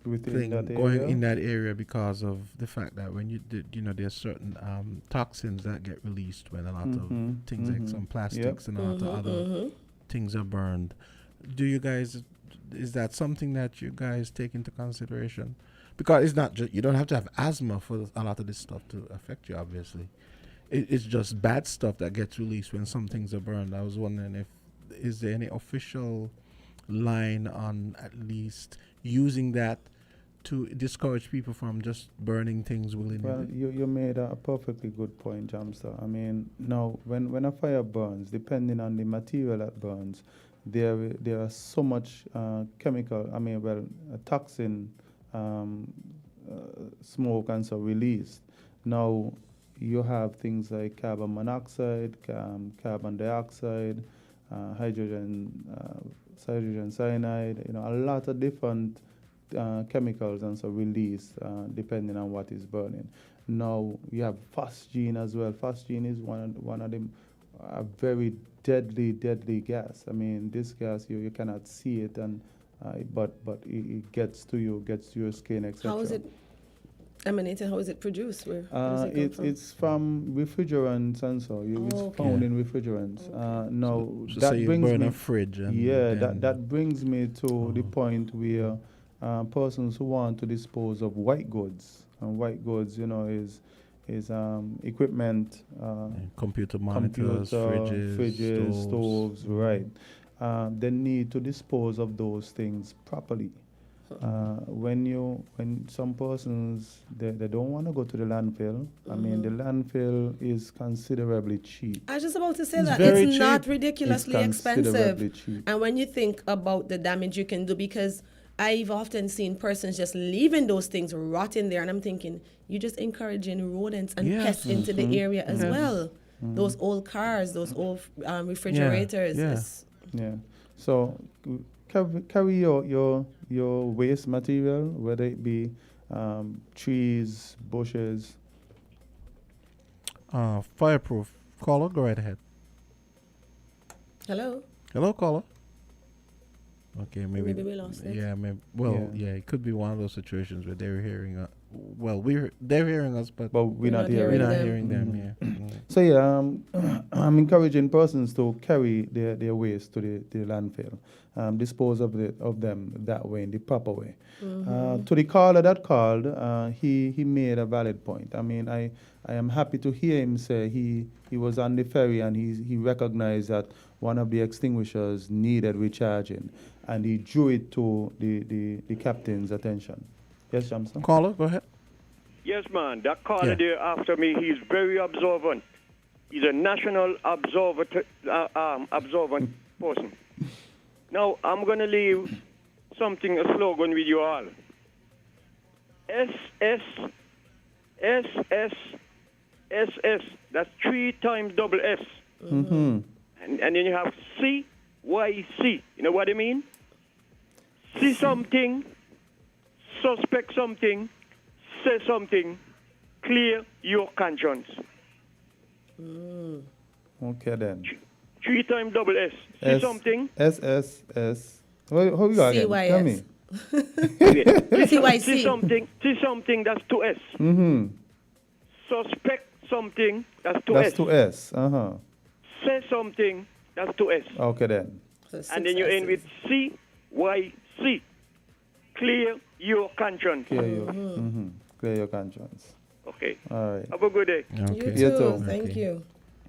Speaker 1: thing going in that area because of the fact that when there's certain toxins that get released when a lot of things like some plastics and a lot of other things are burned. do you guys, is that something that you guys take into consideration? Because it's not just, you don't have to have asthma for a lot of this stuff to affect you, obviously. It's just bad stuff that gets released when some things are burned. I was wondering if, is there any official line on at least using that to discourage people from just burning things willy-nilly?
Speaker 22: Well, you made a perfectly good point, Jamster. I mean, now, when a fire burns, depending on the material that burns, there are so much chemical, toxin, smoke and so released. Now, you have things like carbon monoxide, carbon dioxide, hydrogen cyanide, a lot of different chemicals and so released depending on what is burning. Now you have phosgene as well. Phosgene is one of them, a very deadly gas. I mean, this gas you cannot see it, and but it gets to you, gets to your skin, etc.
Speaker 2: How is it emanating? How is it produced? Where does it come from?
Speaker 22: It's from refrigerants and so. It's found in refrigerants. Now
Speaker 1: So
Speaker 22: that
Speaker 1: say you
Speaker 22: brings
Speaker 1: burn
Speaker 22: me
Speaker 1: a fridge. And
Speaker 22: that brings me to the point where persons who want to dispose of white goods, and white goods, is equipment,
Speaker 1: computer monitors, fridges,
Speaker 22: stoves, right? They need to dispose of those things properly. When some persons they don't want to go to the landfill. I mean, the landfill is considerably cheap.
Speaker 2: I was just about to say
Speaker 22: It's
Speaker 2: that
Speaker 22: very
Speaker 2: it's not
Speaker 22: cheap.
Speaker 2: ridiculously
Speaker 22: It's considerably
Speaker 2: expensive.
Speaker 22: cheap.
Speaker 2: And when you think about the damage you can do, because I've often seen persons just leaving those things rotting there, and I'm thinking, you're just encouraging rodents and
Speaker 1: Yes.
Speaker 2: pests into the area as
Speaker 1: Yes.
Speaker 2: well. Those old cars, those old refrigerators. It's-
Speaker 22: Yeah. So carry your waste material, whether it be trees, bushes.
Speaker 1: Fireproof. Caller, go right ahead.
Speaker 2: Hello?
Speaker 1: Hello, caller. Okay, maybe
Speaker 2: we lost it.
Speaker 1: Yeah, maybe. Well, yeah, it could be one of those situations where they're hearing. They're hearing us, but
Speaker 22: we're not hearing
Speaker 1: We're not
Speaker 22: them.
Speaker 1: hearing them.
Speaker 22: Mhm.
Speaker 1: Yeah. Mhm.
Speaker 22: So I'm encouraging persons to carry their waste to the landfill, dispose of them that way, in the proper way. To the caller that called, he made a valid point. I mean, I am happy to hear him say he was on the ferry and he recognized that one of the extinguishers needed recharging, and he drew it to the captain's attention. Yes, Jamson?
Speaker 1: Caller, go ahead.
Speaker 18: Yes, man. That caller there after me, he's very observant. He's a national observant person. Now, I'm going to leave a slogan with you all. SS, SS, SS. That's 3 times double S.
Speaker 22: Mm-hmm.
Speaker 18: And then you have CYC. You know what I mean? See something, suspect something, say something, clear your conscience.
Speaker 22: Okay, then.
Speaker 18: 3 times double S. See something.
Speaker 22: SSS. How you got it? Tell me.
Speaker 18: See something, that's 2S.
Speaker 22: Mm-hmm.
Speaker 18: Suspect something, that's 2S.
Speaker 22: That's 2S. Uh-huh.
Speaker 18: Say something, that's 2S.
Speaker 22: Okay, then.
Speaker 18: And then you end with CYC. Clear your conscience.
Speaker 22: Clear your conscience.
Speaker 18: Okay.
Speaker 22: All right.
Speaker 18: Have a good day.
Speaker 22: Okay.
Speaker 2: You too. Thank you.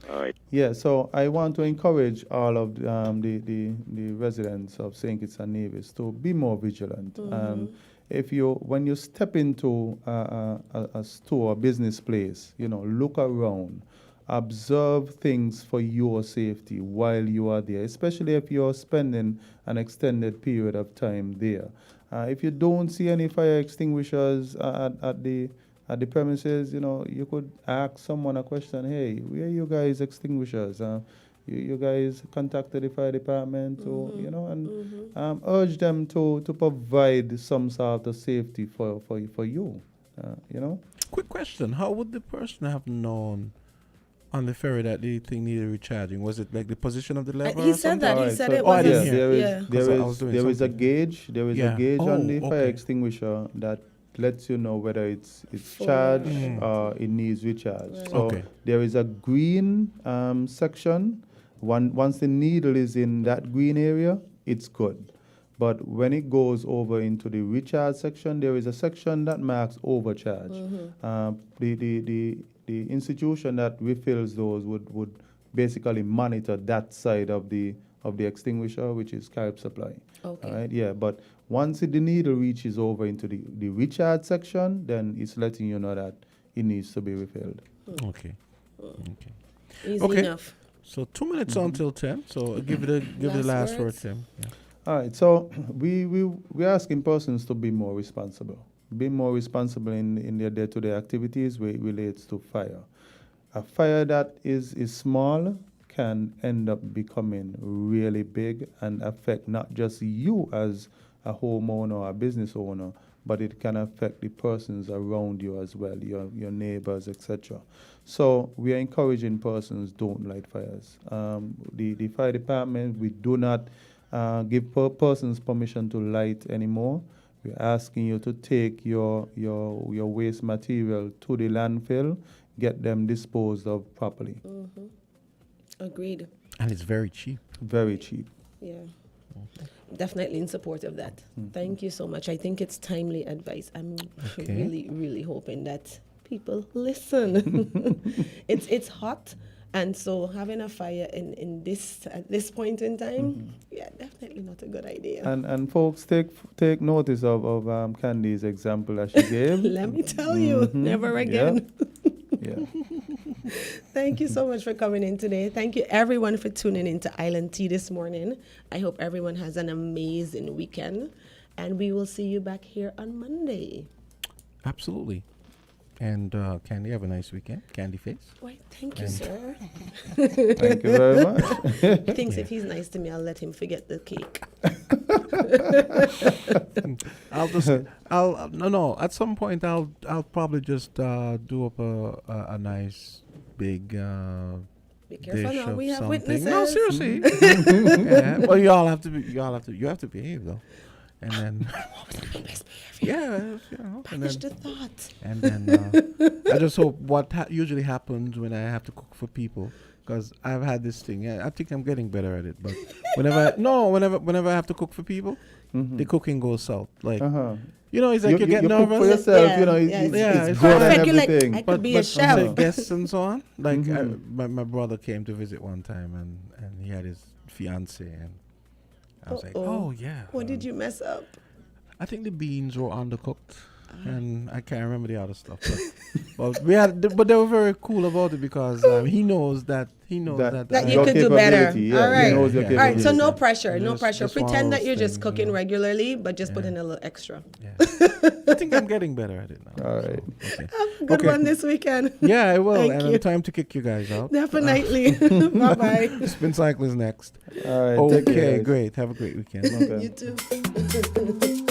Speaker 18: All right.
Speaker 22: Yeah, so I want to encourage all of the residents of St. Kitts and Nevis to be more vigilant. And when you step into a store, a business place, look around, observe things for your safety while you are there, especially if you're spending an extended period of time there. If you don't see any fire extinguishers at the premises, you could ask someone a question. Hey, where are you guys extinguishers? You guys contacted the fire department, and urge them to provide some sort of safety for you.
Speaker 1: Quick question: how would the person have known on the ferry that the thing needed recharging? Was it like the position of the lever?
Speaker 2: He
Speaker 1: or
Speaker 2: said
Speaker 1: something?
Speaker 2: that. He
Speaker 1: Right,
Speaker 2: said
Speaker 1: so-
Speaker 2: it
Speaker 1: Oh, I
Speaker 2: was.
Speaker 1: didn't hear.
Speaker 22: There is a gauge. There is a gauge on the fire
Speaker 1: okay.
Speaker 22: extinguisher that lets you know whether it's charged or it needs recharge.
Speaker 2: Right.
Speaker 22: So
Speaker 1: Okay.
Speaker 22: there is a green section. Once the needle is in that green area, it's good. But when it goes over into the recharge section, there is a section that marks overcharge. The institution that refills those would basically monitor that side of the extinguisher, which is Carib Supply.
Speaker 2: Okay.
Speaker 22: All right, yeah, but once the needle reaches over into the recharge section, then it's letting you know that it needs to be refilled.
Speaker 1: Okay.
Speaker 2: Easy
Speaker 1: Okay.
Speaker 2: enough.
Speaker 1: So 2 minutes until 10. So give the last word, Tim. Yeah.
Speaker 22: All right, so we're asking persons to be more responsible. Be more responsible in their day-to-day activities where it relates to fire. A fire that is small can end up becoming really big and affect not just you as a homeowner or a business owner, but it can affect the persons around you as well, your neighbors, etc. So we are encouraging persons don't light fires. The fire department, we do not give persons permission to light anymore. We're asking you to take your waste material to the landfill, get them disposed of properly.
Speaker 2: Agreed.
Speaker 1: And it's very cheap.
Speaker 22: Very cheap.
Speaker 2: Yeah. Definitely in support of that. Thank you so much. I think it's timely advice. I'm really, really hoping that people listen. It's hot, and so having a fire in this at this point in time, definitely not a good idea.
Speaker 22: And folks, take notice of Candie's example that she gave.
Speaker 2: Let me tell you, never again.
Speaker 22: Yeah.
Speaker 2: Thank you so much for coming in today. Thank you everyone for tuning in to Island Tea this morning. I hope everyone has an amazing weekend, and we will see you back here on Monday.
Speaker 1: Absolutely. And Candy, have a nice weekend. Candy face.
Speaker 2: Why, thank you, sir.
Speaker 22: Thank you very much.
Speaker 2: He thinks if he's nice to me, I'll let him forget the cake.
Speaker 1: At some point, I'll probably just do up a nice big
Speaker 2: Be careful
Speaker 1: dish
Speaker 2: now,
Speaker 1: of
Speaker 2: we have
Speaker 1: something.
Speaker 2: witnesses.
Speaker 1: No, seriously. Yeah. Well, you have to behave though, and then. Yeah,
Speaker 2: Banish the thought.
Speaker 1: And then I just hope what usually happens when I have to cook for people, because I've had this thing. I think I'm getting better at it, but whenever I have to cook for people, the cooking goes south. Like it's like you get nervous.
Speaker 22: Cook for yourself, it's good and everything.
Speaker 2: I could be a chef.
Speaker 1: Like guests and so on. Like my brother came to visit one time, and he had his fiance, and I was like, oh yeah.
Speaker 2: What did you mess up?
Speaker 1: I think the beans were undercooked, and I can't remember the other stuff. But but they were very cool about it because he knows that
Speaker 2: that you could do better.
Speaker 22: Yeah,
Speaker 2: all right,
Speaker 22: he knows your
Speaker 2: all right. So
Speaker 22: capability.
Speaker 2: no pressure, no pressure.
Speaker 1: just one of
Speaker 2: Pretend that
Speaker 1: those
Speaker 2: you're just
Speaker 1: things,
Speaker 2: cooking regularly, but just put in a little extra.
Speaker 1: Yeah. I think I'm getting better at it now.
Speaker 22: All right.
Speaker 1: So, okay.
Speaker 2: Have a good one this weekend.
Speaker 1: Yeah, I will.
Speaker 2: Thank
Speaker 1: And
Speaker 2: you.
Speaker 1: time to kick you guys out.
Speaker 2: Definitely. Bye-bye.
Speaker 1: Spin Cycle is next.
Speaker 22: All right. Take care,
Speaker 1: Okay,
Speaker 22: guys.
Speaker 1: great. Have a great weekend.
Speaker 22: Okay.
Speaker 2: You too.